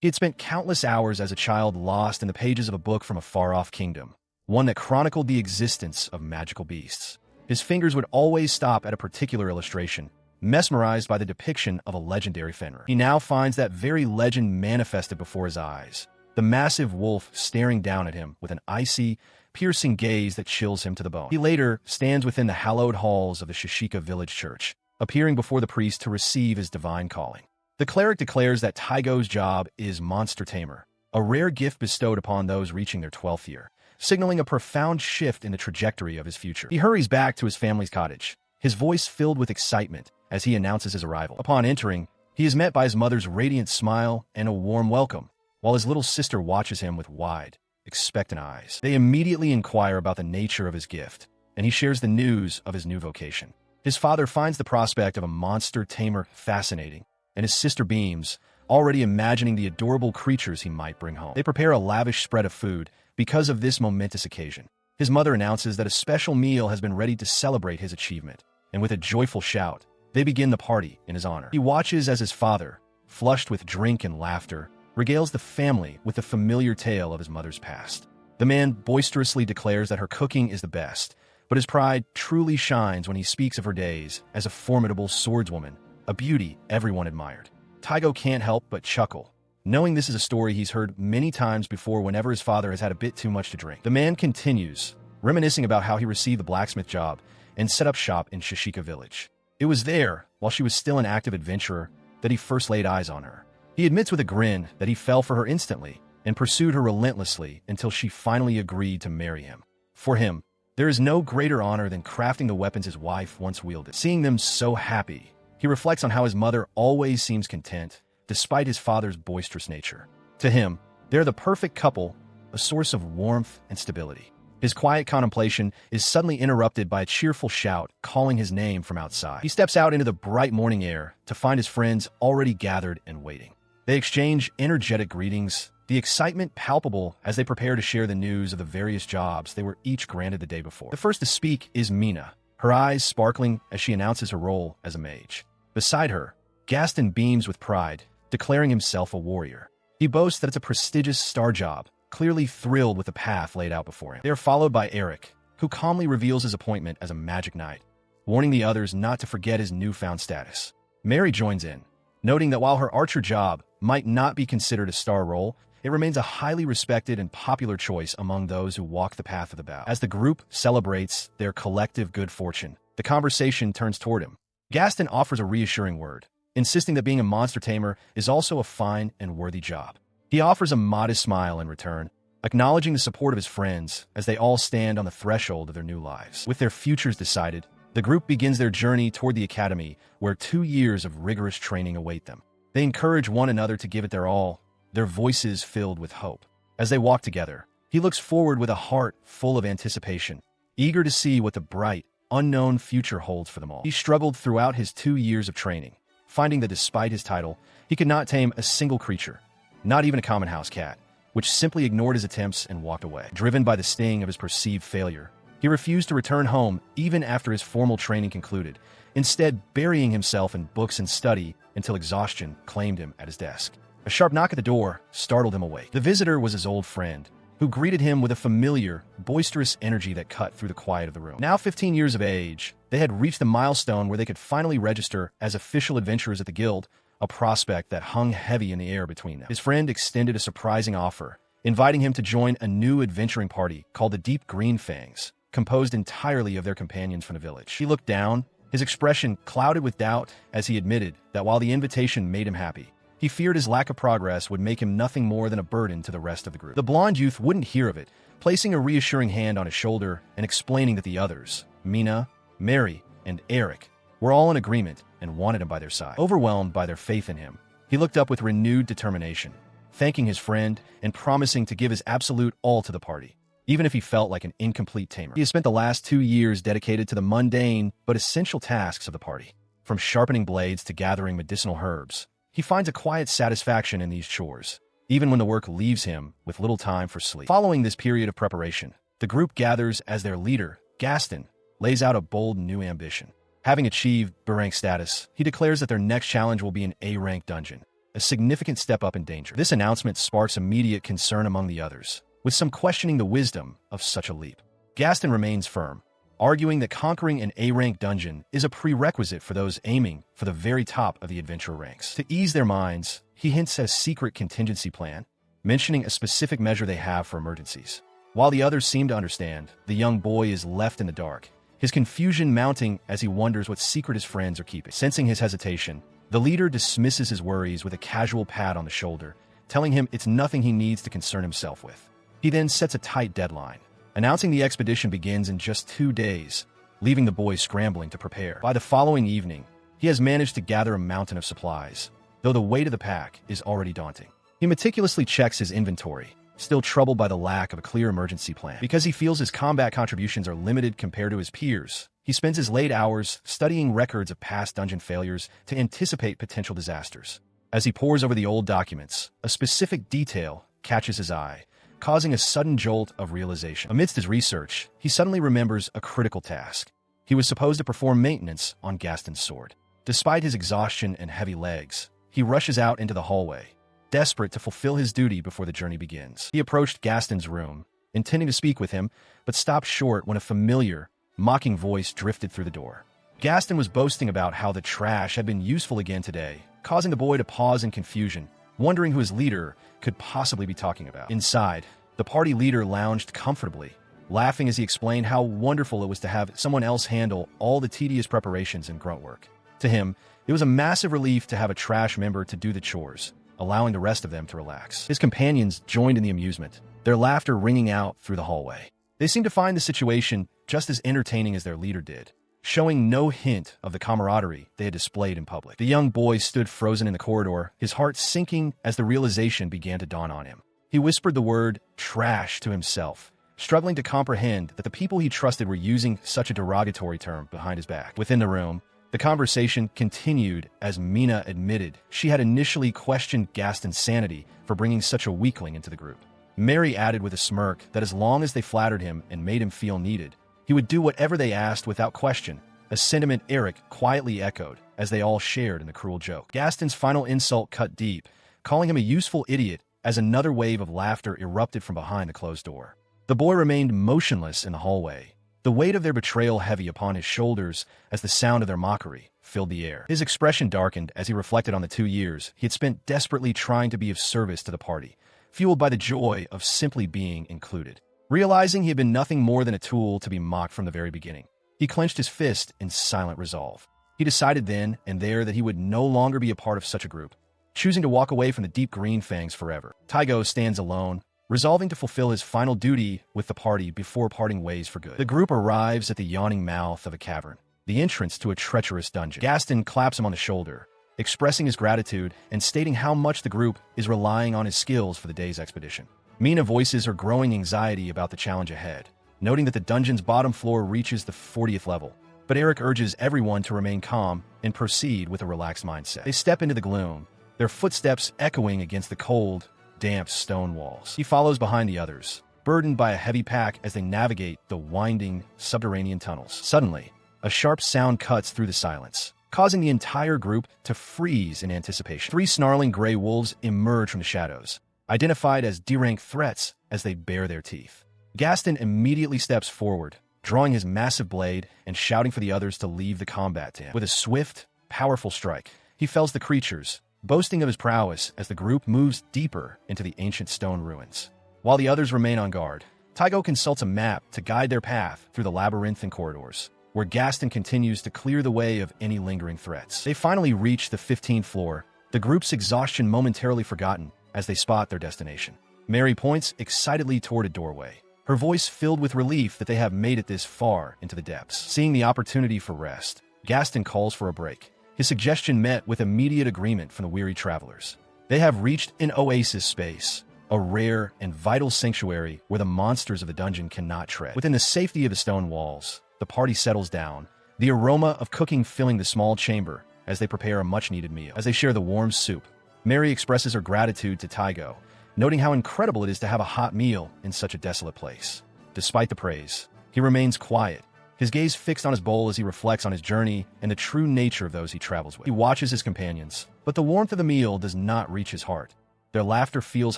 He had spent countless hours as a child lost in the pages of a book from a far-off kingdom, one that chronicled the existence of magical beasts. His fingers would always stop at a particular illustration, mesmerized by the depiction of a legendary Fenrir. He now finds that very legend manifested before his eyes, the massive wolf staring down at him with an icy, piercing gaze that chills him to the bone. He later stands within the hallowed halls of the Shishika village church, appearing before the priest to receive his divine calling. The cleric declares that Taigo's job is monster tamer, a rare gift bestowed upon those reaching their 12th year, signaling a profound shift in the trajectory of his future. He hurries back to his family's cottage, his voice filled with excitement as he announces his arrival. Upon entering, he is met by his mother's radiant smile and a warm welcome, while his little sister watches him with wide, expectant eyes. They immediately inquire about the nature of his gift, and he shares the news of his new vocation. His father finds the prospect of a monster tamer fascinating, and his sister beams, already imagining the adorable creatures he might bring home. They prepare a lavish spread of food because of this momentous occasion. His mother announces that a special meal has been ready to celebrate his achievement, and with a joyful shout, they begin the party in his honor. He watches as his father, flushed with drink and laughter, regales the family with the familiar tale of his mother's past. The man boisterously declares that her cooking is the best, but his pride truly shines when he speaks of her days as a formidable swordswoman, a beauty everyone admired. Taigo can't help but chuckle, knowing this is a story he's heard many times before whenever his father has had a bit too much to drink. The man continues, reminiscing about how he received the blacksmith job and set up shop in Shishika village. It was there, while she was still an active adventurer, that he first laid eyes on her. He admits with a grin that he fell for her instantly and pursued her relentlessly until she finally agreed to marry him. For him, there is no greater honor than crafting the weapons his wife once wielded. Seeing them so happy, he reflects on how his mother always seems content, despite his father's boisterous nature. To him, they're the perfect couple, a source of warmth and stability. His quiet contemplation is suddenly interrupted by a cheerful shout calling his name from outside. He steps out into the bright morning air to find his friends already gathered and waiting. They exchange energetic greetings, the excitement palpable as they prepare to share the news of the various jobs they were each granted the day before. The first to speak is Mina, her eyes sparkling as she announces her role as a mage. Beside her, Gaston beams with pride, declaring himself a warrior. He boasts that it's a prestigious star job, clearly thrilled with the path laid out before him. They are followed by Eric, who calmly reveals his appointment as a magic knight, warning the others not to forget his newfound status. Mary joins in, noting that while her archer job might not be considered a star role, it remains a highly respected and popular choice among those who walk the path of the bow. As the group celebrates their collective good fortune, the conversation turns toward him. Gaston offers a reassuring word, insisting that being a monster tamer is also a fine and worthy job. He offers a modest smile in return, acknowledging the support of his friends as they all stand on the threshold of their new lives. With their futures decided, the group begins their journey toward the academy, where 2 years of rigorous training await them. They encourage one another to give it their all, their voices filled with hope. As they walk together, he looks forward with a heart full of anticipation, eager to see what the bright, unknown future holds for them all. He struggled throughout his 2 years of training, finding that despite his title, he could not tame a single creature, not even a common house cat, which simply ignored his attempts and walked away. Driven by the sting of his perceived failure, he refused to return home even after his formal training concluded, instead burying himself in books and study until exhaustion claimed him at his desk. A sharp knock at the door startled him awake. The visitor was his old friend, who greeted him with a familiar, boisterous energy that cut through the quiet of the room. Now 15 years of age, they had reached the milestone where they could finally register as official adventurers at the guild, a prospect that hung heavy in the air between them. His friend extended a surprising offer, inviting him to join a new adventuring party called the Deep Green Fangs, composed entirely of their companions from the village. He looked down, his expression clouded with doubt as he admitted that while the invitation made him happy, he feared his lack of progress would make him nothing more than a burden to the rest of the group. The blonde youth wouldn't hear of it, placing a reassuring hand on his shoulder and explaining that the others, Mina, Mary, and Eric, were all in agreement and wanted him by their side. Overwhelmed by their faith in him, he looked up with renewed determination, thanking his friend and promising to give his absolute all to the party, even if he felt like an incomplete tamer. He has spent the last 2 years dedicated to the mundane but essential tasks of the party. From sharpening blades to gathering medicinal herbs, he finds a quiet satisfaction in these chores, even when the work leaves him with little time for sleep. Following this period of preparation, the group gathers as their leader, Gaston, lays out a bold new ambition. Having achieved B rank status, he declares that their next challenge will be an A rank dungeon, a significant step up in danger. This announcement sparks immediate concern among the others, with some questioning the wisdom of such a leap. Gaston remains firm, arguing that conquering an A-rank dungeon is a prerequisite for those aiming for the very top of the adventurer ranks. To ease their minds, he hints at a secret contingency plan, mentioning a specific measure they have for emergencies. While the others seem to understand, the young boy is left in the dark, his confusion mounting as he wonders what secret his friends are keeping. Sensing his hesitation, the leader dismisses his worries with a casual pat on the shoulder, telling him it's nothing he needs to concern himself with. He then sets a tight deadline, announcing the expedition begins in just 2 days, leaving the boy scrambling to prepare. By the following evening, he has managed to gather a mountain of supplies, though the weight of the pack is already daunting. He meticulously checks his inventory, still troubled by the lack of a clear emergency plan. Because he feels his combat contributions are limited compared to his peers, he spends his late hours studying records of past dungeon failures to anticipate potential disasters. As he pores over the old documents, a specific detail catches his eye, causing a sudden jolt of realization. Amidst his research, he suddenly remembers a critical task. He was supposed to perform maintenance on Gaston's sword. Despite his exhaustion and heavy legs, he rushes out into the hallway, desperate to fulfill his duty before the journey begins. He approached Gaston's room, intending to speak with him, but stopped short when a familiar, mocking voice drifted through the door. Gaston was boasting about how the trash had been useful again today, causing the boy to pause in confusion, wondering who his leader could possibly be talking about. Inside, the party leader lounged comfortably, laughing as he explained how wonderful it was to have someone else handle all the tedious preparations and grunt work. To him, it was a massive relief to have a trash member to do the chores, allowing the rest of them to relax. His companions joined in the amusement, their laughter ringing out through the hallway. They seemed to find the situation just as entertaining as their leader did, showing no hint of the camaraderie they had displayed in public. The young boy stood frozen in the corridor, his heart sinking as the realization began to dawn on him. He whispered the word trash to himself, struggling to comprehend that the people he trusted were using such a derogatory term behind his back. Within the room, the conversation continued as Mina admitted she had initially questioned Gaston's sanity for bringing such a weakling into the group. Mary added with a smirk that as long as they flattered him and made him feel needed, he would do whatever they asked without question, a sentiment Eric quietly echoed as they all shared in the cruel joke. Gaston's final insult cut deep, calling him a useful idiot as another wave of laughter erupted from behind the closed door. The boy remained motionless in the hallway, the weight of their betrayal heavy upon his shoulders as the sound of their mockery filled the air. His expression darkened as he reflected on the 2 years he had spent desperately trying to be of service to the party, fueled by the joy of simply being included. Realizing he had been nothing more than a tool to be mocked from the very beginning, he clenched his fist in silent resolve. He decided then and there that he would no longer be a part of such a group, choosing to walk away from the deep green fangs forever. Taigo stands alone, resolving to fulfill his final duty with the party before parting ways for good. The group arrives at the yawning mouth of a cavern, the entrance to a treacherous dungeon. Gaston claps him on the shoulder, expressing his gratitude and stating how much the group is relying on his skills for the day's expedition. Mina voices her growing anxiety about the challenge ahead, noting that the dungeon's bottom floor reaches the 40th level, but Eric urges everyone to remain calm and proceed with a relaxed mindset. They step into the gloom, their footsteps echoing against the cold, damp stone walls. He follows behind the others, burdened by a heavy pack as they navigate the winding, subterranean tunnels. Suddenly, a sharp sound cuts through the silence, causing the entire group to freeze in anticipation. 3 snarling gray wolves emerge from the shadows, identified as D-rank threats as they bare their teeth. Gaston immediately steps forward, drawing his massive blade and shouting for the others to leave the combat to him. With a swift, powerful strike, he fells the creatures, boasting of his prowess as the group moves deeper into the ancient stone ruins. While the others remain on guard, Taigo consults a map to guide their path through the labyrinthine corridors, where Gaston continues to clear the way of any lingering threats. They finally reach the 15th floor, the group's exhaustion momentarily forgotten as they spot their destination. Mary points excitedly toward a doorway, her voice filled with relief that they have made it this far into the depths. Seeing the opportunity for rest, Gaston calls for a break, his suggestion met with immediate agreement from the weary travelers. They have reached an oasis space, a rare and vital sanctuary where the monsters of the dungeon cannot tread. Within the safety of the stone walls, the party settles down, the aroma of cooking filling the small chamber as they prepare a much-needed meal. As they share the warm soup, Mary expresses her gratitude to Taigo, noting how incredible it is to have a hot meal in such a desolate place. Despite the praise, he remains quiet, his gaze fixed on his bowl as he reflects on his journey and the true nature of those he travels with. He watches his companions, but the warmth of the meal does not reach his heart. Their laughter feels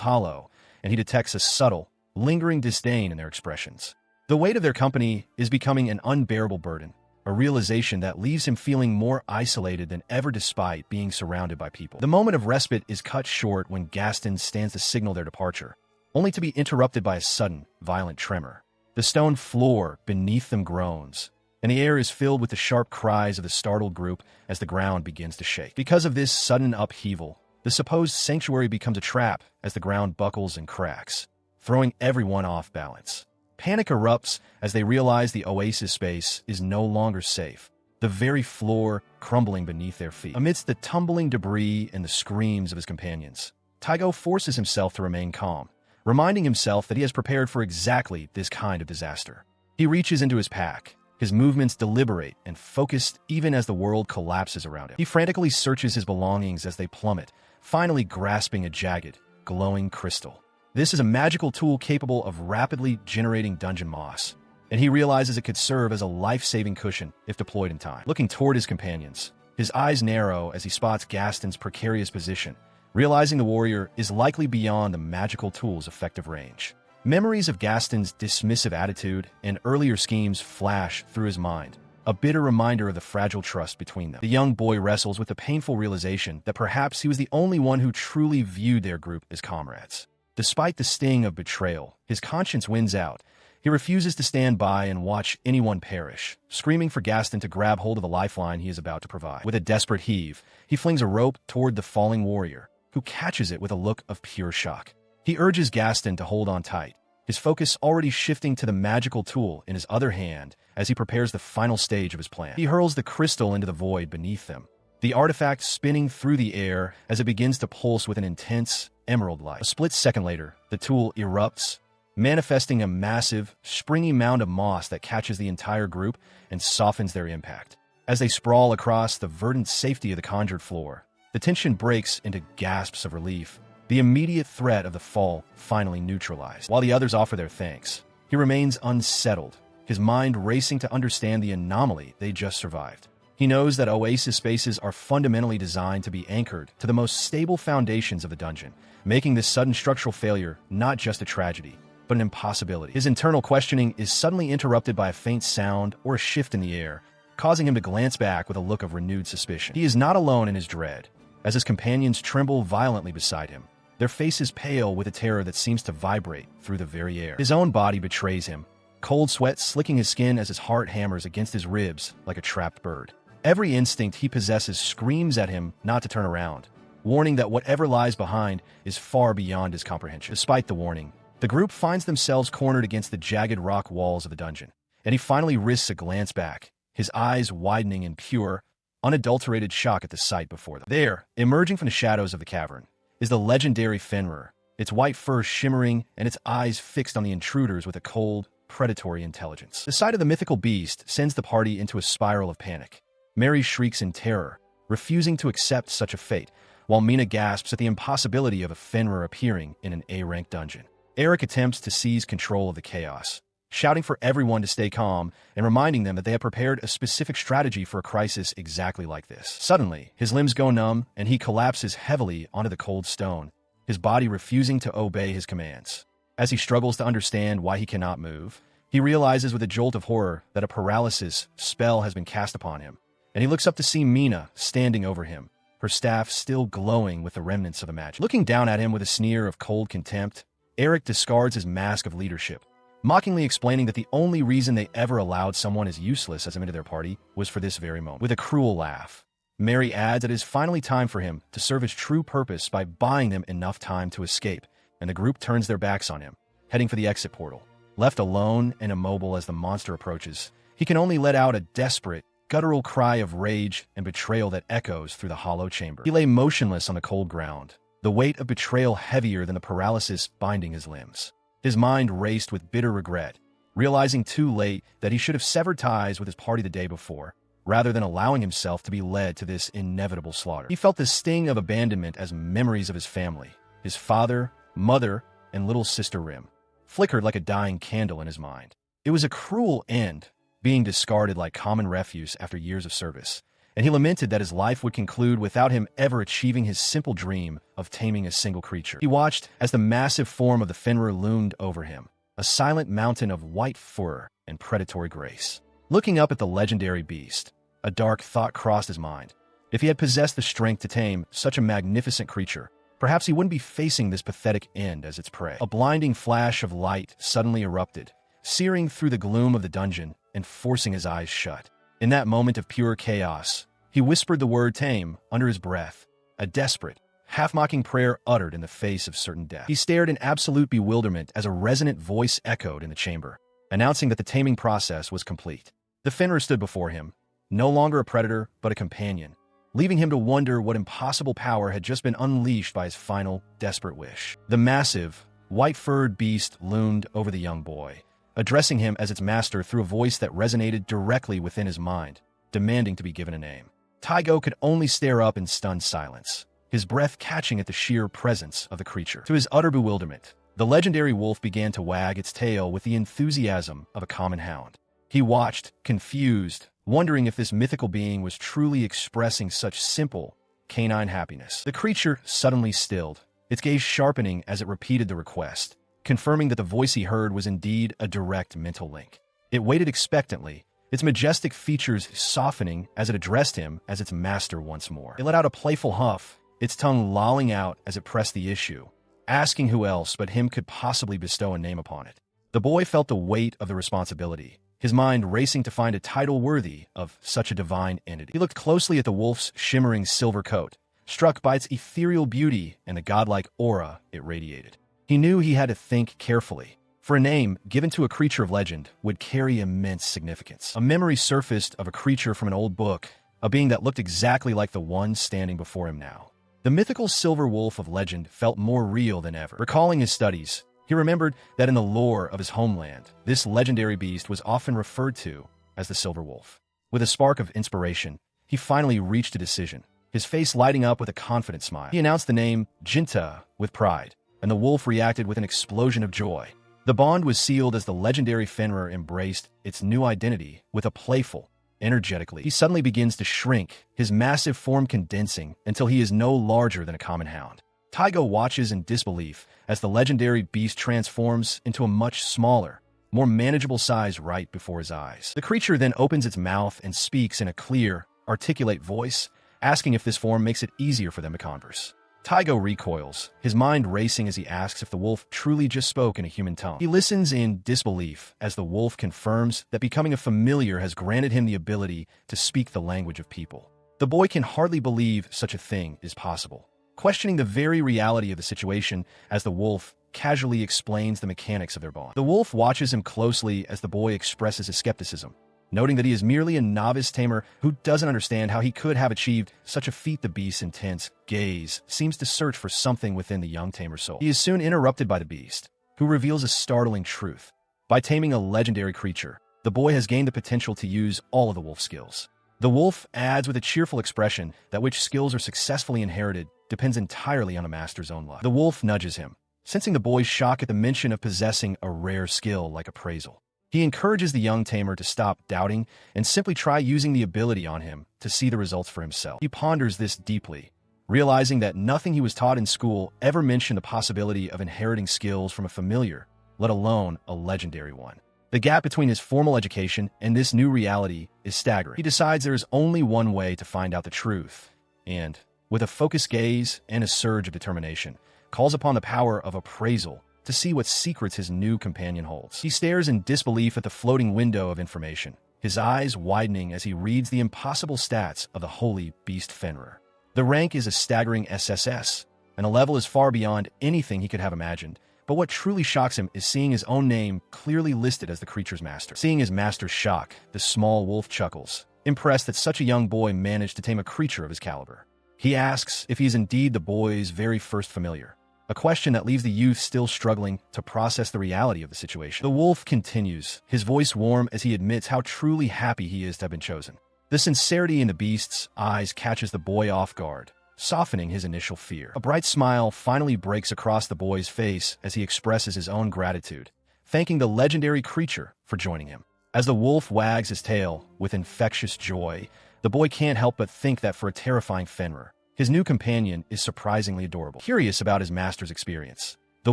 hollow, and he detects a subtle, lingering disdain in their expressions. The weight of their company is becoming an unbearable burden, a realization that leaves him feeling more isolated than ever despite being surrounded by people. The moment of respite is cut short when Gaston stands to signal their departure, only to be interrupted by a sudden, violent tremor. The stone floor beneath them groans, and the air is filled with the sharp cries of the startled group as the ground begins to shake. Because of this sudden upheaval, the supposed sanctuary becomes a trap as the ground buckles and cracks, throwing everyone off balance. Panic erupts as they realize the oasis space is no longer safe, the very floor crumbling beneath their feet. Amidst the tumbling debris and the screams of his companions, Taigo forces himself to remain calm, reminding himself that he has prepared for exactly this kind of disaster. He reaches into his pack, his movements deliberate and focused even as the world collapses around him. He frantically searches his belongings as they plummet, finally grasping a jagged, glowing crystal. This is a magical tool capable of rapidly generating dungeon moss, and he realizes it could serve as a life-saving cushion if deployed in time. Looking toward his companions, his eyes narrow as he spots Gaston's precarious position, realizing the warrior is likely beyond the magical tool's effective range. Memories of Gaston's dismissive attitude and earlier schemes flash through his mind, a bitter reminder of the fragile trust between them. The young boy wrestles with the painful realization that perhaps he was the only one who truly viewed their group as comrades. Despite the sting of betrayal, his conscience wins out. He refuses to stand by and watch anyone perish, screaming for Gaston to grab hold of the lifeline he is about to provide. With a desperate heave, he flings a rope toward the falling warrior, who catches it with a look of pure shock. He urges Gaston to hold on tight, his focus already shifting to the magical tool in his other hand as he prepares the final stage of his plan. He hurls the crystal into the void beneath them, the artifact spinning through the air as it begins to pulse with an intense, emerald light. A split second later, the tool erupts, manifesting a massive, springy mound of moss that catches the entire group and softens their impact. As they sprawl across the verdant safety of the conjured floor, the tension breaks into gasps of relief, the immediate threat of the fall finally neutralized. While the others offer their thanks, he remains unsettled, his mind racing to understand the anomaly they just survived. He knows that oasis spaces are fundamentally designed to be anchored to the most stable foundations of the dungeon, making this sudden structural failure not just a tragedy, but an impossibility. His internal questioning is suddenly interrupted by a faint sound or a shift in the air, causing him to glance back with a look of renewed suspicion. He is not alone in his dread, as his companions tremble violently beside him, their faces pale with a terror that seems to vibrate through the very air. His own body betrays him, cold sweat slicking his skin as his heart hammers against his ribs like a trapped bird. Every instinct he possesses screams at him not to turn around, warning that whatever lies behind is far beyond his comprehension. Despite the warning, the group finds themselves cornered against the jagged rock walls of the dungeon, and he finally risks a glance back, his eyes widening in pure, unadulterated shock at the sight before them. There, emerging from the shadows of the cavern, is the legendary Fenrir, its white fur shimmering and its eyes fixed on the intruders with a cold, predatory intelligence. The sight of the mythical beast sends the party into a spiral of panic. Mary shrieks in terror, refusing to accept such a fate, while Mina gasps at the impossibility of a Fenrir appearing in an A-rank dungeon. Eric attempts to seize control of the chaos, shouting for everyone to stay calm and reminding them that they have prepared a specific strategy for a crisis exactly like this. Suddenly, his limbs go numb and he collapses heavily onto the cold stone, his body refusing to obey his commands. As he struggles to understand why he cannot move, he realizes with a jolt of horror that a paralysis spell has been cast upon him, and he looks up to see Mina standing over him, her staff still glowing with the remnants of the magic. Looking down at him with a sneer of cold contempt, Eric discards his mask of leadership, mockingly explaining that the only reason they ever allowed someone as useless as him into their party was for this very moment. With a cruel laugh, Mary adds that it is finally time for him to serve his true purpose by buying them enough time to escape, and the group turns their backs on him, heading for the exit portal. Left alone and immobile as the monster approaches, he can only let out a desperate, guttural cry of rage and betrayal that echoes through the hollow chamber. He lay motionless on the cold ground, the weight of betrayal heavier than the paralysis binding his limbs. His mind raced with bitter regret, realizing too late that he should have severed ties with his party the day before, rather than allowing himself to be led to this inevitable slaughter. He felt the sting of abandonment as memories of his family, his father, mother, and little sister Rim, flickered like a dying candle in his mind. It was a cruel end, being discarded like common refuse after years of service, and he lamented that his life would conclude without him ever achieving his simple dream of taming a single creature. He watched as the massive form of the Fenrir loomed over him, a silent mountain of white fur and predatory grace. Looking up at the legendary beast, a dark thought crossed his mind. If he had possessed the strength to tame such a magnificent creature, perhaps he wouldn't be facing this pathetic end as its prey. A blinding flash of light suddenly erupted, searing through the gloom of the dungeon and forcing his eyes shut. In that moment of pure chaos, he whispered the word tame under his breath, a desperate, half-mocking prayer uttered in the face of certain death. He stared in absolute bewilderment as a resonant voice echoed in the chamber, announcing that the taming process was complete. The Fenrir stood before him, no longer a predator but a companion, leaving him to wonder what impossible power had just been unleashed by his final, desperate wish. The massive, white-furred beast loomed over the young boy, addressing him as its master through a voice that resonated directly within his mind, demanding to be given a name. Tygo could only stare up in stunned silence, his breath catching at the sheer presence of the creature. To his utter bewilderment, the legendary wolf began to wag its tail with the enthusiasm of a common hound. He watched, confused, wondering if this mythical being was truly expressing such simple, canine happiness. The creature suddenly stilled, its gaze sharpening as it repeated the request, confirming that the voice he heard was indeed a direct mental link. It waited expectantly, its majestic features softening as it addressed him as its master once more. It let out a playful huff, its tongue lolling out as it pressed the issue, asking who else but him could possibly bestow a name upon it. The boy felt the weight of the responsibility, his mind racing to find a title worthy of such a divine entity. He looked closely at the wolf's shimmering silver coat, struck by its ethereal beauty and the godlike aura it radiated. He knew he had to think carefully, for a name given to a creature of legend would carry immense significance. A memory surfaced of a creature from an old book, a being that looked exactly like the one standing before him now. The mythical silver wolf of legend felt more real than ever. Recalling his studies, he remembered that in the lore of his homeland, this legendary beast was often referred to as the silver wolf. With a spark of inspiration, he finally reached a decision, his face lighting up with a confident smile. He announced the name Jinta with pride, and the wolf reacted with an explosion of joy. The bond was sealed as the legendary Fenrir embraced its new identity with a playful, energetically. He suddenly begins to shrink, his massive form condensing until he is no larger than a common hound. Tygo watches in disbelief as the legendary beast transforms into a much smaller, more manageable size right before his eyes. The creature then opens its mouth and speaks in a clear, articulate voice, asking if this form makes it easier for them to converse. Tygo recoils, his mind racing as he asks if the wolf truly just spoke in a human tongue. He listens in disbelief as the wolf confirms that becoming a familiar has granted him the ability to speak the language of people. The boy can hardly believe such a thing is possible, questioning the very reality of the situation as the wolf casually explains the mechanics of their bond. The wolf watches him closely as the boy expresses his skepticism, noting that he is merely a novice tamer who doesn't understand how he could have achieved such a feat. The beast's intense gaze seems to search for something within the young tamer's soul. He is soon interrupted by the beast, who reveals a startling truth. By taming a legendary creature, the boy has gained the potential to use all of the wolf's skills. The wolf adds with a cheerful expression that which skills are successfully inherited depends entirely on a master's own luck. The wolf nudges him, sensing the boy's shock at the mention of possessing a rare skill like appraisal. He encourages the young tamer to stop doubting and simply try using the ability on him to see the results for himself. He ponders this deeply, realizing that nothing he was taught in school ever mentioned the possibility of inheriting skills from a familiar, let alone a legendary one. The gap between his formal education and this new reality is staggering. He decides there is only one way to find out the truth, and, with a focused gaze and a surge of determination, calls upon the power of appraisal to see what secrets his new companion holds. He stares in disbelief at the floating window of information, his eyes widening as he reads the impossible stats of the holy beast Fenrir. The rank is a staggering SSS, and the level is far beyond anything he could have imagined, but what truly shocks him is seeing his own name clearly listed as the creature's master. Seeing his master's shock, the small wolf chuckles, impressed that such a young boy managed to tame a creature of his caliber. He asks if he is indeed the boy's very first familiar, a question that leaves the youth still struggling to process the reality of the situation. The wolf continues, his voice warm as he admits how truly happy he is to have been chosen. The sincerity in the beast's eyes catches the boy off guard, softening his initial fear. A bright smile finally breaks across the boy's face as he expresses his own gratitude, thanking the legendary creature for joining him. As the wolf wags his tail with infectious joy, the boy can't help but think that for a terrifying Fenrir, his new companion is surprisingly adorable. Curious about his master's experience, the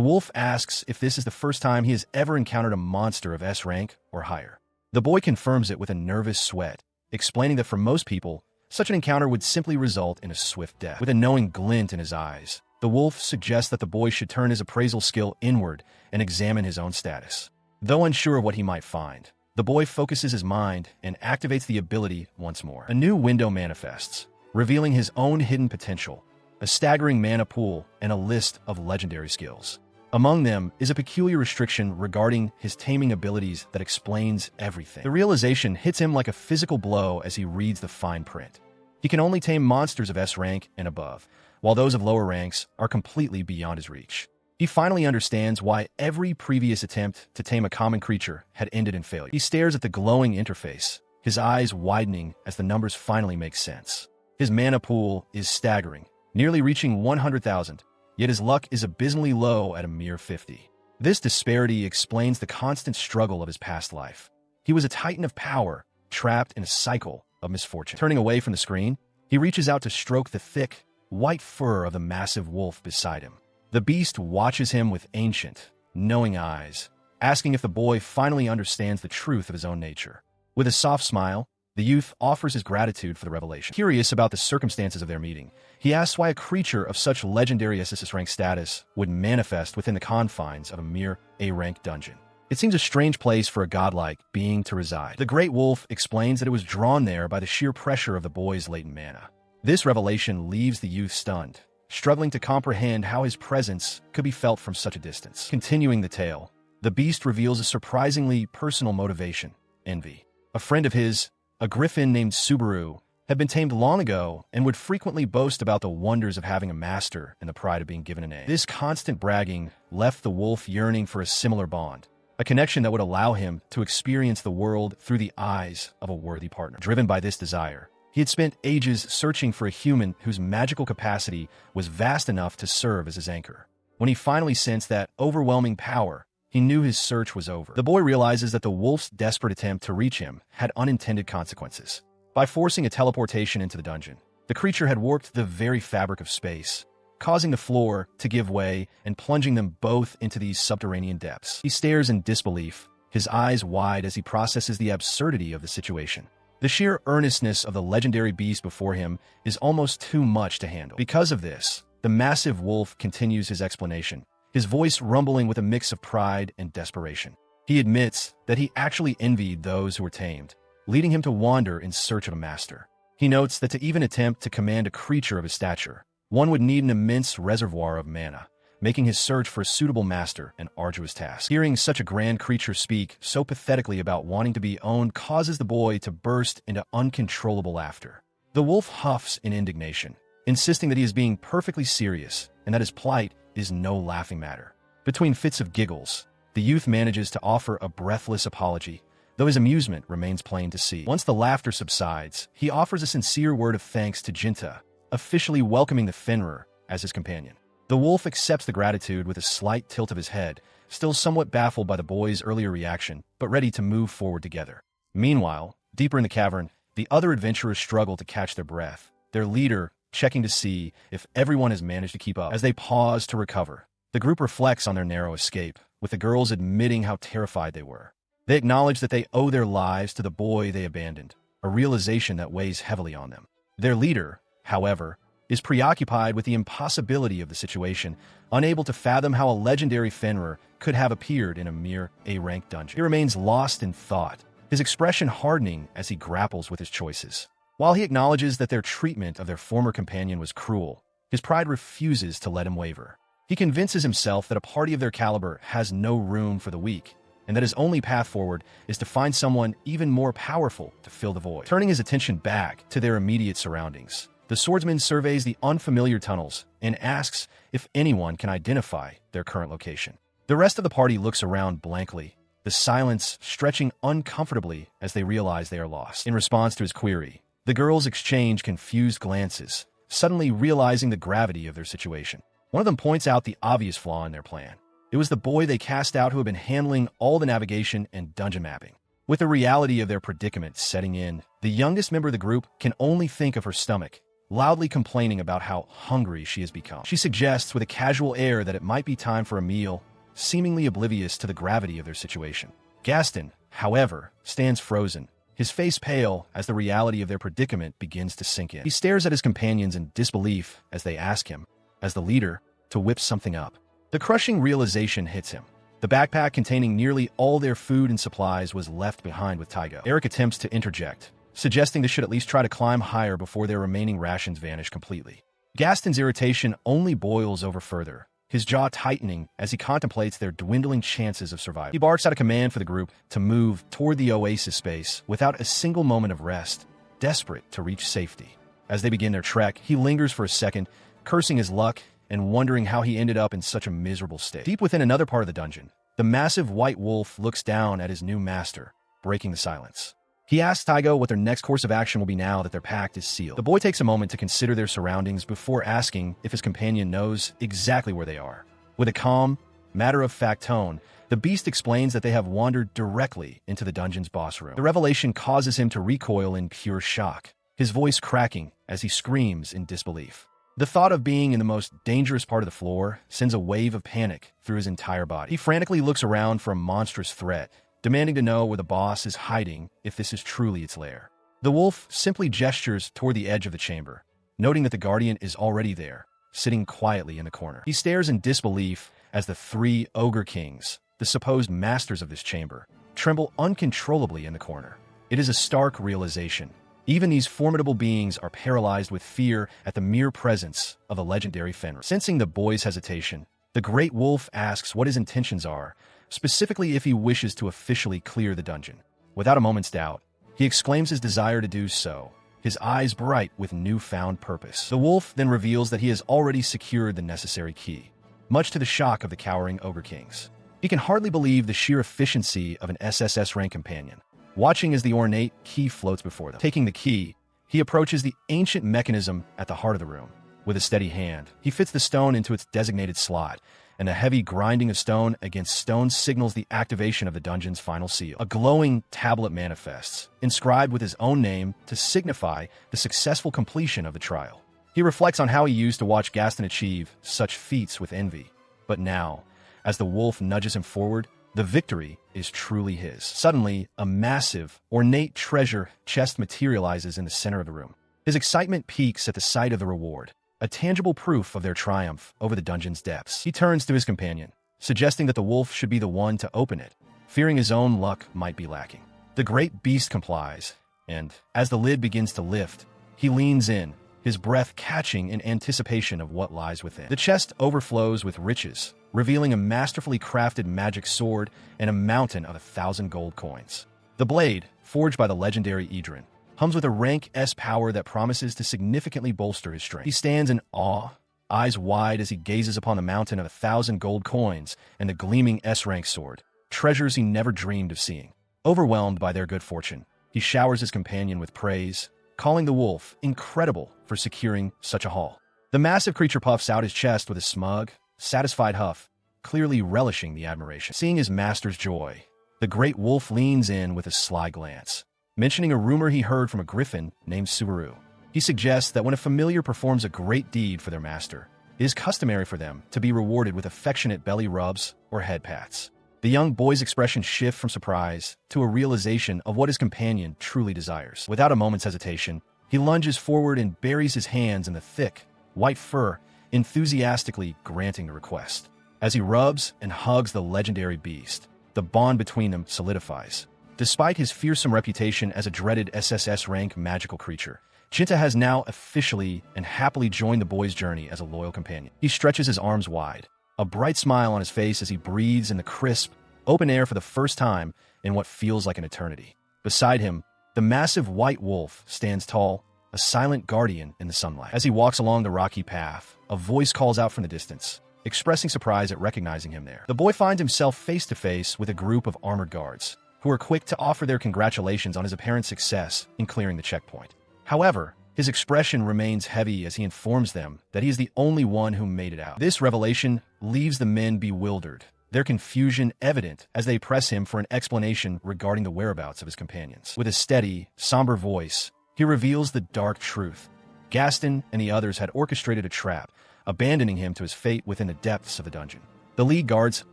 wolf asks if this is the first time he has ever encountered a monster of S rank or higher. The boy confirms it with a nervous sweat, explaining that for most people, such an encounter would simply result in a swift death. With a knowing glint in his eyes, the wolf suggests that the boy should turn his appraisal skill inward and examine his own status. Though unsure of what he might find, the boy focuses his mind and activates the ability once more. A new window manifests, revealing his own hidden potential, a staggering mana pool, and a list of legendary skills. Among them is a peculiar restriction regarding his taming abilities that explains everything. The realization hits him like a physical blow as he reads the fine print. He can only tame monsters of S rank and above, while those of lower ranks are completely beyond his reach. He finally understands why every previous attempt to tame a common creature had ended in failure. He stares at the glowing interface, his eyes widening as the numbers finally make sense. His mana pool is staggering, nearly reaching 100,000, yet his luck is abysmally low at a mere 50. This disparity explains the constant struggle of his past life. He was a titan of power, trapped in a cycle of misfortune. Turning away from the screen, he reaches out to stroke the thick, white fur of the massive wolf beside him. The beast watches him with ancient, knowing eyes, asking if the boy finally understands the truth of his own nature. With a soft smile, the youth offers his gratitude for the revelation. Curious about the circumstances of their meeting, he asks why a creature of such legendary SS rank status would manifest within the confines of a mere A-rank dungeon. It seems a strange place for a godlike being to reside. The great wolf explains that it was drawn there by the sheer pressure of the boy's latent mana. This revelation leaves the youth stunned, struggling to comprehend how his presence could be felt from such a distance. Continuing the tale, the beast reveals a surprisingly personal motivation: envy. A friend of his, a griffin named Subaru, had been tamed long ago and would frequently boast about the wonders of having a master and the pride of being given a name. This constant bragging left the wolf yearning for a similar bond, a connection that would allow him to experience the world through the eyes of a worthy partner. Driven by this desire, he had spent ages searching for a human whose magical capacity was vast enough to serve as his anchor. When he finally sensed that overwhelming power, he knew his search was over. The boy realizes that the wolf's desperate attempt to reach him had unintended consequences. By forcing a teleportation into the dungeon, the creature had warped the very fabric of space, causing the floor to give way and plunging them both into these subterranean depths. He stares in disbelief, his eyes wide as he processes the absurdity of the situation. The sheer earnestness of the legendary beast before him is almost too much to handle. Because of this, the massive wolf continues his explanation, his voice rumbling with a mix of pride and desperation. He admits that he actually envied those who were tamed, leading him to wander in search of a master. He notes that to even attempt to command a creature of his stature, one would need an immense reservoir of mana, making his search for a suitable master an arduous task. Hearing such a grand creature speak so pathetically about wanting to be owned causes the boy to burst into uncontrollable laughter. The wolf huffs in indignation, insisting that he is being perfectly serious and that his plight is no laughing matter. Between fits of giggles, the youth manages to offer a breathless apology, though his amusement remains plain to see. Once the laughter subsides, he offers a sincere word of thanks to Jinta, officially welcoming the Fenrir as his companion. The wolf accepts the gratitude with a slight tilt of his head, still somewhat baffled by the boy's earlier reaction, but ready to move forward together. Meanwhile, deeper in the cavern, the other adventurers struggle to catch their breath, their leader checking to see if everyone has managed to keep up. As they pause to recover, the group reflects on their narrow escape, with the girls admitting how terrified they were. They acknowledge that they owe their lives to the boy they abandoned, a realization that weighs heavily on them. Their leader, however, is preoccupied with the impossibility of the situation, unable to fathom how a legendary Fenrir could have appeared in a mere A-rank dungeon. He remains lost in thought, his expression hardening as he grapples with his choices. While he acknowledges that their treatment of their former companion was cruel, his pride refuses to let him waver. He convinces himself that a party of their caliber has no room for the weak, and that his only path forward is to find someone even more powerful to fill the void. Turning his attention back to their immediate surroundings, the swordsman surveys the unfamiliar tunnels and asks if anyone can identify their current location. The rest of the party looks around blankly, the silence stretching uncomfortably as they realize they are lost. In response to his query, the girls exchange confused glances, suddenly realizing the gravity of their situation. One of them points out the obvious flaw in their plan. It was the boy they cast out who had been handling all the navigation and dungeon mapping. With the reality of their predicament setting in, the youngest member of the group can only think of her stomach, loudly complaining about how hungry she has become. She suggests with a casual air that it might be time for a meal, seemingly oblivious to the gravity of their situation. Gaston, however, stands frozen, his face pale as the reality of their predicament begins to sink in. He stares at his companions in disbelief as they ask him, as the leader, to whip something up. The crushing realization hits him. The backpack containing nearly all their food and supplies was left behind with Tygo. Eric attempts to interject, suggesting they should at least try to climb higher before their remaining rations vanish completely. Gaston's irritation only boils over further, his jaw tightening as he contemplates their dwindling chances of survival. He barks out a command for the group to move toward the oasis space without a single moment of rest, desperate to reach safety. As they begin their trek, he lingers for a second, cursing his luck and wondering how he ended up in such a miserable state. Deep within another part of the dungeon, the massive white wolf looks down at his new master, breaking the silence. He asks Tygo what their next course of action will be now that their pact is sealed. The boy takes a moment to consider their surroundings before asking if his companion knows exactly where they are. With a calm, matter-of-fact tone, the beast explains that they have wandered directly into the dungeon's boss room. The revelation causes him to recoil in pure shock, his voice cracking as he screams in disbelief. The thought of being in the most dangerous part of the floor sends a wave of panic through his entire body. He frantically looks around for a monstrous threat, demanding to know where the boss is hiding if this is truly its lair. The wolf simply gestures toward the edge of the chamber, noting that the guardian is already there, sitting quietly in the corner. He stares in disbelief as the three ogre kings, the supposed masters of this chamber, tremble uncontrollably in the corner. It is a stark realization. Even these formidable beings are paralyzed with fear at the mere presence of the legendary Fenrir. Sensing the boy's hesitation, the great wolf asks what his intentions are, specifically if he wishes to officially clear the dungeon. Without a moment's doubt, he exclaims his desire to do so, his eyes bright with newfound purpose. The wolf then reveals that he has already secured the necessary key, much to the shock of the cowering ogre kings. He can hardly believe the sheer efficiency of an SSS rank companion, watching as the ornate key floats before them. Taking the key, he approaches the ancient mechanism at the heart of the room. With a steady hand, he fits the stone into its designated slot, and a heavy grinding of stone against stone signals the activation of the dungeon's final seal. A glowing tablet manifests, inscribed with his own name to signify the successful completion of the trial. He reflects on how he used to watch Gaston achieve such feats with envy. But now, as the wolf nudges him forward, the victory is truly his. Suddenly, a massive, ornate treasure chest materializes in the center of the room. His excitement peaks at the sight of the reward, a tangible proof of their triumph over the dungeon's depths. He turns to his companion, suggesting that the wolf should be the one to open it, fearing his own luck might be lacking. The great beast complies, and, as the lid begins to lift, he leans in, his breath catching in anticipation of what lies within. The chest overflows with riches, revealing a masterfully crafted magic sword and a mountain of 1,000 gold coins. The blade, forged by the legendary Idrin, hums with a rank S power that promises to significantly bolster his strength. He stands in awe, eyes wide as he gazes upon the mountain of 1,000 gold coins and the gleaming S-rank sword, treasures he never dreamed of seeing. Overwhelmed by their good fortune, he showers his companion with praise, calling the wolf incredible for securing such a haul. The massive creature puffs out his chest with a smug, satisfied huff, clearly relishing the admiration. Seeing his master's joy, the great wolf leans in with a sly glance, mentioning a rumor he heard from a griffin named Subaru. He suggests that when a familiar performs a great deed for their master, it is customary for them to be rewarded with affectionate belly rubs or head pats. The young boy's expression shifts from surprise to a realization of what his companion truly desires. Without a moment's hesitation, he lunges forward and buries his hands in the thick, white fur, enthusiastically granting the request. As he rubs and hugs the legendary beast, the bond between them solidifies. Despite his fearsome reputation as a dreaded SSS rank magical creature, Jinta has now officially and happily joined the boy's journey as a loyal companion. He stretches his arms wide, a bright smile on his face as he breathes in the crisp, open air for the first time in what feels like an eternity. Beside him, the massive white wolf stands tall, a silent guardian in the sunlight. As he walks along the rocky path, a voice calls out from the distance, expressing surprise at recognizing him there. The boy finds himself face to face with a group of armored guards, who are quick to offer their congratulations on his apparent success in clearing the checkpoint. However, his expression remains heavy as he informs them that he is the only one who made it out. This revelation leaves the men bewildered, their confusion evident as they press him for an explanation regarding the whereabouts of his companions. With a steady, somber voice, he reveals the dark truth. Gaston and the others had orchestrated a trap, abandoning him to his fate within the depths of the dungeon. The lead guard's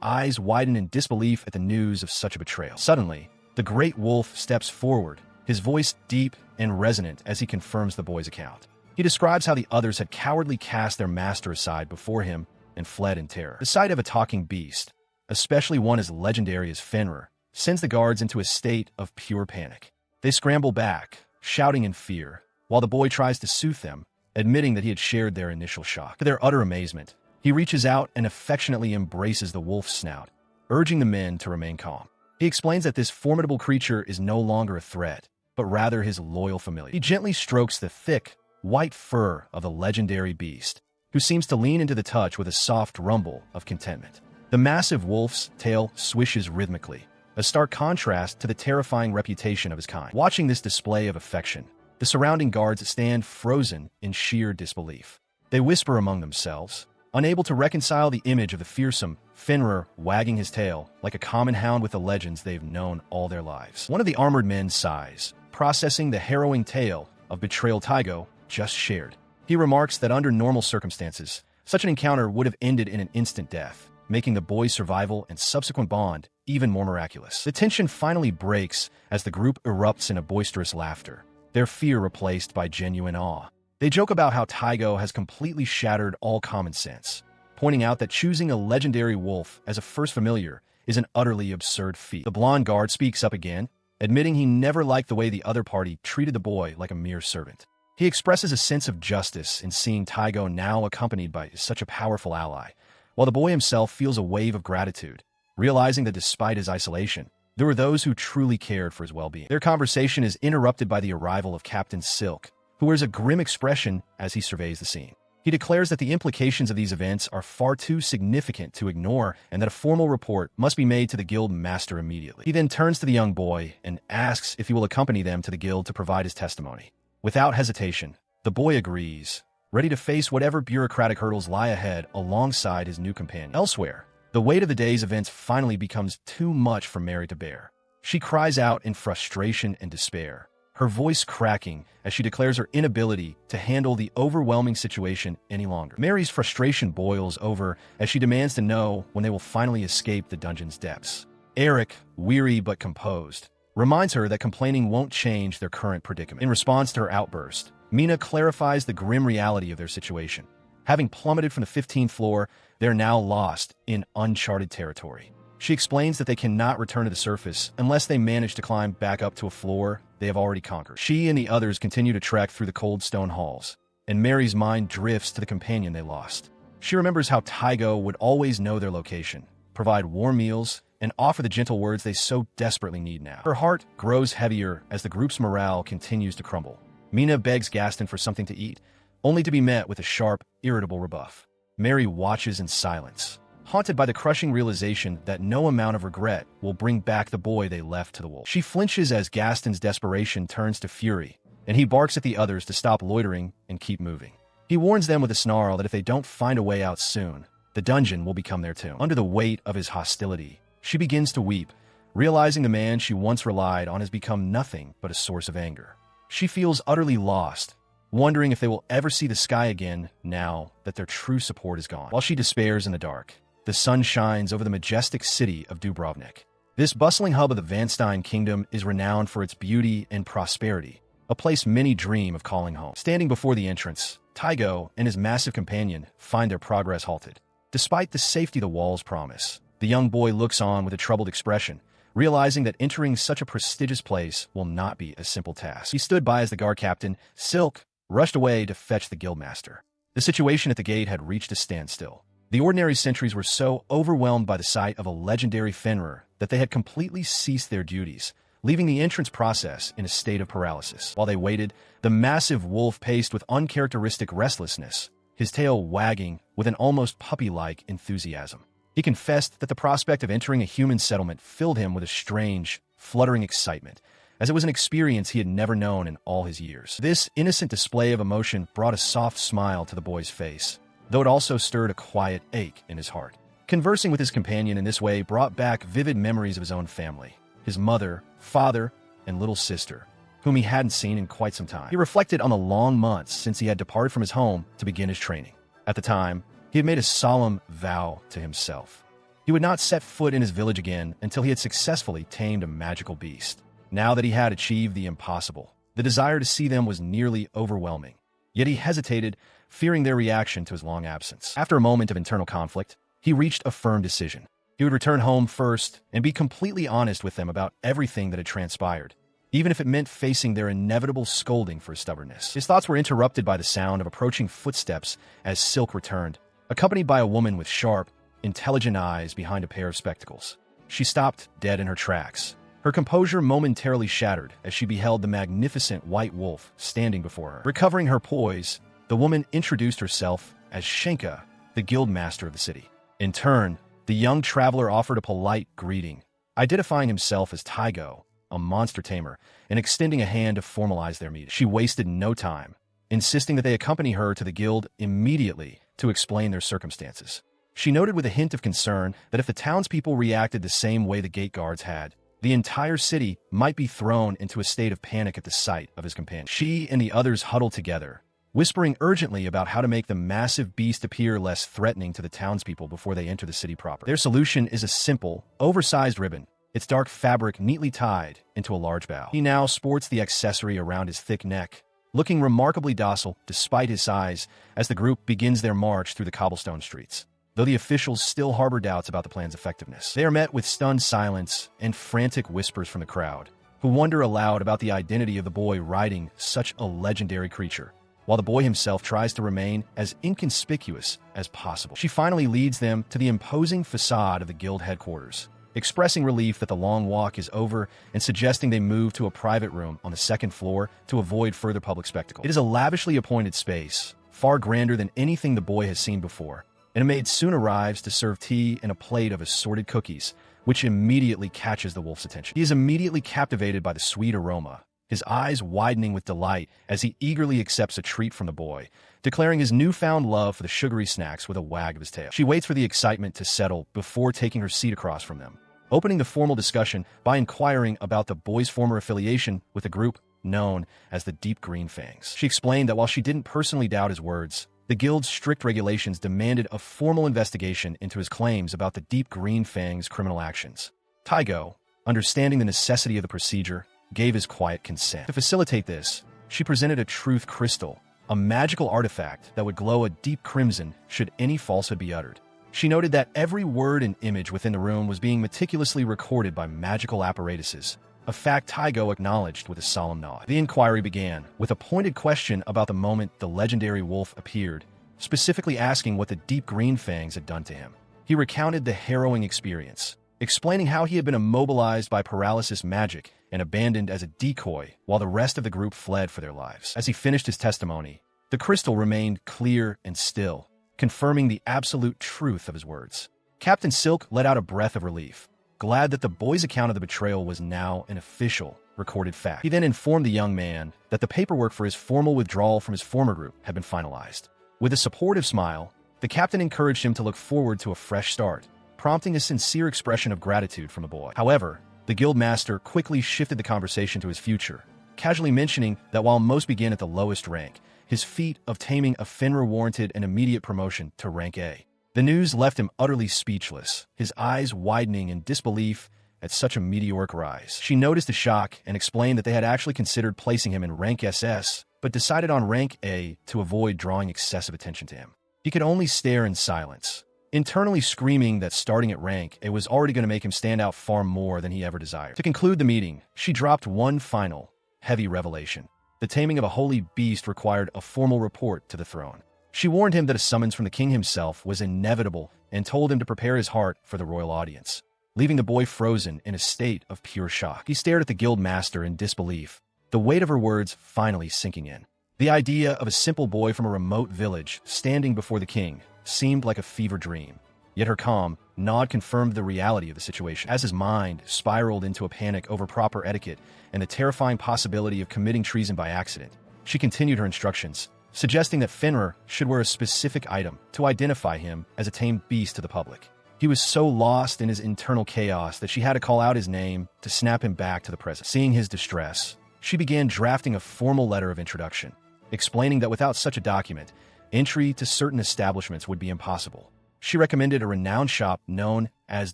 eyes widen in disbelief at the news of such a betrayal. Suddenly, the great wolf steps forward, his voice deep and resonant as he confirms the boy's account. He describes how the others had cowardly cast their master aside before him and fled in terror. The sight of a talking beast, especially one as legendary as Fenrir, sends the guards into a state of pure panic. They scramble back, shouting in fear, while the boy tries to soothe them, admitting that he had shared their initial shock. To their utter amazement, he reaches out and affectionately embraces the wolf's snout, urging the men to remain calm. He explains that this formidable creature is no longer a threat, but rather his loyal familiar. He gently strokes the thick, white fur of the legendary beast, who seems to lean into the touch with a soft rumble of contentment. The massive wolf's tail swishes rhythmically, a stark contrast to the terrifying reputation of his kind. Watching this display of affection, the surrounding guards stand frozen in sheer disbelief. They whisper among themselves, unable to reconcile the image of the fearsome Fenrir wagging his tail like a common hound with the legends they've known all their lives. One of the armored men sighs, processing the harrowing tale of betrayal Tygo just shared. He remarks that under normal circumstances, such an encounter would have ended in an instant death, making the boy's survival and subsequent bond even more miraculous. The tension finally breaks as the group erupts in a boisterous laughter, their fear replaced by genuine awe. They joke about how Tygo has completely shattered all common sense, pointing out that choosing a legendary wolf as a first familiar is an utterly absurd feat. The blonde guard speaks up again, admitting he never liked the way the other party treated the boy like a mere servant. He expresses a sense of justice in seeing Tygo now accompanied by such a powerful ally, while the boy himself feels a wave of gratitude, realizing that despite his isolation, there were those who truly cared for his well-being. Their conversation is interrupted by the arrival of Captain Silk, who wears a grim expression as he surveys the scene. He declares that the implications of these events are far too significant to ignore and that a formal report must be made to the guild master immediately. He then turns to the young boy and asks if he will accompany them to the guild to provide his testimony. Without hesitation, the boy agrees, ready to face whatever bureaucratic hurdles lie ahead alongside his new companion. Elsewhere, the weight of the day's events finally becomes too much for Mary to bear. She cries out in frustration and despair, her voice cracking as she declares her inability to handle the overwhelming situation any longer. Mary's frustration boils over as she demands to know when they will finally escape the dungeon's depths. Eric, weary but composed, reminds her that complaining won't change their current predicament. In response to her outburst, Mina clarifies the grim reality of their situation. Having plummeted from the 15th floor, they're now lost in uncharted territory. She explains that they cannot return to the surface unless they manage to climb back up to a floor they have already conquered. She and the others continue to trek through the cold stone halls, and Mary's mind drifts to the companion they lost. She remembers how Tygo would always know their location, provide warm meals, and offer the gentle words they so desperately need now. Her heart grows heavier as the group's morale continues to crumble. Mina begs Gaston for something to eat, only to be met with a sharp, irritable rebuff. Mary watches in silence, haunted by the crushing realization that no amount of regret will bring back the boy they left to the wolf. She flinches as Gaston's desperation turns to fury, and he barks at the others to stop loitering and keep moving. He warns them with a snarl that if they don't find a way out soon, the dungeon will become their tomb. Under the weight of his hostility, she begins to weep, realizing the man she once relied on has become nothing but a source of anger. She feels utterly lost, wondering if they will ever see the sky again now that their true support is gone. While she despairs in the dark, the sun shines over the majestic city of Dubrovnik. This bustling hub of the Vanstein Kingdom is renowned for its beauty and prosperity, a place many dream of calling home. Standing before the entrance, Tygo and his massive companion find their progress halted. Despite the safety the walls promise, the young boy looks on with a troubled expression, realizing that entering such a prestigious place will not be a simple task. He stood by as the guard captain, Silk, rushed away to fetch the guildmaster. The situation at the gate had reached a standstill. The ordinary sentries were so overwhelmed by the sight of a legendary Fenrir that they had completely ceased their duties, leaving the entrance process in a state of paralysis. While they waited, the massive wolf paced with uncharacteristic restlessness, his tail wagging with an almost puppy-like enthusiasm. He confessed that the prospect of entering a human settlement filled him with a strange, fluttering excitement, as it was an experience he had never known in all his years. This innocent display of emotion brought a soft smile to the boy's face, though it also stirred a quiet ache in his heart. Conversing with his companion in this way brought back vivid memories of his own family, his mother, father, and little sister, whom he hadn't seen in quite some time. He reflected on the long months since he had departed from his home to begin his training. At the time, he had made a solemn vow to himself. He would not set foot in his village again until he had successfully tamed a magical beast. Now that he had achieved the impossible, the desire to see them was nearly overwhelming. Yet he hesitated, fearing their reaction to his long absence. After a moment of internal conflict, he reached a firm decision. He would return home first and be completely honest with them about everything that had transpired, even if it meant facing their inevitable scolding for his stubbornness. His thoughts were interrupted by the sound of approaching footsteps as Silk returned, accompanied by a woman with sharp, intelligent eyes behind a pair of spectacles. She stopped dead in her tracks, her composure momentarily shattered as she beheld the magnificent white wolf standing before her. Recovering her poise, the woman introduced herself as Shenka, the guild master of the city. In turn, the young traveler offered a polite greeting, identifying himself as Tygo, a monster tamer, and extending a hand to formalize their meeting. She wasted no time, insisting that they accompany her to the guild immediately to explain their circumstances. She noted with a hint of concern that if the townspeople reacted the same way the gate guards had, the entire city might be thrown into a state of panic at the sight of his companion. She and the others huddled together, whispering urgently about how to make the massive beast appear less threatening to the townspeople before they enter the city proper. Their solution is a simple, oversized ribbon, its dark fabric neatly tied into a large bow. He now sports the accessory around his thick neck, looking remarkably docile despite his size as the group begins their march through the cobblestone streets. Though the officials still harbor doubts about the plan's effectiveness, they are met with stunned silence and frantic whispers from the crowd, who wonder aloud about the identity of the boy riding such a legendary creature, while the boy himself tries to remain as inconspicuous as possible. She finally leads them to the imposing facade of the guild headquarters, expressing relief that the long walk is over and suggesting they move to a private room on the second floor to avoid further public spectacle. It is a lavishly appointed space, far grander than anything the boy has seen before, and a maid soon arrives to serve tea and a plate of assorted cookies, which immediately catches the wolf's attention. He is immediately captivated by the sweet aroma, his eyes widening with delight as he eagerly accepts a treat from the boy, declaring his newfound love for the sugary snacks with a wag of his tail. She waits for the excitement to settle before taking her seat across from them, opening the formal discussion by inquiring about the boy's former affiliation with a group known as the Deep Green Fangs. She explained that while she didn't personally doubt his words, the guild's strict regulations demanded a formal investigation into his claims about the Deep Green Fangs' criminal actions. Tygo, understanding the necessity of the procedure, gave his quiet consent. To facilitate this, she presented a truth crystal, a magical artifact that would glow a deep crimson should any falsehood be uttered. She noted that every word and image within the room was being meticulously recorded by magical apparatuses, a fact Tygo acknowledged with a solemn nod. The inquiry began with a pointed question about the moment the legendary wolf appeared, specifically asking what the Deep Green Fangs had done to him. He recounted the harrowing experience, explaining how he had been immobilized by paralysis magic and abandoned as a decoy while the rest of the group fled for their lives. As he finished his testimony, the crystal remained clear and still, confirming the absolute truth of his words. Captain Silk let out a breath of relief, glad that the boy's account of the betrayal was now an official, recorded fact. He then informed the young man that the paperwork for his formal withdrawal from his former group had been finalized. With a supportive smile, the captain encouraged him to look forward to a fresh start, prompting a sincere expression of gratitude from the boy. However, the guildmaster quickly shifted the conversation to his future, casually mentioning that while most begin at the lowest rank, his feat of taming a Fenrir warranted an immediate promotion to rank A. The news left him utterly speechless, his eyes widening in disbelief at such a meteoric rise. She noticed the shock and explained that they had actually considered placing him in rank SS, but decided on rank A to avoid drawing excessive attention to him. He could only stare in silence, internally screaming that starting at rank A was already going to make him stand out far more than he ever desired. To conclude the meeting, she dropped one final, heavy revelation. The taming of a holy beast required a formal report to the throne. She warned him that a summons from the king himself was inevitable and told him to prepare his heart for the royal audience, leaving the boy frozen in a state of pure shock. He stared at the guild master in disbelief, the weight of her words finally sinking in. The idea of a simple boy from a remote village standing before the king seemed like a fever dream, yet her calm nod confirmed the reality of the situation. As his mind spiraled into a panic over proper etiquette and the terrifying possibility of committing treason by accident, she continued her instructions, suggesting that Fenrir should wear a specific item to identify him as a tamed beast to the public. He was so lost in his internal chaos that she had to call out his name to snap him back to the present. Seeing his distress, she began drafting a formal letter of introduction, explaining that without such a document, entry to certain establishments would be impossible. She recommended a renowned shop known as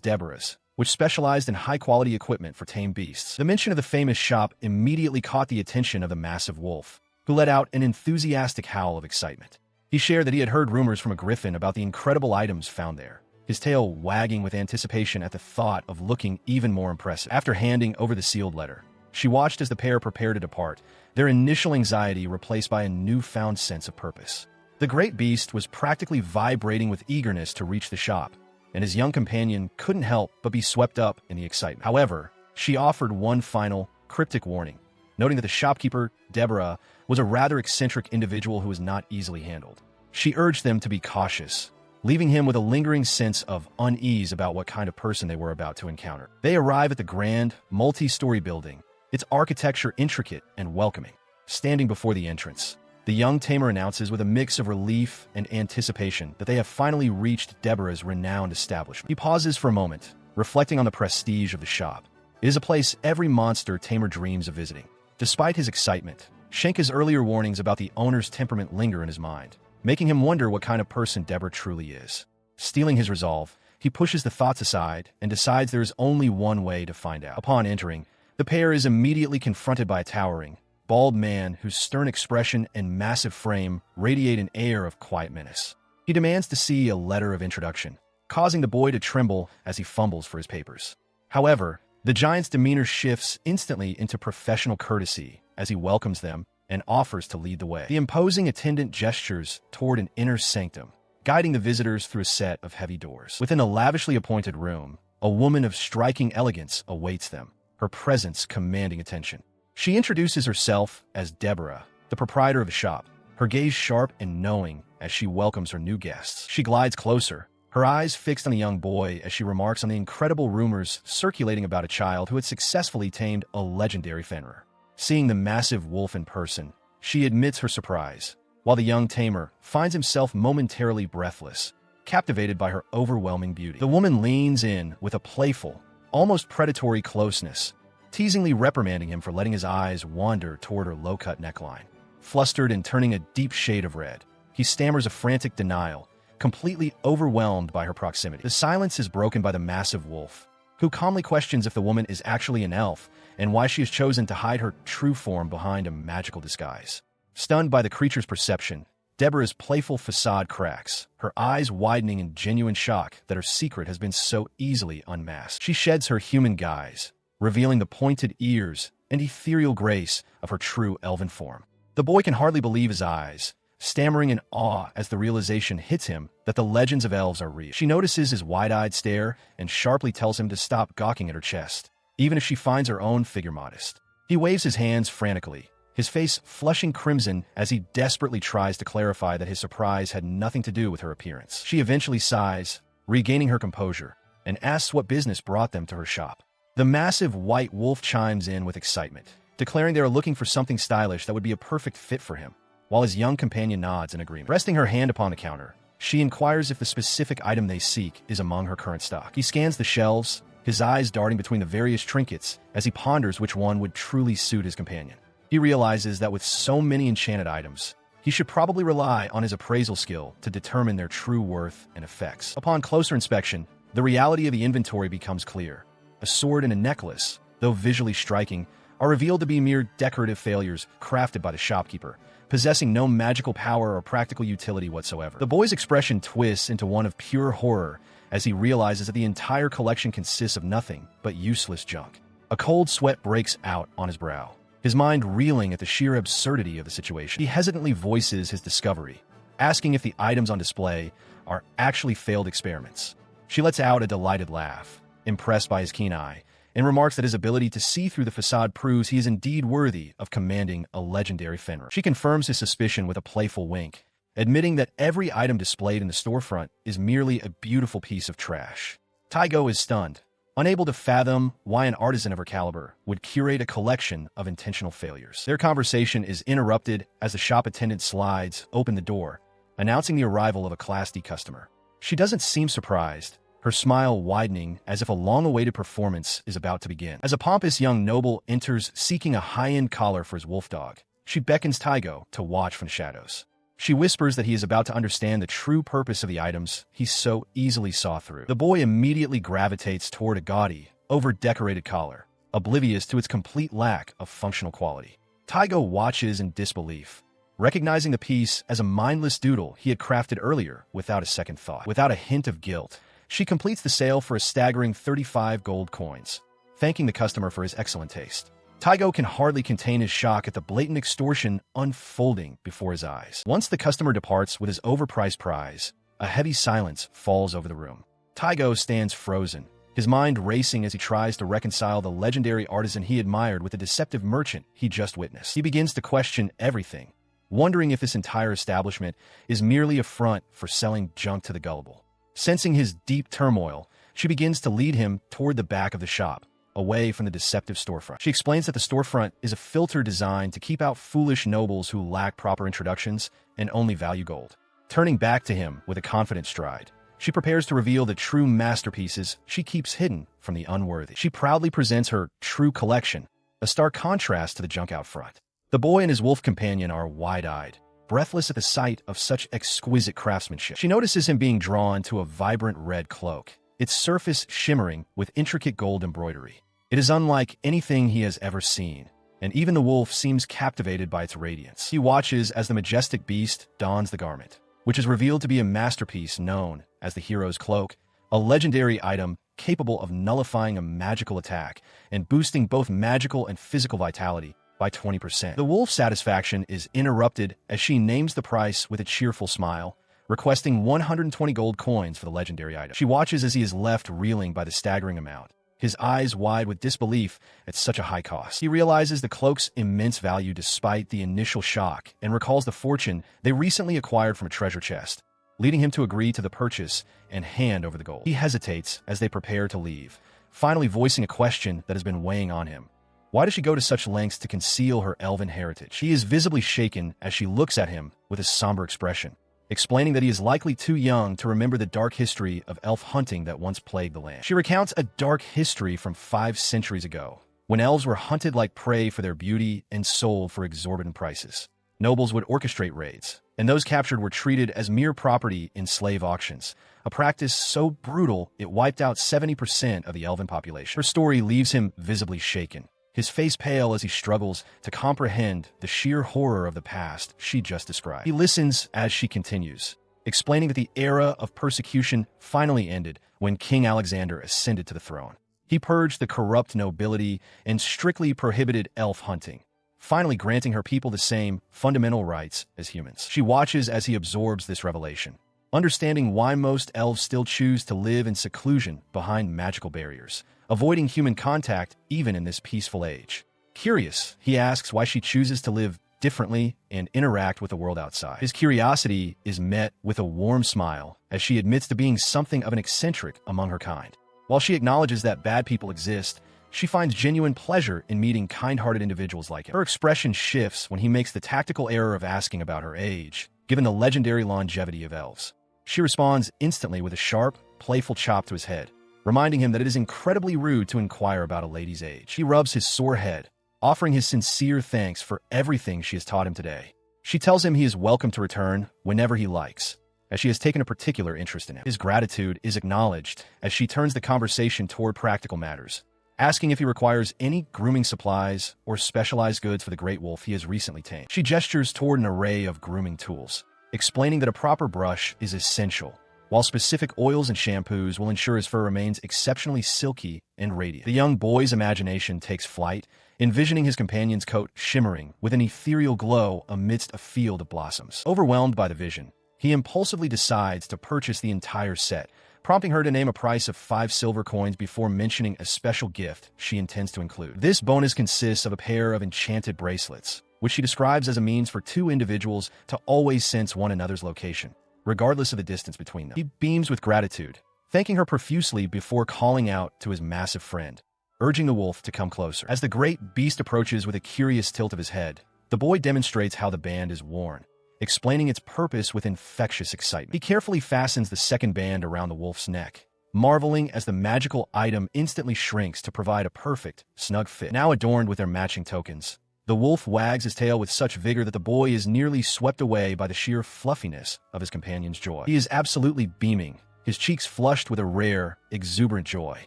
Deborah's, which specialized in high-quality equipment for tame beasts. The mention of the famous shop immediately caught the attention of the massive wolf, who let out an enthusiastic howl of excitement. He shared that he had heard rumors from a griffin about the incredible items found there, his tail wagging with anticipation at the thought of looking even more impressive. After handing over the sealed letter, she watched as the pair prepared to depart, their initial anxiety replaced by a newfound sense of purpose. The great beast was practically vibrating with eagerness to reach the shop, and his young companion couldn't help but be swept up in the excitement. However, she offered one final, cryptic warning, noting that the shopkeeper, Deborah, was a rather eccentric individual who was not easily handled. She urged them to be cautious, leaving him with a lingering sense of unease about what kind of person they were about to encounter. They arrive at the grand, multi-story building, its architecture intricate and welcoming. Standing before the entrance, the young Tamer announces with a mix of relief and anticipation that they have finally reached Deborah's renowned establishment. He pauses for a moment, reflecting on the prestige of the shop. It is a place every monster Tamer dreams of visiting. Despite his excitement, Shenka's earlier warnings about the owner's temperament linger in his mind, making him wonder what kind of person Deborah truly is. Stealing his resolve, he pushes the thoughts aside and decides there is only one way to find out. Upon entering, the pair is immediately confronted by a towering, bald man whose stern expression and massive frame radiate an air of quiet menace. He demands to see a letter of introduction, causing the boy to tremble as he fumbles for his papers. However, the giant's demeanor shifts instantly into professional courtesy as he welcomes them and offers to lead the way. The imposing attendant gestures toward an inner sanctum, guiding the visitors through a set of heavy doors. Within a lavishly appointed room, a woman of striking elegance awaits them, her presence commanding attention. She introduces herself as Deborah, the proprietor of the shop, her gaze sharp and knowing as she welcomes her new guests. She glides closer, her eyes fixed on the young boy as she remarks on the incredible rumors circulating about a child who had successfully tamed a legendary Fenrir. Seeing the massive wolf in person, she admits her surprise, while the young Tamer finds himself momentarily breathless, captivated by her overwhelming beauty. The woman leans in with a playful, almost predatory closeness, teasingly reprimanding him for letting his eyes wander toward her low-cut neckline. Flustered and turning a deep shade of red, he stammers a frantic denial, completely overwhelmed by her proximity. The silence is broken by the massive wolf, who calmly questions if the woman is actually an elf and why she has chosen to hide her true form behind a magical disguise. Stunned by the creature's perception, Deborah's playful facade cracks, her eyes widening in genuine shock that her secret has been so easily unmasked. She sheds her human guise, revealing the pointed ears and ethereal grace of her true elven form. The boy can hardly believe his eyes, stammering in awe as the realization hits him that the legends of elves are real. She notices his wide-eyed stare and sharply tells him to stop gawking at her chest, even if she finds her own figure modest. He waves his hands frantically, his face flushing crimson as he desperately tries to clarify that his surprise had nothing to do with her appearance. She eventually sighs, regaining her composure, and asks what business brought them to her shop. The massive white wolf chimes in with excitement, declaring they are looking for something stylish that would be a perfect fit for him, while his young companion nods in agreement. Resting her hand upon the counter, she inquires if the specific item they seek is among her current stock. He scans the shelves, his eyes darting between the various trinkets as he ponders which one would truly suit his companion. He realizes that with so many enchanted items, he should probably rely on his appraisal skill to determine their true worth and effects. Upon closer inspection, the reality of the inventory becomes clear. A sword and a necklace, though visually striking, are revealed to be mere decorative failures crafted by the shopkeeper, possessing no magical power or practical utility whatsoever. The boy's expression twists into one of pure horror as he realizes that the entire collection consists of nothing but useless junk. A cold sweat breaks out on his brow, his mind reeling at the sheer absurdity of the situation. He hesitantly voices his discovery, asking if the items on display are actually failed experiments. She lets out a delighted laugh, impressed by his keen eye, and remarks that his ability to see through the facade proves he is indeed worthy of commanding a legendary Fenrir. She confirms his suspicion with a playful wink, admitting that every item displayed in the storefront is merely a beautiful piece of trash. Taigo is stunned, unable to fathom why an artisan of her caliber would curate a collection of intentional failures. Their conversation is interrupted as the shop attendant slides open the door, announcing the arrival of a Class D customer. She doesn't seem surprised, her smile widening as if a long-awaited performance is about to begin. As a pompous young noble enters seeking a high-end collar for his wolf dog, she beckons Taigo to watch from the shadows. She whispers that he is about to understand the true purpose of the items he so easily saw through. The boy immediately gravitates toward a gaudy, over-decorated collar, oblivious to its complete lack of functional quality. Taigo watches in disbelief, recognizing the piece as a mindless doodle he had crafted earlier without a second thought. Without a hint of guilt, she completes the sale for a staggering 35 gold coins, thanking the customer for his excellent taste. Taigo can hardly contain his shock at the blatant extortion unfolding before his eyes. Once the customer departs with his overpriced prize, a heavy silence falls over the room. Taigo stands frozen, his mind racing as he tries to reconcile the legendary artisan he admired with the deceptive merchant he just witnessed. He begins to question everything, wondering if this entire establishment is merely a front for selling junk to the gullible. Sensing his deep turmoil, she begins to lead him toward the back of the shop, away from the deceptive storefront. She explains that the storefront is a filter designed to keep out foolish nobles who lack proper introductions and only value gold. Turning back to him with a confident stride, she prepares to reveal the true masterpieces she keeps hidden from the unworthy. She proudly presents her true collection, a stark contrast to the junk out front. The boy and his wolf companion are wide-eyed, breathless at the sight of such exquisite craftsmanship. She notices him being drawn to a vibrant red cloak, its surface shimmering with intricate gold embroidery. It is unlike anything he has ever seen, and even the wolf seems captivated by its radiance. He watches as the majestic beast dons the garment, which is revealed to be a masterpiece known as the hero's cloak, a legendary item capable of nullifying a magical attack and boosting both magical and physical vitality by 20%. The wolf's satisfaction is interrupted as she names the price with a cheerful smile, requesting 120 gold coins for the legendary item. She watches as he is left reeling by the staggering amount, his eyes wide with disbelief at such a high cost. He realizes the cloak's immense value despite the initial shock and recalls the fortune they recently acquired from a treasure chest, leading him to agree to the purchase and hand over the gold. He hesitates as they prepare to leave, finally voicing a question that has been weighing on him. Why does she go to such lengths to conceal her elven heritage? He is visibly shaken as she looks at him with a somber expression, explaining that he is likely too young to remember the dark history of elf hunting that once plagued the land. She recounts a dark history from 5 centuries ago, when elves were hunted like prey for their beauty and sold for exorbitant prices. Nobles would orchestrate raids, and those captured were treated as mere property in slave auctions, a practice so brutal it wiped out 70% of the elven population. Her story leaves him visibly shaken, his face pale as he struggles to comprehend the sheer horror of the past she just described. He listens as she continues, explaining that the era of persecution finally ended when King Alexander ascended to the throne. He purged the corrupt nobility and strictly prohibited elf hunting, finally granting her people the same fundamental rights as humans. She watches as he absorbs this revelation, understanding why most elves still choose to live in seclusion behind magical barriers, avoiding human contact even in this peaceful age. Curious, he asks why she chooses to live differently and interact with the world outside. His curiosity is met with a warm smile as she admits to being something of an eccentric among her kind. While she acknowledges that bad people exist, she finds genuine pleasure in meeting kind-hearted individuals like him. Her expression shifts when he makes the tactical error of asking about her age, given the legendary longevity of elves. She responds instantly with a sharp, playful chop to his head, reminding him that it is incredibly rude to inquire about a lady's age. He rubs his sore head, offering his sincere thanks for everything she has taught him today. She tells him he is welcome to return whenever he likes, as she has taken a particular interest in him. His gratitude is acknowledged as she turns the conversation toward practical matters, asking if he requires any grooming supplies or specialized goods for the great wolf he has recently tamed. She gestures toward an array of grooming tools, explaining that a proper brush is essential, while specific oils and shampoos will ensure his fur remains exceptionally silky and radiant. The young boy's imagination takes flight, envisioning his companion's coat shimmering with an ethereal glow amidst a field of blossoms. Overwhelmed by the vision, he impulsively decides to purchase the entire set, prompting her to name a price of 5 silver coins before mentioning a special gift she intends to include. This bonus consists of a pair of enchanted bracelets, which she describes as a means for 2 individuals to always sense one another's location, regardless of the distance between them. He beams with gratitude, thanking her profusely before calling out to his massive friend, urging the wolf to come closer. As the great beast approaches with a curious tilt of his head, the boy demonstrates how the band is worn, explaining its purpose with infectious excitement. He carefully fastens the second band around the wolf's neck, marveling as the magical item instantly shrinks to provide a perfect, snug fit. Now adorned with their matching tokens, the wolf wags his tail with such vigor that the boy is nearly swept away by the sheer fluffiness of his companion's joy. He is absolutely beaming, his cheeks flushed with a rare, exuberant joy.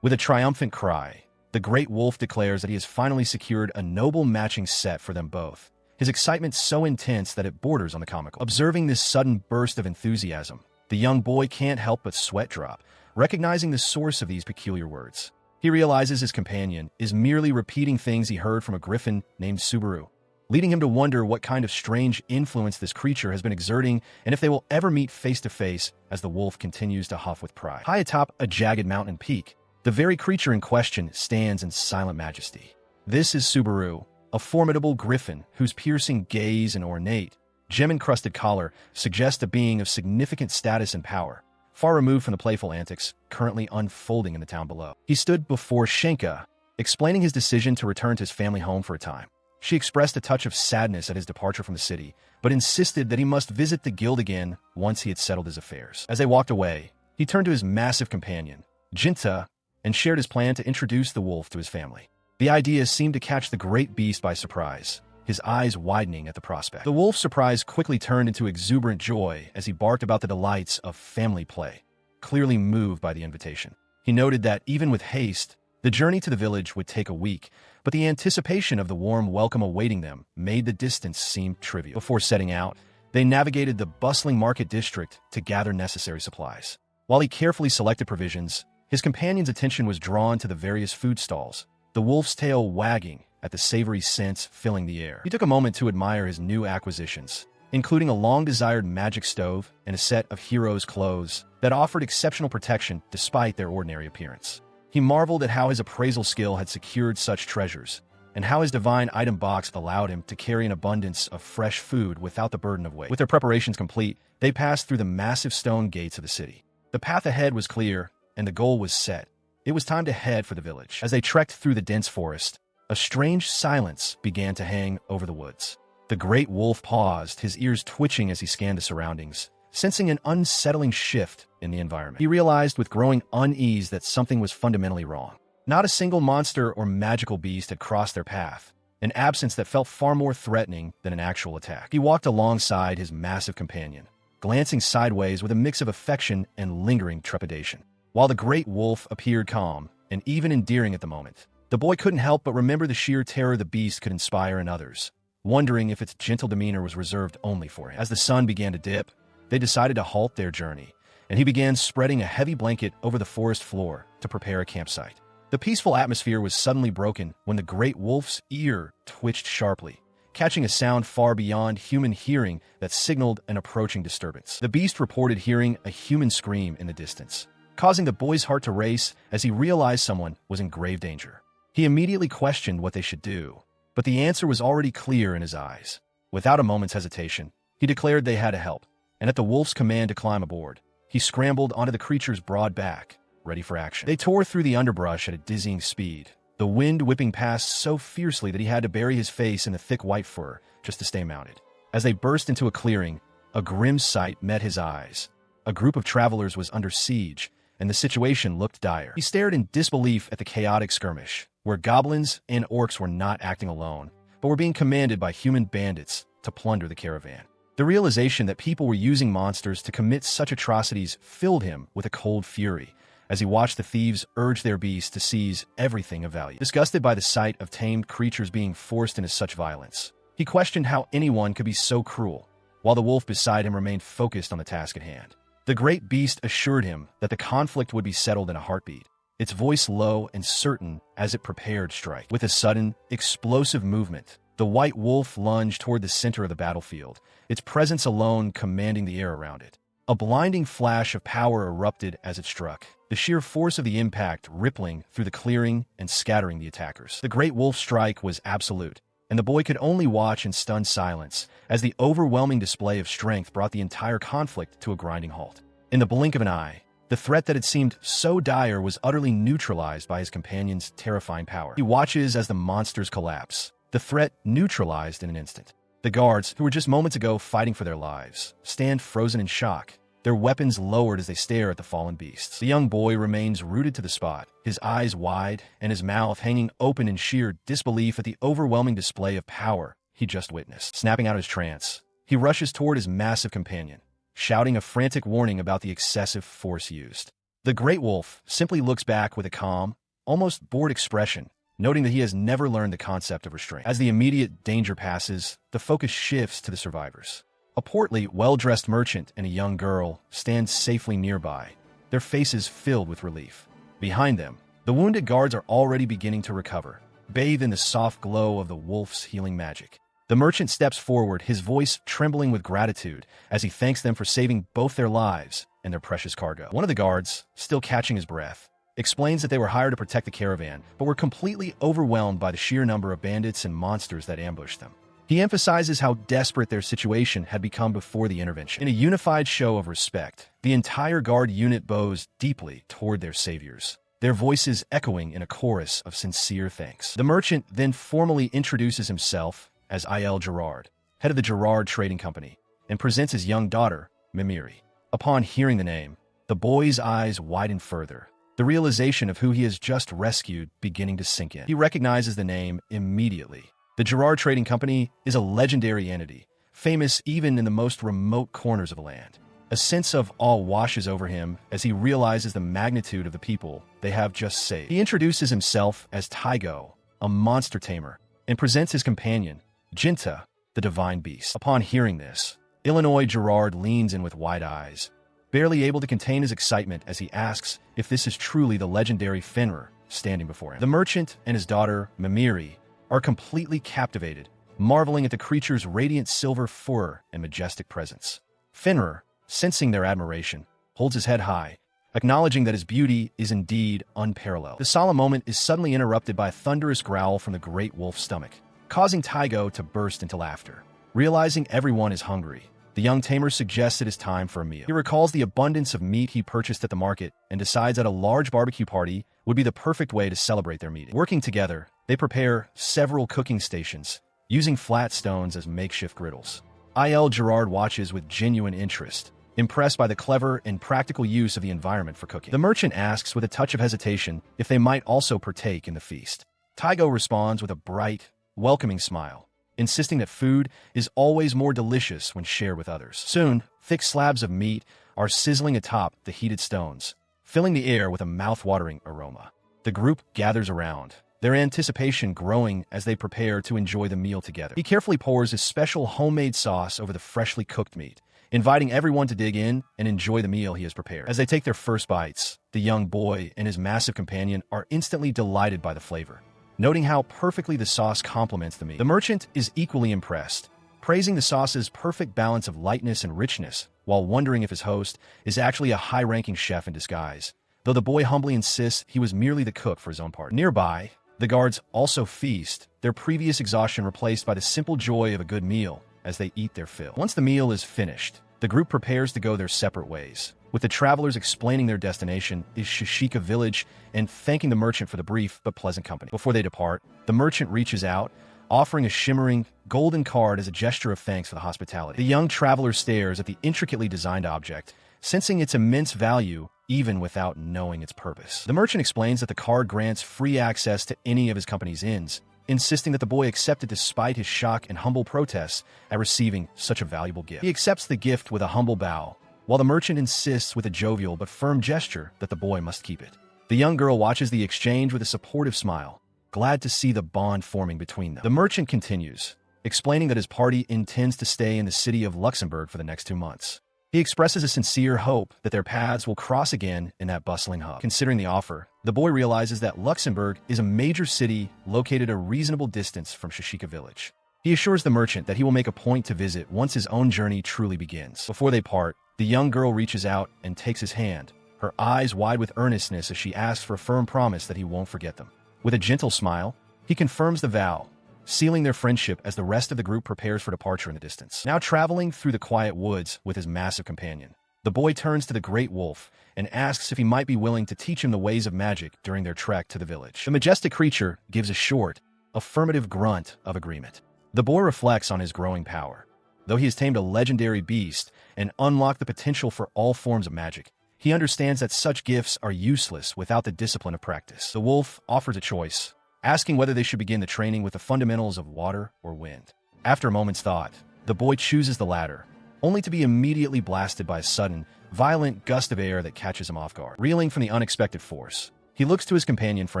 With a triumphant cry, the great wolf declares that he has finally secured a noble matching set for them both. His excitement so intense that it borders on the comical. Observing this sudden burst of enthusiasm, the young boy can't help but sweat drop, recognizing the source of these peculiar words. He realizes his companion is merely repeating things he heard from a griffin named Subaru, leading him to wonder what kind of strange influence this creature has been exerting and if they will ever meet face to face as the wolf continues to huff with pride. High atop a jagged mountain peak, the very creature in question stands in silent majesty. This is Subaru, a formidable griffin whose piercing gaze and ornate, gem-encrusted collar suggest a being of significant status and power, far removed from the playful antics currently unfolding in the town below. He stood before Shenka, explaining his decision to return to his family home for a time. She expressed a touch of sadness at his departure from the city, but insisted that he must visit the guild again once he had settled his affairs. As they walked away, he turned to his massive companion, Jinta, and shared his plan to introduce the wolf to his family. The idea seemed to catch the great beast by surprise, his eyes widening at the prospect. The wolf's surprise quickly turned into exuberant joy as he barked about the delights of family play, clearly moved by the invitation. He noted that, even with haste, the journey to the village would take a week, but the anticipation of the warm welcome awaiting them made the distance seem trivial. Before setting out, they navigated the bustling market district to gather necessary supplies. While he carefully selected provisions, his companion's attention was drawn to the various food stalls, the wolf's tail wagging at the savory scents filling the air. He took a moment to admire his new acquisitions, including a long-desired magic stove and a set of hero's clothes that offered exceptional protection despite their ordinary appearance. He marveled at how his appraisal skill had secured such treasures, and how his divine item box allowed him to carry an abundance of fresh food without the burden of weight. With their preparations complete, they passed through the massive stone gates of the city. The path ahead was clear, and the goal was set. It was time to head for the village. As they trekked through the dense forest, a strange silence began to hang over the woods. The great wolf paused, his ears twitching as he scanned the surroundings, sensing an unsettling shift in the environment. He realized with growing unease that something was fundamentally wrong. Not a single monster or magical beast had crossed their path, an absence that felt far more threatening than an actual attack. He walked alongside his massive companion, glancing sideways with a mix of affection and lingering trepidation. While the great wolf appeared calm and even endearing at the moment, the boy couldn't help but remember the sheer terror the beast could inspire in others, wondering if its gentle demeanor was reserved only for him. As the sun began to dip, they decided to halt their journey, and he began spreading a heavy blanket over the forest floor to prepare a campsite. The peaceful atmosphere was suddenly broken when the great wolf's ear twitched sharply, catching a sound far beyond human hearing that signaled an approaching disturbance. The beast reported hearing a human scream in the distance, causing the boy's heart to race as he realized someone was in grave danger. He immediately questioned what they should do, but the answer was already clear in his eyes. Without a moment's hesitation, he declared they had to help, and at the wolf's command to climb aboard, he scrambled onto the creature's broad back, ready for action. They tore through the underbrush at a dizzying speed, the wind whipping past so fiercely that he had to bury his face in the thick white fur just to stay mounted. As they burst into a clearing, a grim sight met his eyes. A group of travelers was under siege, and the situation looked dire. He stared in disbelief at the chaotic skirmish, where goblins and orcs were not acting alone, but were being commanded by human bandits to plunder the caravan. The realization that people were using monsters to commit such atrocities filled him with a cold fury as he watched the thieves urge their beasts to seize everything of value. Disgusted by the sight of tamed creatures being forced into such violence, he questioned how anyone could be so cruel, while the wolf beside him remained focused on the task at hand. The great beast assured him that the conflict would be settled in a heartbeat, its voice low and certain as it prepared to strike. With a sudden, explosive movement, the white wolf lunged toward the center of the battlefield, its presence alone commanding the air around it. A blinding flash of power erupted as it struck, the sheer force of the impact rippling through the clearing and scattering the attackers. The great wolf's strike was absolute, and the boy could only watch in stunned silence as the overwhelming display of strength brought the entire conflict to a grinding halt. In the blink of an eye, the threat that had seemed so dire was utterly neutralized by his companion's terrifying power. He watches as the monsters collapse, the threat neutralized in an instant. The guards, who were just moments ago fighting for their lives, stand frozen in shock, their weapons lowered as they stare at the fallen beasts. The young boy remains rooted to the spot, his eyes wide and his mouth hanging open in sheer disbelief at the overwhelming display of power he just witnessed. Snapping out of his trance, he rushes toward his massive companion, shouting a frantic warning about the excessive force used. The great wolf simply looks back with a calm, almost bored expression, noting that he has never learned the concept of restraint. As the immediate danger passes, the focus shifts to the survivors. A portly, well-dressed merchant and a young girl stand safely nearby, their faces filled with relief. Behind them, the wounded guards are already beginning to recover, bathed in the soft glow of the wolf's healing magic. The merchant steps forward, his voice trembling with gratitude as he thanks them for saving both their lives and their precious cargo. One of the guards, still catching his breath, explains that they were hired to protect the caravan, but were completely overwhelmed by the sheer number of bandits and monsters that ambushed them. He emphasizes how desperate their situation had become before the intervention. In a unified show of respect, the entire guard unit bows deeply toward their saviors, their voices echoing in a chorus of sincere thanks. The merchant then formally introduces himself as Il Gerard, head of the Gerard Trading Company, and presents his young daughter, Mimiri. Upon hearing the name, the boy's eyes widen further, the realization of who he has just rescued beginning to sink in. He recognizes the name immediately. The Gerard Trading Company is a legendary entity, famous even in the most remote corners of the land. A sense of awe washes over him as he realizes the magnitude of the people they have just saved. He introduces himself as Taigo, a monster tamer, and presents his companion, Jinta, the divine beast. Upon hearing this, Illinois Gerard leans in with wide eyes, barely able to contain his excitement as he asks if this is truly the legendary Fenrir standing before him. The merchant and his daughter, Mimiri, are completely captivated, marveling at the creature's radiant silver fur and majestic presence. Fenrir, sensing their admiration, holds his head high, acknowledging that his beauty is indeed unparalleled. The solemn moment is suddenly interrupted by a thunderous growl from the great wolf's stomach, causing Taigo to burst into laughter. Realizing everyone is hungry, the young tamer suggests it is time for a meal. He recalls the abundance of meat he purchased at the market and decides that a large barbecue party would be the perfect way to celebrate their meeting. Working together, they prepare several cooking stations, using flat stones as makeshift griddles. Il Gerard watches with genuine interest, impressed by the clever and practical use of the environment for cooking. The merchant asks with a touch of hesitation if they might also partake in the feast. Taigo responds with a bright, welcoming smile, insisting that food is always more delicious when shared with others. Soon, thick slabs of meat are sizzling atop the heated stones, filling the air with a mouth-watering aroma. The group gathers around, their anticipation growing as they prepare to enjoy the meal together. He carefully pours his special homemade sauce over the freshly cooked meat, inviting everyone to dig in and enjoy the meal he has prepared. As they take their first bites, the young boy and his massive companion are instantly delighted by the flavor, noting how perfectly the sauce complements the meat. The merchant is equally impressed, praising the sauce's perfect balance of lightness and richness, while wondering if his host is actually a high-ranking chef in disguise, though the boy humbly insists he was merely the cook for his own part. Nearby, the guards also feast, their previous exhaustion replaced by the simple joy of a good meal as they eat their fill. Once the meal is finished, the group prepares to go their separate ways, with the travelers explaining their destination is Shishika Village and thanking the merchant for the brief but pleasant company. Before they depart, the merchant reaches out, offering a shimmering, golden card as a gesture of thanks for the hospitality. The young traveler stares at the intricately designed object, sensing its immense value even without knowing its purpose. The merchant explains that the card grants free access to any of his company's inns, insisting that the boy accept it despite his shock and humble protests at receiving such a valuable gift. He accepts the gift with a humble bow, while the merchant insists with a jovial but firm gesture that the boy must keep it. The young girl watches the exchange with a supportive smile, glad to see the bond forming between them. The merchant continues, explaining that his party intends to stay in the city of Luxembourg for the next 2 months. He expresses a sincere hope that their paths will cross again in that bustling hub. Considering the offer, the boy realizes that Luxembourg is a major city located a reasonable distance from Shishika Village. He assures the merchant that he will make a point to visit once his own journey truly begins. Before they part, the young girl reaches out and takes his hand, her eyes wide with earnestness as she asks for a firm promise that he won't forget them. With a gentle smile, he confirms the vow, sealing their friendship as the rest of the group prepares for departure in the distance. Now traveling through the quiet woods with his massive companion, the boy turns to the great wolf and asks if he might be willing to teach him the ways of magic during their trek to the village. The majestic creature gives a short, affirmative grunt of agreement. The boy reflects on his growing power, Though he has tamed a legendary beast and unlocked the potential for all forms of magic, he understands that such gifts are useless without the discipline of practice. The wolf offers a choice, asking whether they should begin the training with the fundamentals of water or wind. After a moment's thought, the boy chooses the latter, only to be immediately blasted by a sudden, violent gust of air that catches him off guard. Reeling from the unexpected force, he looks to his companion for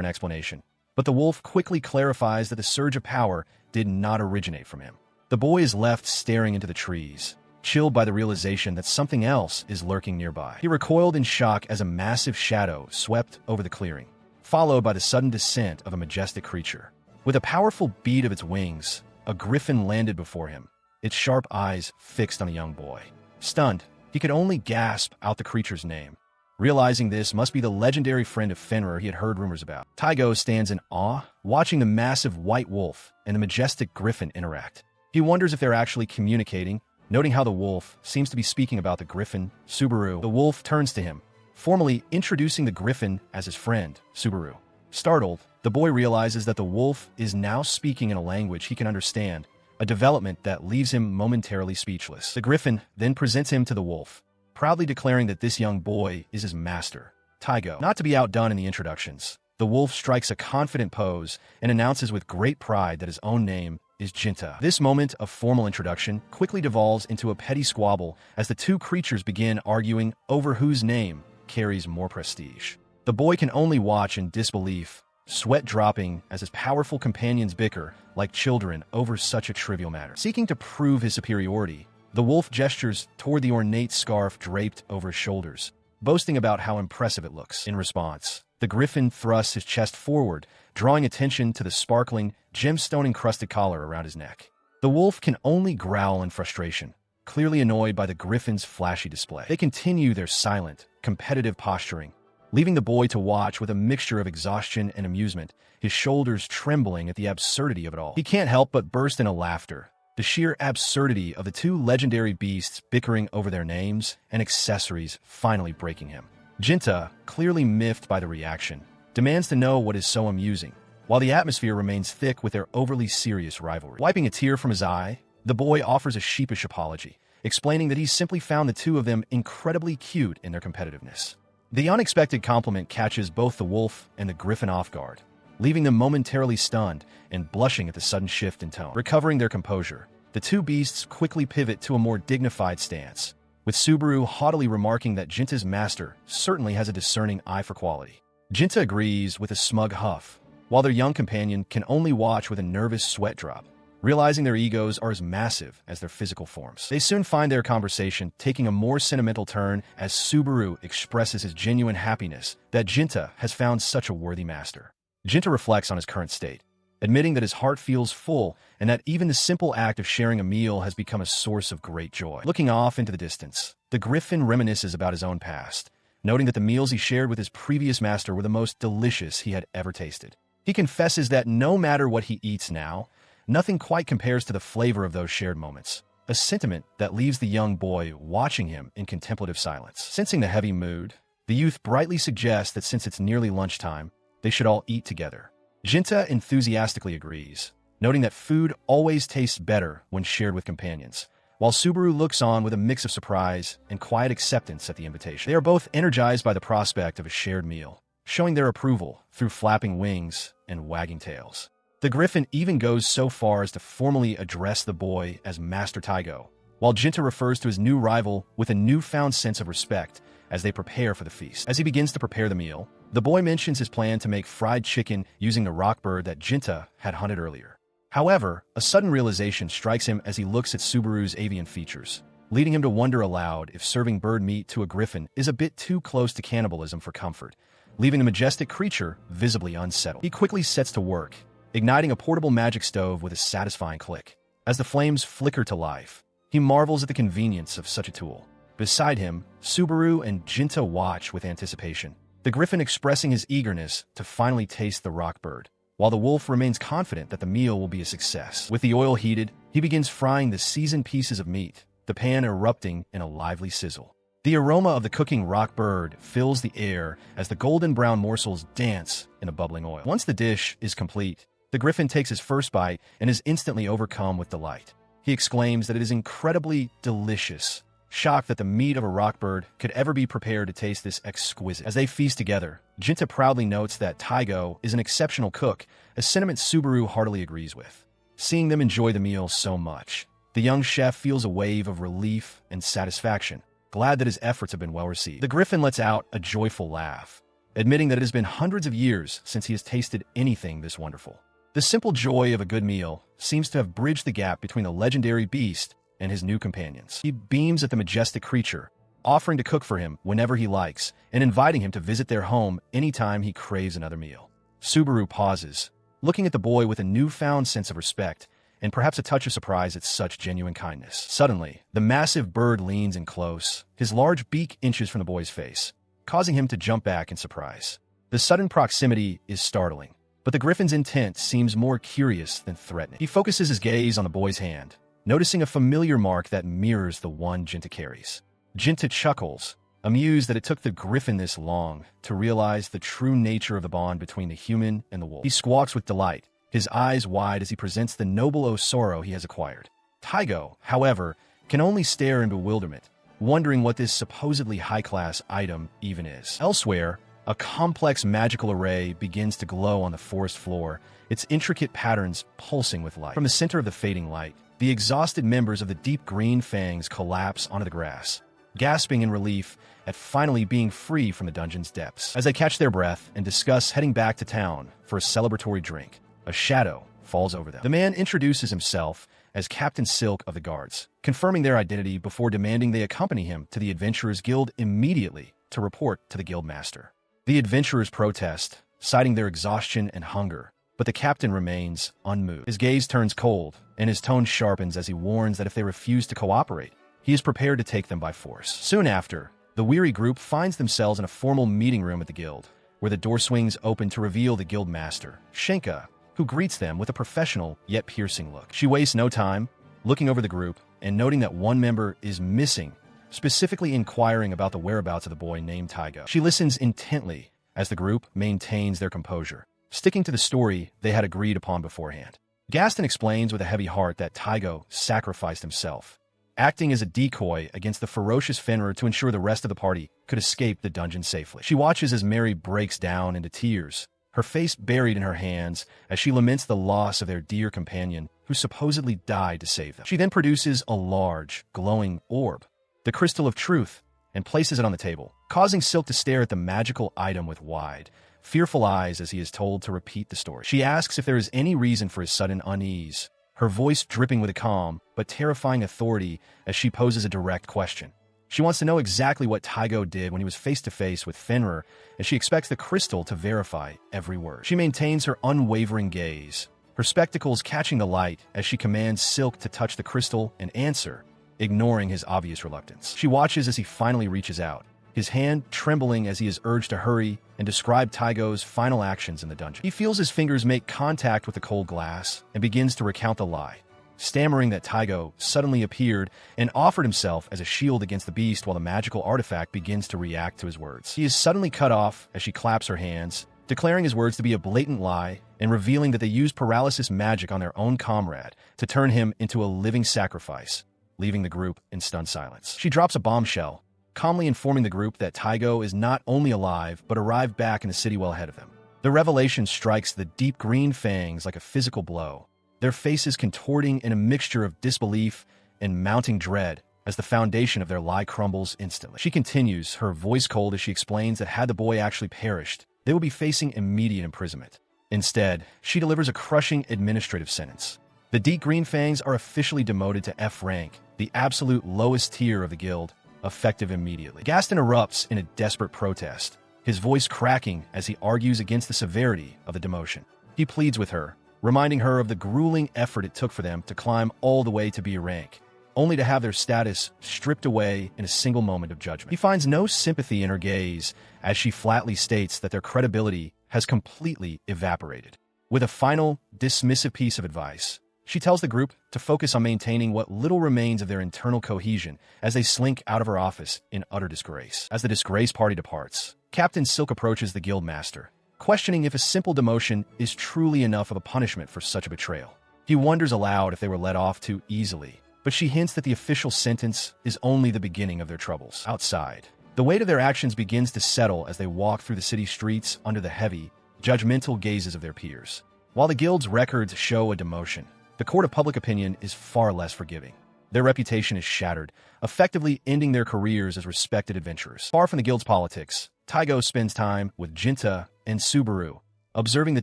an explanation, but the wolf quickly clarifies that the surge of power did not originate from him. The boy is left staring into the trees, chilled by the realization that something else is lurking nearby. He recoiled in shock as a massive shadow swept over the clearing, followed by the sudden descent of a majestic creature. With a powerful beat of its wings, a griffin landed before him, its sharp eyes fixed on a young boy. Stunned, he could only gasp out the creature's name. Realizing this must be the legendary friend of Fenrir he had heard rumors about. Tygo stands in awe, watching the massive white wolf and the majestic griffin interact. He wonders if they're actually communicating, noting how the wolf seems to be speaking about the griffin, Subaru. The wolf turns to him, formally introducing the griffin as his friend, Subaru. Startled, the boy realizes that the wolf is now speaking in a language he can understand, a development that leaves him momentarily speechless. The griffin then presents him to the wolf, proudly declaring that this young boy is his master, Tygo. Not to be outdone in the introductions, the wolf strikes a confident pose and announces with great pride that his own name is Jinta. This moment of formal introduction quickly devolves into a petty squabble as the two creatures begin arguing over whose name carries more prestige. The boy can only watch in disbelief, sweat dropping as his powerful companions bicker like children over such a trivial matter. Seeking to prove his superiority, the wolf gestures toward the ornate scarf draped over his shoulders, boasting about how impressive it looks. In response, the griffin thrusts his chest forward, drawing attention to the sparkling, gemstone-encrusted collar around his neck. The wolf can only growl in frustration, clearly annoyed by the griffin's flashy display. They continue their silent, competitive posturing, leaving the boy to watch with a mixture of exhaustion and amusement, his shoulders trembling at the absurdity of it all. He can't help but burst into laughter, the sheer absurdity of the two legendary beasts bickering over their names and accessories finally breaking him. Jinta, clearly miffed by the reaction, demands to know what is so amusing, while the atmosphere remains thick with their overly serious rivalry. Wiping a tear from his eye, the boy offers a sheepish apology, explaining that he simply found the two of them incredibly cute in their competitiveness. The unexpected compliment catches both the wolf and the griffin off guard, leaving them momentarily stunned and blushing at the sudden shift in tone. Recovering their composure, the two beasts quickly pivot to a more dignified stance, with Subaru haughtily remarking that Jinta's master certainly has a discerning eye for quality. Jinta agrees with a smug huff, while their young companion can only watch with a nervous sweat drop, realizing their egos are as massive as their physical forms. They soon find their conversation taking a more sentimental turn as Subaru expresses his genuine happiness that Jinta has found such a worthy master. Jinta reflects on his current state, admitting that his heart feels full and that even the simple act of sharing a meal has become a source of great joy. Looking off into the distance, the griffin reminisces about his own past, noting that the meals he shared with his previous master were the most delicious he had ever tasted. He confesses that no matter what he eats now, nothing quite compares to the flavor of those shared moments, a sentiment that leaves the young boy watching him in contemplative silence. Sensing the heavy mood, the youth brightly suggests that since it's nearly lunchtime, they should all eat together. Jinta enthusiastically agrees, noting that food always tastes better when shared with companions, while Subaru looks on with a mix of surprise and quiet acceptance at the invitation. They are both energized by the prospect of a shared meal, showing their approval through flapping wings and wagging tails. The griffin even goes so far as to formally address the boy as Master Tygo, while Jinta refers to his new rival with a newfound sense of respect as they prepare for the feast. As he begins to prepare the meal, the boy mentions his plan to make fried chicken using the rock bird that Jinta had hunted earlier. However, a sudden realization strikes him as he looks at Subaru's avian features, leading him to wonder aloud if serving bird meat to a griffin is a bit too close to cannibalism for comfort, leaving the majestic creature visibly unsettled. He quickly sets to work, igniting a portable magic stove with a satisfying click. As the flames flicker to life, he marvels at the convenience of such a tool. Beside him, Subaru and Jinta watch with anticipation, the griffin expressing his eagerness to finally taste the rock bird, while the wolf remains confident that the meal will be a success. With the oil heated, he begins frying the seasoned pieces of meat, the pan erupting in a lively sizzle. The aroma of the cooking rock bird fills the air as the golden brown morsels dance in a bubbling oil. Once the dish is complete, the griffin takes his first bite and is instantly overcome with delight. He exclaims that it is incredibly delicious, shocked that the meat of a rock bird could ever be prepared to taste this exquisite. As they feast together, Jinta proudly notes that Taigo is an exceptional cook, a sentiment Subaru heartily agrees with. Seeing them enjoy the meal so much, the young chef feels a wave of relief and satisfaction, glad that his efforts have been well received. The Griffin lets out a joyful laugh, admitting that it has been hundreds of years since he has tasted anything this wonderful. The simple joy of a good meal seems to have bridged the gap between the legendary beast and his new companions. He beams at the majestic creature, offering to cook for him whenever he likes and inviting him to visit their home anytime he craves another meal. Subaru pauses, looking at the boy with a newfound sense of respect and perhaps a touch of surprise at such genuine kindness. Suddenly, the massive bird leans in close, his large beak inches from the boy's face, causing him to jump back in surprise. The sudden proximity is startling, but the Griffin's intent seems more curious than threatening. He focuses his gaze on the boy's hand, noticing a familiar mark that mirrors the one Jinta carries. Jinta chuckles, amused that it took the Griffin this long to realize the true nature of the bond between the human and the wolf. He squawks with delight, his eyes wide as he presents the noble Osoro he has acquired. Taigo, however, can only stare in bewilderment, wondering what this supposedly high-class item even is. Elsewhere, a complex magical array begins to glow on the forest floor, its intricate patterns pulsing with light. From the center of the fading light, the exhausted members of the deep green fangs collapse onto the grass, gasping in relief at finally being free from the dungeon's depths. As they catch their breath and discuss heading back to town for a celebratory drink, a shadow falls over them. The man introduces himself as Captain Silk of the Guards, confirming their identity before demanding they accompany him to the Adventurers Guild immediately to report to the guild master. The adventurers protest, citing their exhaustion and hunger, but the captain remains unmoved. His gaze turns cold, and his tone sharpens as he warns that if they refuse to cooperate, he is prepared to take them by force. Soon after, the weary group finds themselves in a formal meeting room at the guild, where the door swings open to reveal the guild master, Shenka, who greets them with a professional yet piercing look. She wastes no time, looking over the group and noting that one member is missing, specifically inquiring about the whereabouts of the boy named Taigo. She listens intently as the group maintains their composure, sticking to the story they had agreed upon beforehand. Gaston explains with a heavy heart that Taigo sacrificed himself, acting as a decoy against the ferocious Fenrir to ensure the rest of the party could escape the dungeon safely. She watches as Mary breaks down into tears, her face buried in her hands as she laments the loss of their dear companion who supposedly died to save them. She then produces a large, glowing orb, the Crystal of Truth, and places it on the table, causing Silk to stare at the magical item with wide, fearful eyes as he is told to repeat the story. She asks if there is any reason for his sudden unease, her voice dripping with a calm but terrifying authority as she poses a direct question. She wants to know exactly what Taigo did when he was face-to-face with Fenrir, and she expects the crystal to verify every word. She maintains her unwavering gaze, her spectacles catching the light as she commands Silk to touch the crystal and answer, ignoring his obvious reluctance. She watches as he finally reaches out, his hand trembling as he is urged to hurry and describe Taigo's final actions in the dungeon. He feels his fingers make contact with the cold glass and begins to recount the lie, stammering that Taigo suddenly appeared and offered himself as a shield against the beast while the magical artifact begins to react to his words. He is suddenly cut off as she claps her hands, declaring his words to be a blatant lie and revealing that they used paralysis magic on their own comrade to turn him into a living sacrifice, leaving the group in stunned silence. She drops a bombshell, calmly informing the group that Taigo is not only alive, but arrived back in the city well ahead of them. The revelation strikes the deep green fangs like a physical blow, their faces contorting in a mixture of disbelief and mounting dread as the foundation of their lie crumbles instantly. She continues, her voice cold as she explains that had the boy actually perished, they would be facing immediate imprisonment. Instead, she delivers a crushing administrative sentence. The deep green fangs are officially demoted to F rank, the absolute lowest tier of the guild, effective immediately. Gaston erupts in a desperate protest, his voice cracking as he argues against the severity of the demotion. He pleads with her, reminding her of the grueling effort it took for them to climb all the way to B rank, only to have their status stripped away in a single moment of judgment. He finds no sympathy in her gaze as she flatly states that their credibility has completely evaporated. With a final, dismissive piece of advice, she tells the group to focus on maintaining what little remains of their internal cohesion as they slink out of her office in utter disgrace. As the disgraced party departs, Captain Silk approaches the guild master, questioning if a simple demotion is truly enough of a punishment for such a betrayal. He wonders aloud if they were let off too easily, but she hints that the official sentence is only the beginning of their troubles. Outside, the weight of their actions begins to settle as they walk through the city streets under the heavy, judgmental gazes of their peers. While the guild's records show a demotion, the court of public opinion is far less forgiving. Their reputation is shattered, effectively ending their careers as respected adventurers. Far from the guild's politics, Taigo spends time with Jinta and Subaru, observing the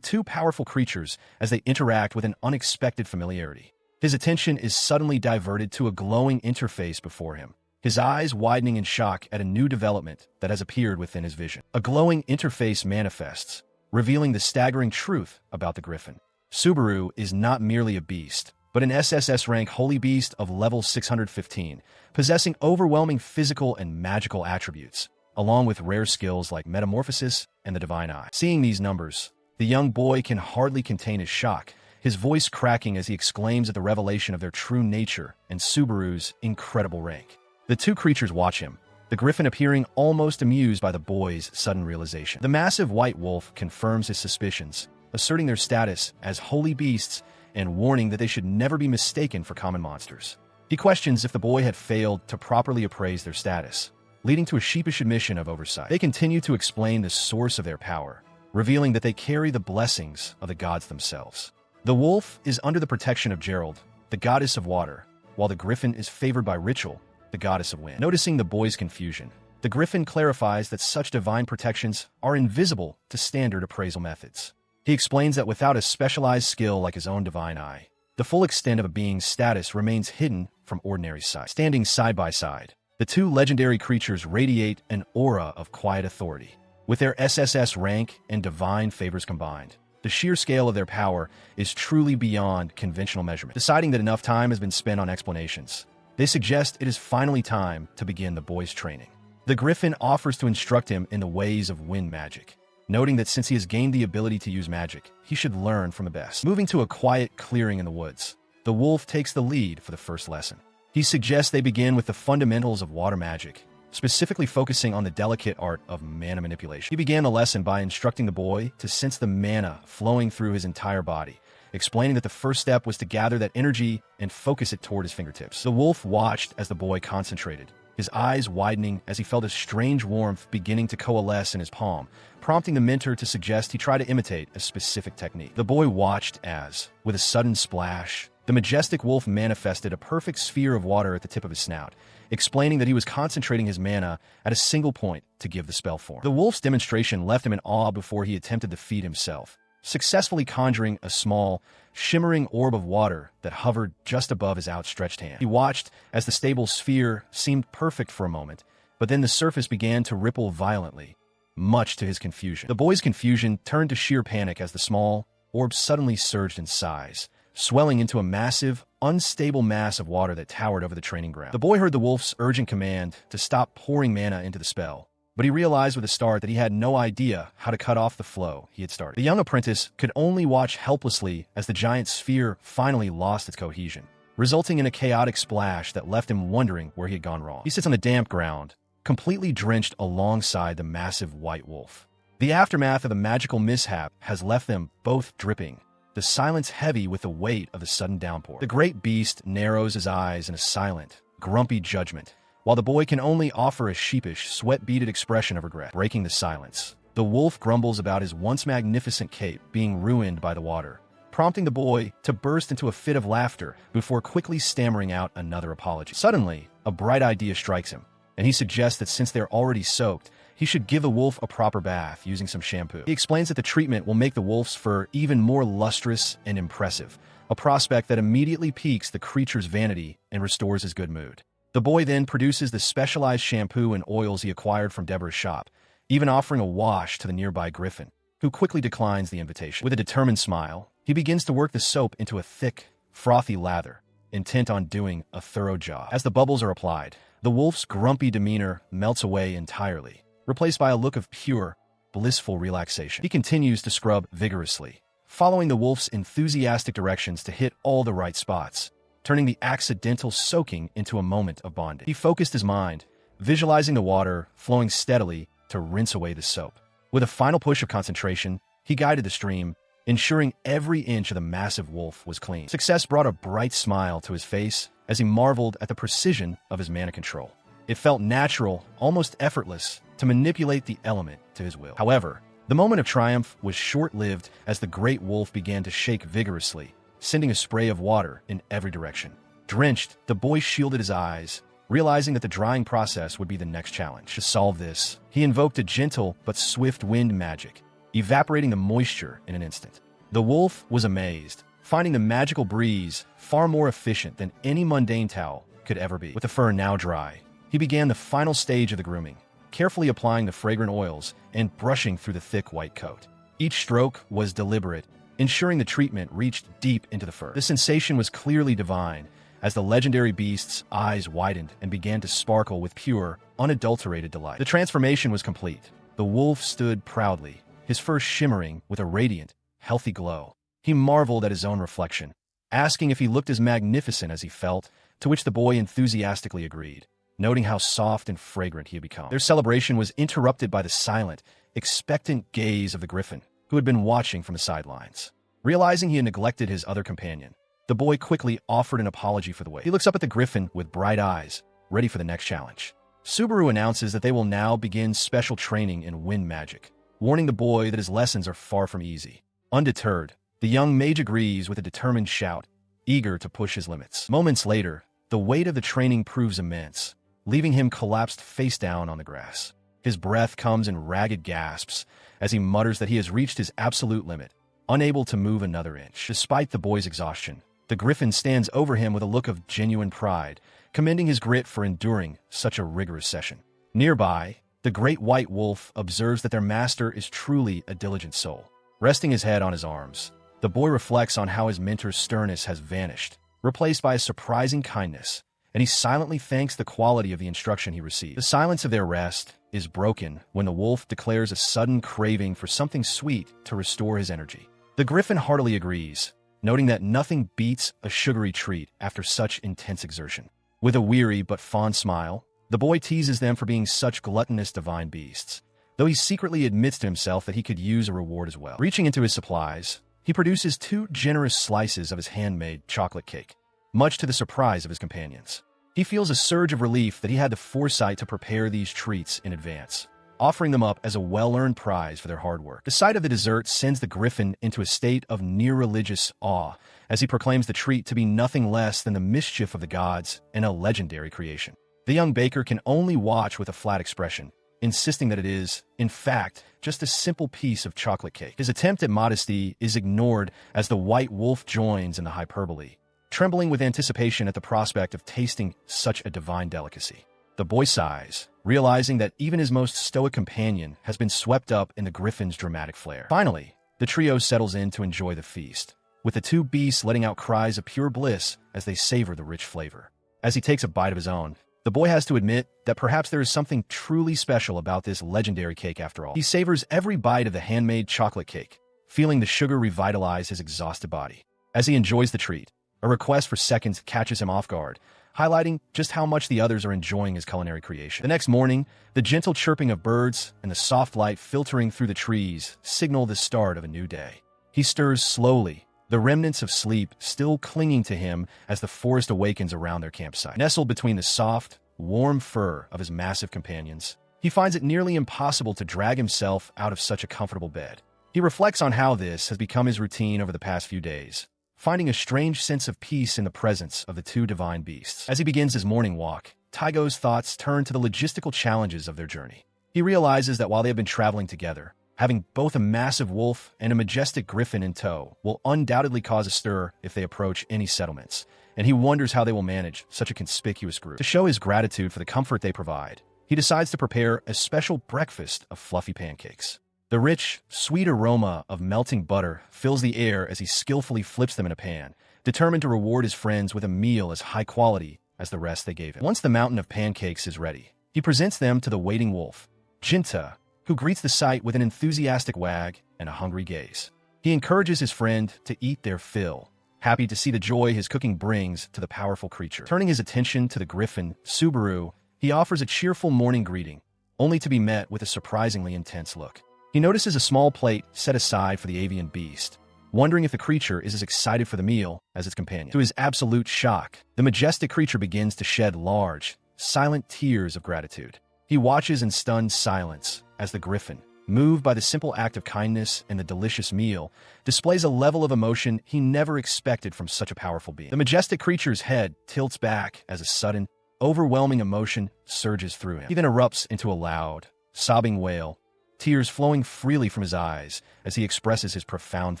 two powerful creatures as they interact with an unexpected familiarity. His attention is suddenly diverted to a glowing interface before him, his eyes widening in shock at a new development that has appeared within his vision. A glowing interface manifests, revealing the staggering truth about the griffin. Subaru is not merely a beast, but an SSS rank holy beast of level 615, possessing overwhelming physical and magical attributes, along with rare skills like metamorphosis and the divine eye. Seeing these numbers, the young boy can hardly contain his shock, his voice cracking as he exclaims at the revelation of their true nature and Subaru's incredible rank. The two creatures watch him, the griffin appearing almost amused by the boy's sudden realization. The massive white wolf confirms his suspicions, asserting their status as holy beasts and warning that they should never be mistaken for common monsters. He questions if the boy had failed to properly appraise their status, leading to a sheepish admission of oversight. They continue to explain the source of their power, revealing that they carry the blessings of the gods themselves. The wolf is under the protection of Gerald, the goddess of water, while the griffin is favored by Rachel, the goddess of wind. Noticing the boy's confusion, the griffin clarifies that such divine protections are invisible to standard appraisal methods. He explains that without a specialized skill like his own divine eye, the full extent of a being's status remains hidden from ordinary sight. Standing side by side, the two legendary creatures radiate an aura of quiet authority. With their SSS rank and divine favors combined, the sheer scale of their power is truly beyond conventional measurement. Deciding that enough time has been spent on explanations, they suggest it is finally time to begin the boy's training. The griffin offers to instruct him in the ways of wind magic, noting that since he has gained the ability to use magic, he should learn from the best. Moving to a quiet clearing in the woods, the wolf takes the lead for the first lesson. He suggests they begin with the fundamentals of water magic, specifically focusing on the delicate art of mana manipulation. He began the lesson by instructing the boy to sense the mana flowing through his entire body, explaining that the first step was to gather that energy and focus it toward his fingertips. The wolf watched as the boy concentrated, his eyes widening as he felt a strange warmth beginning to coalesce in his palm, prompting the mentor to suggest he try to imitate a specific technique. The boy watched as, with a sudden splash, the majestic wolf manifested a perfect sphere of water at the tip of his snout, explaining that he was concentrating his mana at a single point to give the spell form. The wolf's demonstration left him in awe before he attempted the feat himself, successfully conjuring a small, shimmering orb of water that hovered just above his outstretched hand. He watched as the stable sphere seemed perfect for a moment, but then the surface began to ripple violently, much to his confusion. The boy's confusion turned to sheer panic as the small orb suddenly surged in size, swelling into a massive, unstable mass of water that towered over the training ground. The boy heard the wolf's urgent command to stop pouring mana into the spell, but he realized with a start that he had no idea how to cut off the flow he had started. The young apprentice could only watch helplessly as the giant sphere finally lost its cohesion, resulting in a chaotic splash that left him wondering where he had gone wrong. He sits on the damp ground, completely drenched alongside the massive white wolf. The aftermath of the magical mishap has left them both dripping, the silence heavy with the weight of the sudden downpour. The great beast narrows his eyes in a silent, grumpy judgment, while the boy can only offer a sheepish, sweat-beaded expression of regret. Breaking the silence, the wolf grumbles about his once magnificent cape being ruined by the water, prompting the boy to burst into a fit of laughter before quickly stammering out another apology. Suddenly, a bright idea strikes him, and he suggests that since they're already soaked, he should give the wolf a proper bath using some shampoo. He explains that the treatment will make the wolf's fur even more lustrous and impressive, a prospect that immediately piques the creature's vanity and restores his good mood. The boy then produces the specialized shampoo and oils he acquired from Deborah's shop, even offering a wash to the nearby griffin, who quickly declines the invitation. With a determined smile, he begins to work the soap into a thick, frothy lather, intent on doing a thorough job. As the bubbles are applied, the wolf's grumpy demeanor melts away entirely, replaced by a look of pure, blissful relaxation. He continues to scrub vigorously, following the wolf's enthusiastic directions to hit all the right spots, turning the accidental soaking into a moment of bonding. He focused his mind, visualizing the water flowing steadily to rinse away the soap. With a final push of concentration, he guided the stream, ensuring every inch of the massive wolf was clean. Success brought a bright smile to his face as he marveled at the precision of his mana control. It felt natural, almost effortless, to manipulate the element to his will. However, the moment of triumph was short-lived as the great wolf began to shake vigorously, sending a spray of water in every direction. Drenched, the boy shielded his eyes, realizing that the drying process would be the next challenge. To solve this, he invoked a gentle but swift wind magic, evaporating the moisture in an instant. The wolf was amazed, finding the magical breeze far more efficient than any mundane towel could ever be. With the fur now dry, he began the final stage of the grooming, carefully applying the fragrant oils and brushing through the thick white coat. Each stroke was deliberate, ensuring the treatment reached deep into the fur. The sensation was clearly divine, as the legendary beast's eyes widened and began to sparkle with pure, unadulterated delight. The transformation was complete. The wolf stood proudly, his fur shimmering with a radiant, healthy glow. He marveled at his own reflection, asking if he looked as magnificent as he felt, to which the boy enthusiastically agreed, noting how soft and fragrant he had become. Their celebration was interrupted by the silent, expectant gaze of the griffin, who had been watching from the sidelines. Realizing he had neglected his other companion, the boy quickly offered an apology for the wait. He looks up at the griffin with bright eyes, ready for the next challenge. Subaru announces that they will now begin special training in wind magic, warning the boy that his lessons are far from easy. Undeterred, the young mage agrees with a determined shout, eager to push his limits. Moments later, the weight of the training proves immense, leaving him collapsed face down on the grass. His breath comes in ragged gasps as he mutters that he has reached his absolute limit, unable to move another inch. Despite the boy's exhaustion, the griffin stands over him with a look of genuine pride, commending his grit for enduring such a rigorous session. Nearby, the great white wolf observes that their master is truly a diligent soul. Resting his head on his arms, the boy reflects on how his mentor's sternness has vanished, replaced by a surprising kindness, and he silently thanks the quality of the instruction he received. The silence of their rest is broken when the wolf declares a sudden craving for something sweet to restore his energy. The griffin heartily agrees, noting that nothing beats a sugary treat after such intense exertion. With a weary but fond smile, the boy teases them for being such gluttonous divine beasts, though he secretly admits to himself that he could use a reward as well. Reaching into his supplies, he produces 2 generous slices of his handmade chocolate cake, much to the surprise of his companions. He feels a surge of relief that he had the foresight to prepare these treats in advance, offering them up as a well-earned prize for their hard work. The sight of the dessert sends the griffin into a state of near-religious awe as he proclaims the treat to be nothing less than the mischief of the gods and a legendary creation. The young baker can only watch with a flat expression, insisting that it is, in fact, just a simple piece of chocolate cake. His attempt at modesty is ignored as the white wolf joins in the hyperbole, trembling with anticipation at the prospect of tasting such a divine delicacy. The boy sighs, realizing that even his most stoic companion has been swept up in the griffin's dramatic flair. Finally, the trio settles in to enjoy the feast, with the 2 beasts letting out cries of pure bliss as they savor the rich flavor. As he takes a bite of his own, the boy has to admit that perhaps there is something truly special about this legendary cake after all. He savors every bite of the handmade chocolate cake, feeling the sugar revitalize his exhausted body. As he enjoys the treat, a request for seconds catches him off guard, highlighting just how much the others are enjoying his culinary creation. The next morning, the gentle chirping of birds and the soft light filtering through the trees signal the start of a new day. He stirs slowly, the remnants of sleep still clinging to him as the forest awakens around their campsite. Nestled between the soft, warm fur of his massive companions, he finds it nearly impossible to drag himself out of such a comfortable bed. He reflects on how this has become his routine over the past few days, finding a strange sense of peace in the presence of the 2 divine beasts. As he begins his morning walk, Taigo's thoughts turn to the logistical challenges of their journey. He realizes that while they have been traveling together, having both a massive wolf and a majestic griffin in tow will undoubtedly cause a stir if they approach any settlements, and he wonders how they will manage such a conspicuous group. To show his gratitude for the comfort they provide, he decides to prepare a special breakfast of fluffy pancakes. The rich, sweet aroma of melting butter fills the air as he skillfully flips them in a pan, determined to reward his friends with a meal as high quality as the rest they gave him. Once the mountain of pancakes is ready, he presents them to the waiting wolf, Jinta, who greets the sight with an enthusiastic wag and a hungry gaze. He encourages his friend to eat their fill, happy to see the joy his cooking brings to the powerful creature. Turning his attention to the griffin, Subaru, he offers a cheerful morning greeting, only to be met with a surprisingly intense look. He notices a small plate set aside for the avian beast, wondering if the creature is as excited for the meal as its companion. To his absolute shock, the majestic creature begins to shed large, silent tears of gratitude. He watches in stunned silence as the griffin, moved by the simple act of kindness and the delicious meal, displays a level of emotion he never expected from such a powerful being. The majestic creature's head tilts back as a sudden, overwhelming emotion surges through him. He then erupts into a loud, sobbing wail, tears flowing freely from his eyes as he expresses his profound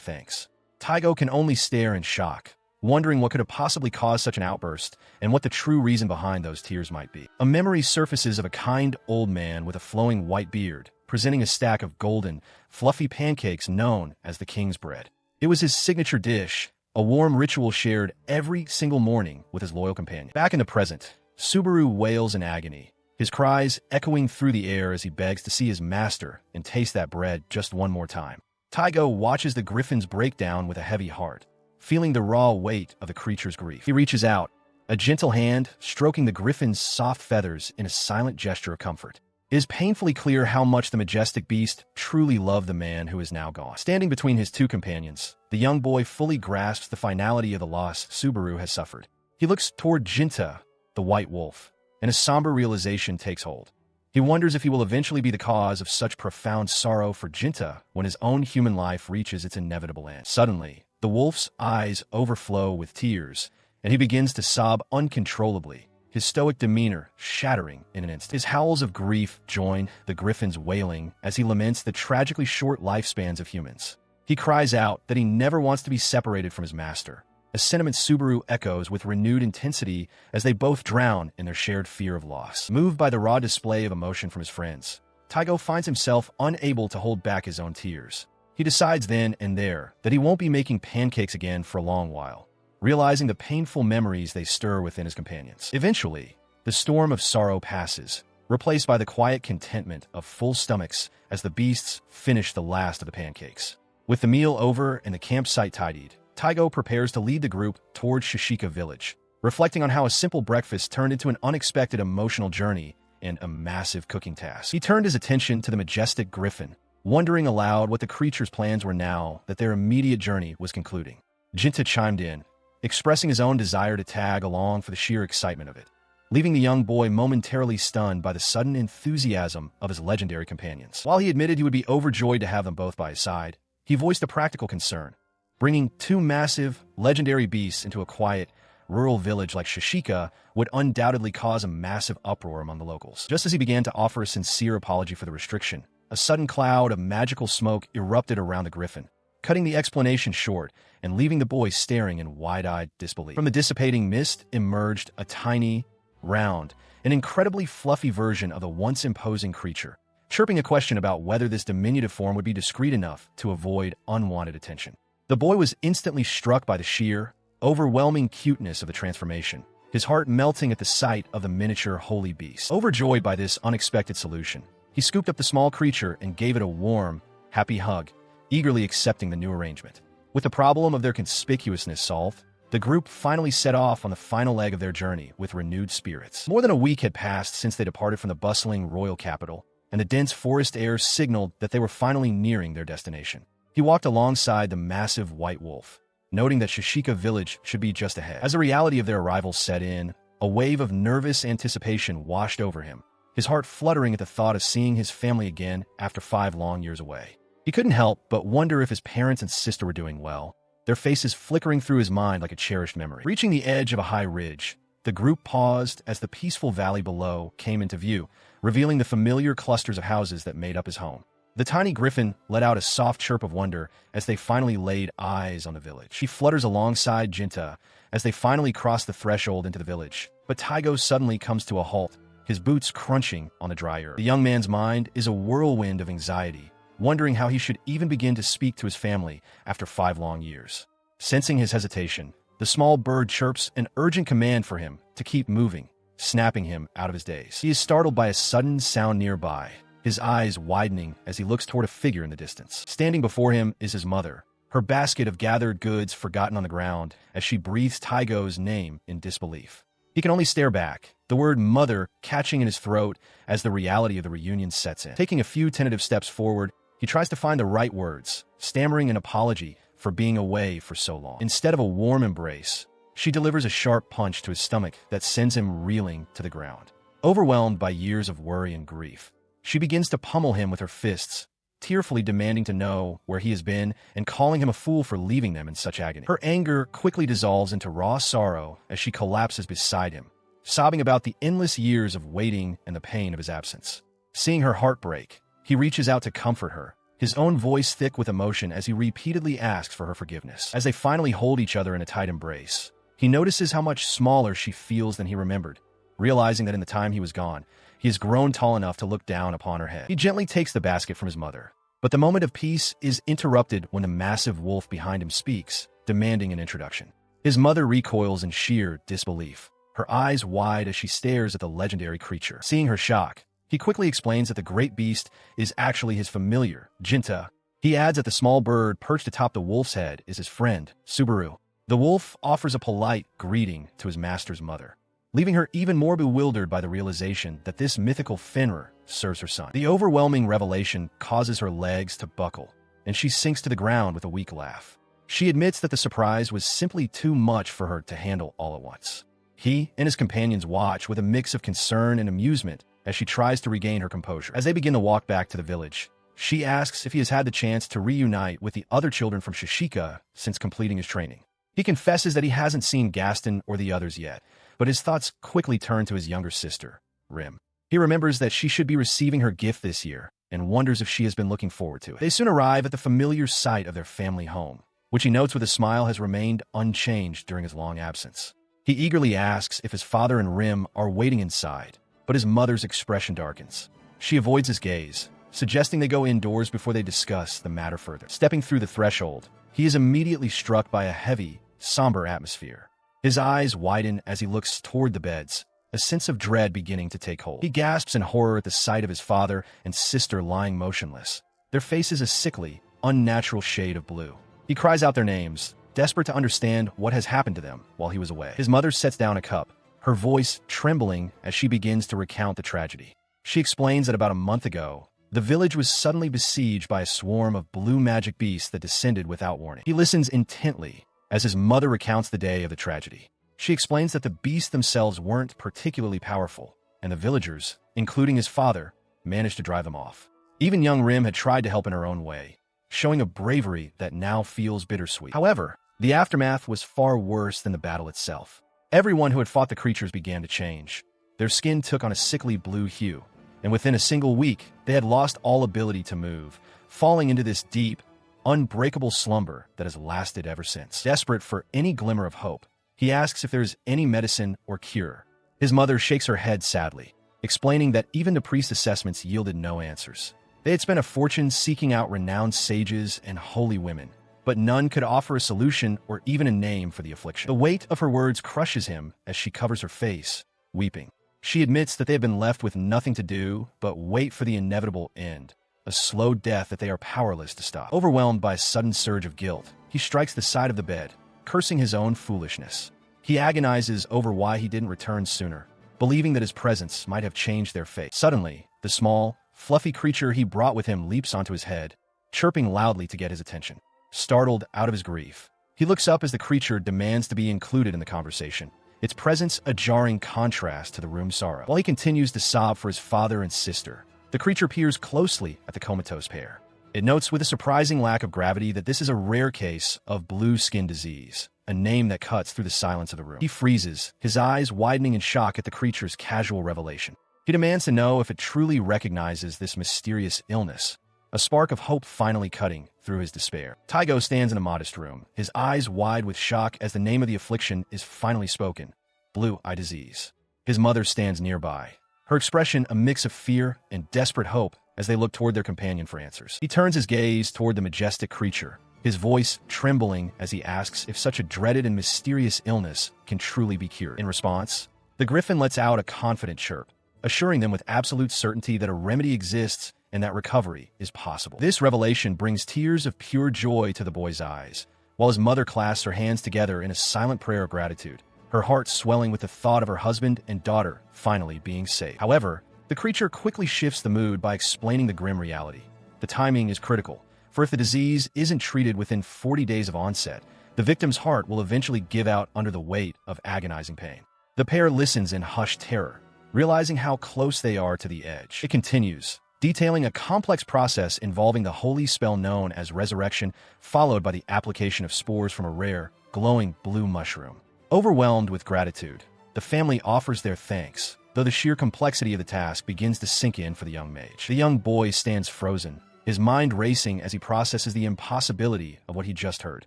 thanks. Taigo can only stare in shock, wondering what could have possibly caused such an outburst and what the true reason behind those tears might be. A memory surfaces of a kind old man with a flowing white beard, presenting a stack of golden, fluffy pancakes known as the king's bread. It was his signature dish, a warm ritual shared every single morning with his loyal companion. Back in the present, Subaru wails in agony, his cries echoing through the air as he begs to see his master and taste that bread just one more time. Taigo watches the griffin's breakdown with a heavy heart, feeling the raw weight of the creature's grief. He reaches out, a gentle hand stroking the griffin's soft feathers in a silent gesture of comfort. It is painfully clear how much the majestic beast truly loved the man who is now gone. Standing between his two companions, the young boy fully grasps the finality of the loss Subaru has suffered. He looks toward Jinta, the white wolf, and a somber realization takes hold. He wonders if he will eventually be the cause of such profound sorrow for Jinta when his own human life reaches its inevitable end. Suddenly, the wolf's eyes overflow with tears, and he begins to sob uncontrollably, his stoic demeanor shattering in an instant. His howls of grief join the griffin's wailing as he laments the tragically short lifespans of humans. He cries out that he never wants to be separated from his master, a sentiment Subaru echoes with renewed intensity as they both drown in their shared fear of loss. Moved by the raw display of emotion from his friends, Taigo finds himself unable to hold back his own tears. He decides then and there that he won't be making pancakes again for a long while, realizing the painful memories they stir within his companions. Eventually, the storm of sorrow passes, replaced by the quiet contentment of full stomachs as the beasts finish the last of the pancakes. With the meal over and the campsite tidied, Taigo prepares to lead the group towards Shishika village, reflecting on how a simple breakfast turned into an unexpected emotional journey and a massive cooking task. He turned his attention to the majestic griffin, wondering aloud what the creature's plans were now that their immediate journey was concluding. Jinta chimed in, expressing his own desire to tag along for the sheer excitement of it, leaving the young boy momentarily stunned by the sudden enthusiasm of his legendary companions. While he admitted he would be overjoyed to have them both by his side, he voiced a practical concern. Bringing two massive, legendary beasts into a quiet, rural village like Shishika would undoubtedly cause a massive uproar among the locals. Just as he began to offer a sincere apology for the restriction, a sudden cloud of magical smoke erupted around the griffin, cutting the explanation short and leaving the boy staring in wide-eyed disbelief. From the dissipating mist emerged a tiny, round, and incredibly fluffy version of the once imposing creature, chirping a question about whether this diminutive form would be discreet enough to avoid unwanted attention. The boy was instantly struck by the sheer, overwhelming cuteness of the transformation, his heart melting at the sight of the miniature holy beast. Overjoyed by this unexpected solution, he scooped up the small creature and gave it a warm, happy hug, eagerly accepting the new arrangement. With the problem of their conspicuousness solved, the group finally set off on the final leg of their journey with renewed spirits. More than a week had passed since they departed from the bustling royal capital, and the dense forest air signaled that they were finally nearing their destination. He walked alongside the massive white wolf, noting that Shishika village should be just ahead. As the reality of their arrival set in, a wave of nervous anticipation washed over him, his heart fluttering at the thought of seeing his family again after 5 long years away. He couldn't help but wonder if his parents and sister were doing well, their faces flickering through his mind like a cherished memory. Reaching the edge of a high ridge, the group paused as the peaceful valley below came into view, revealing the familiar clusters of houses that made up his home. The tiny griffin let out a soft chirp of wonder as they finally laid eyes on the village. He flutters alongside Jinta as they finally cross the threshold into the village, but Taigo suddenly comes to a halt, his boots crunching on the dry earth. The young man's mind is a whirlwind of anxiety, wondering how he should even begin to speak to his family after 5 long years. Sensing his hesitation, the small bird chirps an urgent command for him to keep moving, snapping him out of his daze. He is startled by a sudden sound nearby, his eyes widening as he looks toward a figure in the distance. Standing before him is his mother, her basket of gathered goods forgotten on the ground as she breathes Taigo's name in disbelief. He can only stare back, the word mother catching in his throat as the reality of the reunion sets in. Taking a few tentative steps forward, he tries to find the right words, stammering an apology for being away for so long. Instead of a warm embrace, she delivers a sharp punch to his stomach that sends him reeling to the ground. Overwhelmed by years of worry and grief, she begins to pummel him with her fists, tearfully demanding to know where he has been and calling him a fool for leaving them in such agony. Her anger quickly dissolves into raw sorrow as she collapses beside him, sobbing about the endless years of waiting and the pain of his absence. Seeing her heart break, he reaches out to comfort her, his own voice thick with emotion as he repeatedly asks for her forgiveness. As they finally hold each other in a tight embrace, he notices how much smaller she feels than he remembered, realizing that in the time he was gone, he has grown tall enough to look down upon her head. He gently takes the basket from his mother, but the moment of peace is interrupted when the massive wolf behind him speaks, demanding an introduction. His mother recoils in sheer disbelief, her eyes wide as she stares at the legendary creature. Seeing her shock, he quickly explains that the great beast is actually his familiar, Jinta. He adds that the small bird perched atop the wolf's head is his friend, Subaru. The wolf offers a polite greeting to his master's mother, leaving her even more bewildered by the realization that this mythical Fenrir serves her son. The overwhelming revelation causes her legs to buckle, and she sinks to the ground with a weak laugh. She admits that the surprise was simply too much for her to handle all at once. He and his companions watch with a mix of concern and amusement as she tries to regain her composure. As they begin to walk back to the village, she asks if he has had the chance to reunite with the other children from Shishika since completing his training. He confesses that he hasn't seen Gaston or the others yet, but his thoughts quickly turn to his younger sister, Rim. He remembers that she should be receiving her gift this year and wonders if she has been looking forward to it. They soon arrive at the familiar site of their family home, which he notes with a smile has remained unchanged during his long absence. He eagerly asks if his father and Rim are waiting inside, but his mother's expression darkens. She avoids his gaze, suggesting they go indoors before they discuss the matter further. Stepping through the threshold, he is immediately struck by a heavy, somber atmosphere. His eyes widen as he looks toward the beds, a sense of dread beginning to take hold. He gasps in horror at the sight of his father and sister lying motionless, their faces a sickly, unnatural shade of blue. He cries out their names, desperate to understand what has happened to them while he was away. His mother sets down a cup, her voice trembling as she begins to recount the tragedy. She explains that about a month ago, the village was suddenly besieged by a swarm of blue magic beasts that descended without warning. He listens intently as his mother recounts the day of the tragedy. She explains that the beasts themselves weren't particularly powerful, and the villagers, including his father, managed to drive them off. Even young Rim had tried to help in her own way, showing a bravery that now feels bittersweet. However, the aftermath was far worse than the battle itself. Everyone who had fought the creatures began to change. Their skin took on a sickly blue hue, and within a single week, they had lost all ability to move, falling into this deep, unbreakable slumber that has lasted ever since. Desperate for any glimmer of hope, he asks if there is any medicine or cure. His mother shakes her head sadly, explaining that even the priest assessments yielded no answers. They had spent a fortune seeking out renowned sages and holy women, but none could offer a solution or even a name for the affliction. The weight of her words crushes him as she covers her face, weeping. She admits that they have been left with nothing to do but wait for the inevitable end, a slow death that they are powerless to stop. Overwhelmed by a sudden surge of guilt, he strikes the side of the bed, cursing his own foolishness. He agonizes over why he didn't return sooner, believing that his presence might have changed their fate. Suddenly, the small, fluffy creature he brought with him leaps onto his head, chirping loudly to get his attention. Startled out of his grief, he looks up as the creature demands to be included in the conversation, its presence a jarring contrast to the room's sorrow. While he continues to sob for his father and sister, the creature peers closely at the comatose pair. It notes with a surprising lack of gravity that this is a rare case of blue skin disease, a name that cuts through the silence of the room. He freezes, his eyes widening in shock at the creature's casual revelation. He demands to know if it truly recognizes this mysterious illness, a spark of hope finally cutting through his despair. Tygo stands in a modest room, his eyes wide with shock as the name of the affliction is finally spoken, blue eye disease. His mother stands nearby, her expression a mix of fear and desperate hope as they look toward their companion for answers. He turns his gaze toward the majestic creature, his voice trembling as he asks if such a dreaded and mysterious illness can truly be cured. In response, the griffin lets out a confident chirp, assuring them with absolute certainty that a remedy exists and that recovery is possible. This revelation brings tears of pure joy to the boy's eyes, while his mother clasps her hands together in a silent prayer of gratitude, her heart swelling with the thought of her husband and daughter finally being saved. However, the creature quickly shifts the mood by explaining the grim reality. The timing is critical, For if the disease isn't treated within 40 days of onset, the victim's heart will eventually give out under the weight of agonizing pain. The pair listens in hushed terror, realizing how close they are to the edge. It continues, detailing a complex process involving the holy spell known as resurrection, followed by the application of spores from a rare, glowing blue mushroom. Overwhelmed with gratitude, the family offers their thanks, though the sheer complexity of the task begins to sink in for the young mage. The young boy stands frozen, his mind racing as he processes the impossibility of what he just heard.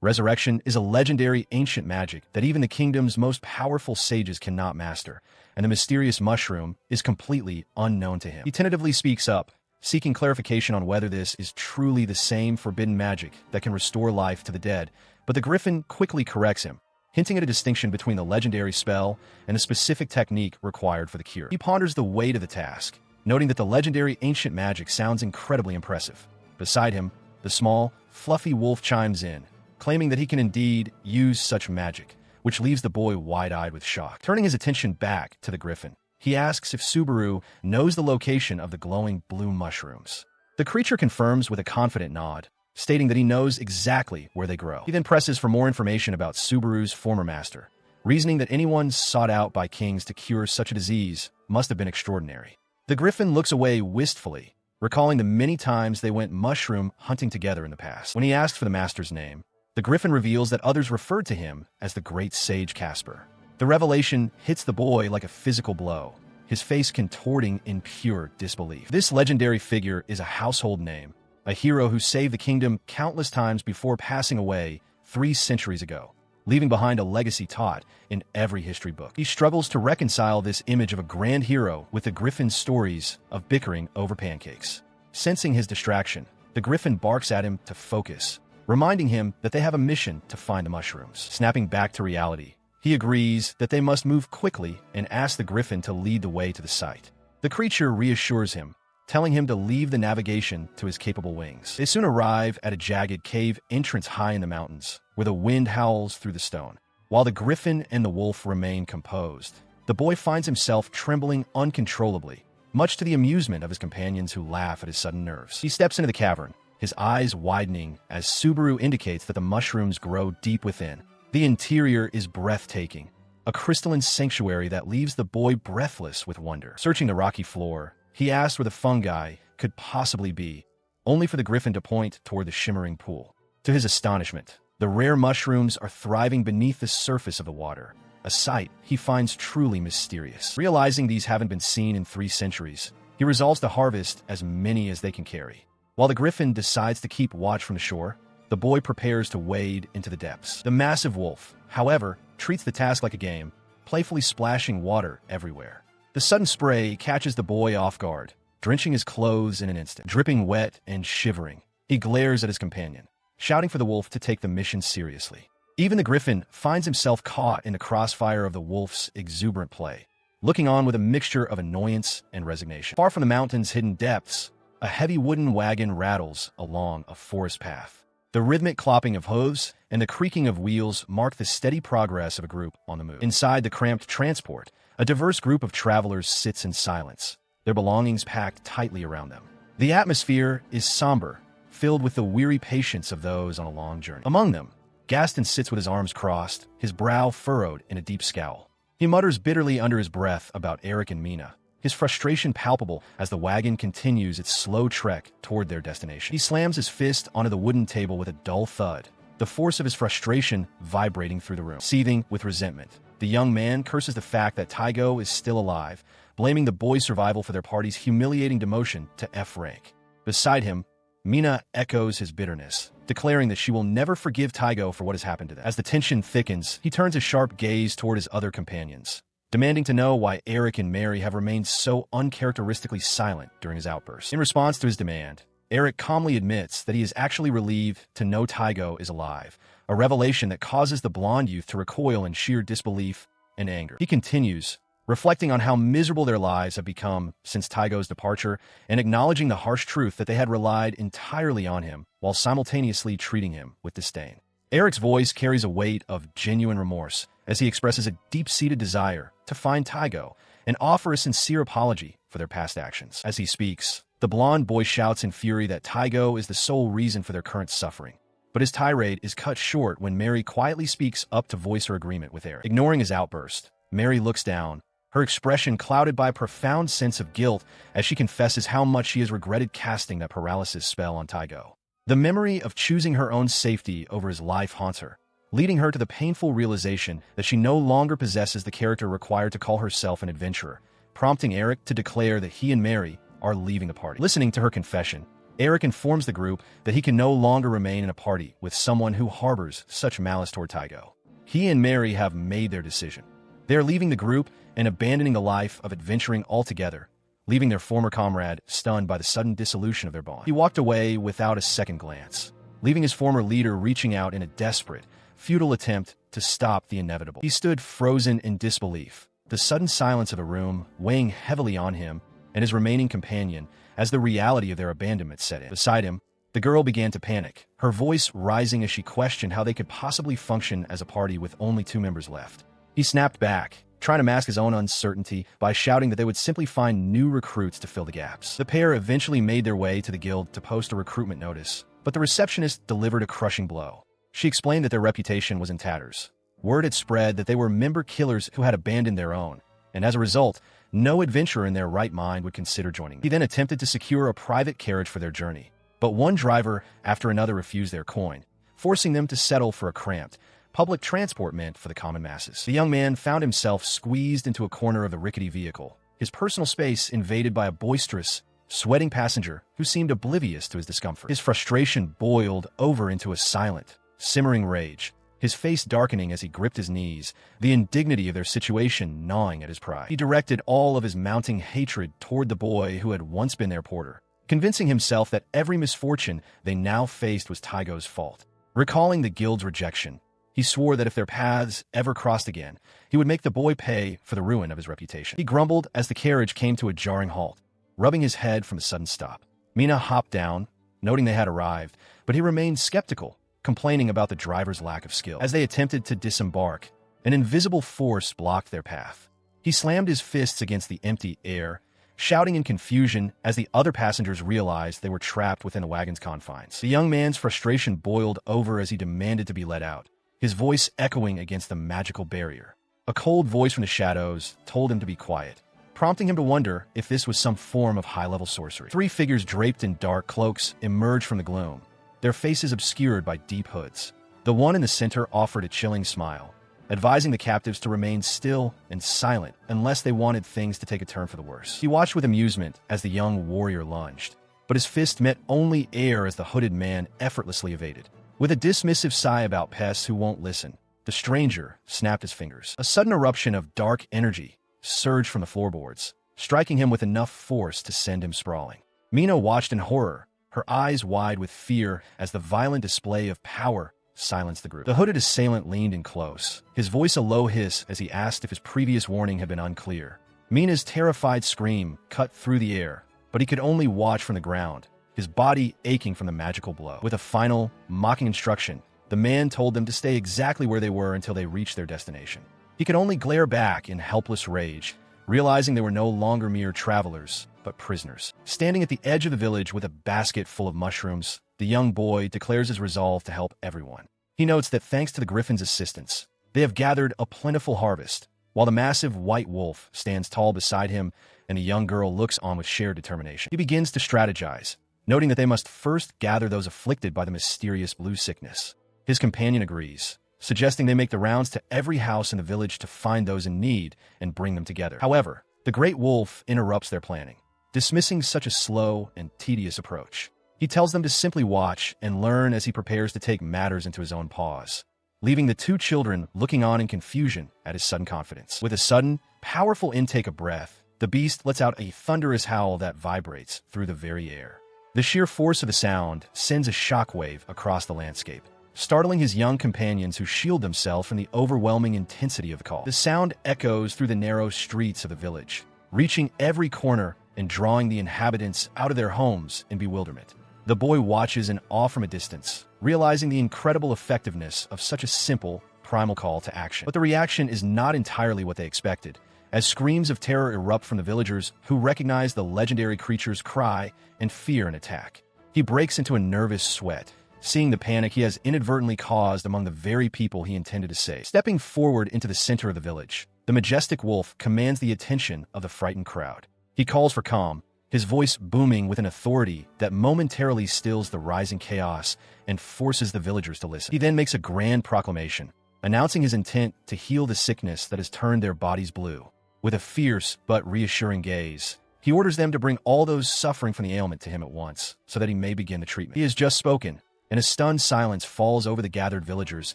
Resurrection is a legendary ancient magic that even the kingdom's most powerful sages cannot master, and the mysterious mushroom is completely unknown to him. He tentatively speaks up, seeking clarification on whether this is truly the same forbidden magic that can restore life to the dead, but the griffin quickly corrects him, hinting at a distinction between the legendary spell and the specific technique required for the cure. He ponders the weight of the task, noting that the legendary ancient magic sounds incredibly impressive. Beside him, the small, fluffy wolf chimes in, claiming that he can indeed use such magic, which leaves the boy wide-eyed with shock. Turning his attention back to the griffin, he asks if Subaru knows the location of the glowing blue mushrooms. The creature confirms with a confident nod, stating that he knows exactly where they grow. He then presses for more information about Subaru's former master, reasoning that anyone sought out by kings to cure such a disease must have been extraordinary. The griffin looks away wistfully, recalling the many times they went mushroom hunting together in the past. When he asks for the master's name, the griffin reveals that others referred to him as the great sage Casper. The revelation hits the boy like a physical blow, his face contorting in pure disbelief. This legendary figure is a household name, a hero who saved the kingdom countless times before passing away 3 centuries ago, leaving behind a legacy taught in every history book. He struggles to reconcile this image of a grand hero with the griffin's stories of bickering over pancakes. Sensing his distraction, the griffin barks at him to focus, reminding him that they have a mission to find the mushrooms. Snapping back to reality, he agrees that they must move quickly and asks the griffin to lead the way to the site. The creature reassures him, telling him to leave the navigation to his capable wings. They soon arrive at a jagged cave entrance high in the mountains, where the wind howls through the stone. While the griffin and the wolf remain composed, the boy finds himself trembling uncontrollably, much to the amusement of his companions who laugh at his sudden nerves. He steps into the cavern, his eyes widening as Subaru indicates that the mushrooms grow deep within. The interior is breathtaking, a crystalline sanctuary that leaves the boy breathless with wonder. Searching the rocky floor, he asks where the fungi could possibly be, only for the griffin to point toward the shimmering pool. To his astonishment, the rare mushrooms are thriving beneath the surface of the water, a sight he finds truly mysterious. Realizing these haven't been seen in 3 centuries, he resolves to harvest as many as they can carry. While the griffin decides to keep watch from the shore, the boy prepares to wade into the depths. The massive wolf, however, treats the task like a game, playfully splashing water everywhere. The sudden spray catches the boy off guard, drenching his clothes in an instant. Dripping wet and shivering, he glares at his companion, shouting for the wolf to take the mission seriously. Even the griffin finds himself caught in the crossfire of the wolf's exuberant play, looking on with a mixture of annoyance and resignation. Far from the mountain's hidden depths, a heavy wooden wagon rattles along a forest path. The rhythmic clopping of hooves and the creaking of wheels mark the steady progress of a group on the move. Inside the cramped transport, a diverse group of travelers sits in silence, their belongings packed tightly around them. The atmosphere is somber, filled with the weary patience of those on a long journey. Among them, Gaston sits with his arms crossed, his brow furrowed in a deep scowl. He mutters bitterly under his breath about Eric and Mina, his frustration palpable as the wagon continues its slow trek toward their destination. He slams his fist onto the wooden table with a dull thud, the force of his frustration vibrating through the room. Seething with resentment, the young man curses the fact that Tygo is still alive, blaming the boy's survival for their party's humiliating demotion to F rank. Beside him, Mina echoes his bitterness, declaring that she will never forgive Tygo for what has happened to them. As the tension thickens, he turns a sharp gaze toward his other companions, demanding to know why Eric and Mary have remained so uncharacteristically silent during his outburst. In response to his demand, Eric calmly admits that he is actually relieved to know Tygo is alive, a revelation that causes the blonde youth to recoil in sheer disbelief and anger. He continues, reflecting on how miserable their lives have become since Tygo's departure and acknowledging the harsh truth that they had relied entirely on him while simultaneously treating him with disdain. Eric's voice carries a weight of genuine remorse as he expresses a deep-seated desire to find Tygo and offer a sincere apology for their past actions. As he speaks, The blonde boy shouts in fury that Taigo is the sole reason for their current suffering. But his tirade is cut short when Mary quietly speaks up to voice her agreement with Eric. Ignoring his outburst, Mary looks down, her expression clouded by a profound sense of guilt as she confesses how much she has regretted casting that paralysis spell on Taigo. The memory of choosing her own safety over his life haunts her, leading her to the painful realization that she no longer possesses the character required to call herself an adventurer, prompting Eric to declare that he and Mary are leaving the party. Listening to her confession, Eric informs the group that he can no longer remain in a party with someone who harbors such malice toward Taigo. He and Mary have made their decision. They are leaving the group and abandoning the life of adventuring altogether, leaving their former comrade stunned by the sudden dissolution of their bond. He walked away without a second glance, leaving his former leader reaching out in a desperate, futile attempt to stop the inevitable. He stood frozen in disbelief, the sudden silence of the room weighing heavily on him and his remaining companion as the reality of their abandonment set in. Beside him, the girl began to panic, her voice rising as she questioned how they could possibly function as a party with only 2 members left. He snapped back, trying to mask his own uncertainty by shouting that they would simply find new recruits to fill the gaps. The pair eventually made their way to the guild to post a recruitment notice, but the receptionist delivered a crushing blow. She explained that their reputation was in tatters. Word had spread that they were member killers who had abandoned their own, and as a result, no adventurer in their right mind would consider joining them. He then attempted to secure a private carriage for their journey, but one driver after another refused their coin, forcing them to settle for a cramped, public transport meant for the common masses. The young man found himself squeezed into a corner of the rickety vehicle, his personal space invaded by a boisterous, sweating passenger who seemed oblivious to his discomfort. His frustration boiled over into a silent, simmering rage, his face darkening as he gripped his knees, the indignity of their situation gnawing at his pride. He directed all of his mounting hatred toward the boy who had once been their porter, convincing himself that every misfortune they now faced was Taigo's fault. Recalling the guild's rejection, he swore that if their paths ever crossed again, he would make the boy pay for the ruin of his reputation. He grumbled as the carriage came to a jarring halt, rubbing his head from a sudden stop. Mina hopped down, noting they had arrived, but he remained skeptical, complaining about the driver's lack of skill. As they attempted to disembark, an invisible force blocked their path. He slammed his fists against the empty air, shouting in confusion as the other passengers realized they were trapped within the wagon's confines. The young man's frustration boiled over as he demanded to be let out, his voice echoing against the magical barrier. A cold voice from the shadows told him to be quiet, prompting him to wonder if this was some form of high-level sorcery. 3 figures draped in dark cloaks emerged from the gloom, their faces obscured by deep hoods. The one in the center offered a chilling smile, advising the captives to remain still and silent unless they wanted things to take a turn for the worse. He watched with amusement as the young warrior lunged, but his fist met only air as the hooded man effortlessly evaded. With a dismissive sigh about pests who won't listen, the stranger snapped his fingers. A sudden eruption of dark energy surged from the floorboards, striking him with enough force to send him sprawling. Mina watched in horror, her eyes wide with fear as the violent display of power silenced the group. The hooded assailant leaned in close, his voice a low hiss as he asked if his previous warning had been unclear. Mina's terrified scream cut through the air, but he could only watch from the ground, his body aching from the magical blow. With a final, mocking instruction, the man told them to stay exactly where they were until they reached their destination. He could only glare back in helpless rage, realizing they were no longer mere travelers, but prisoners. Standing at the edge of the village with a basket full of mushrooms, the young boy declares his resolve to help everyone. He notes that thanks to the Griffin's assistance, they have gathered a plentiful harvest, while the massive white wolf stands tall beside him and the young girl looks on with shared determination. He begins to strategize, noting that they must first gather those afflicted by the mysterious blue sickness. His companion agrees, suggesting they make the rounds to every house in the village to find those in need and bring them together. However, the great wolf interrupts their planning, dismissing such a slow and tedious approach. He tells them to simply watch and learn as he prepares to take matters into his own paws, leaving the 2 children looking on in confusion at his sudden confidence. With a sudden, powerful intake of breath, the beast lets out a thunderous howl that vibrates through the very air. The sheer force of the sound sends a shockwave across the landscape, startling his young companions who shield themselves from the overwhelming intensity of the call. The sound echoes through the narrow streets of the village, reaching every corner and drawing the inhabitants out of their homes in bewilderment. The boy watches in awe from a distance, realizing the incredible effectiveness of such a simple, primal call to action. But the reaction is not entirely what they expected, as screams of terror erupt from the villagers who recognize the legendary creature's cry and fear an attack. He breaks into a nervous sweat, seeing the panic he has inadvertently caused among the very people he intended to save. Stepping forward into the center of the village, the majestic wolf commands the attention of the frightened crowd. He calls for calm, his voice booming with an authority that momentarily stills the rising chaos and forces the villagers to listen. He then makes a grand proclamation, announcing his intent to heal the sickness that has turned their bodies blue. With a fierce but reassuring gaze, he orders them to bring all those suffering from the ailment to him at once, so that he may begin the treatment. He has just spoken, and a stunned silence falls over the gathered villagers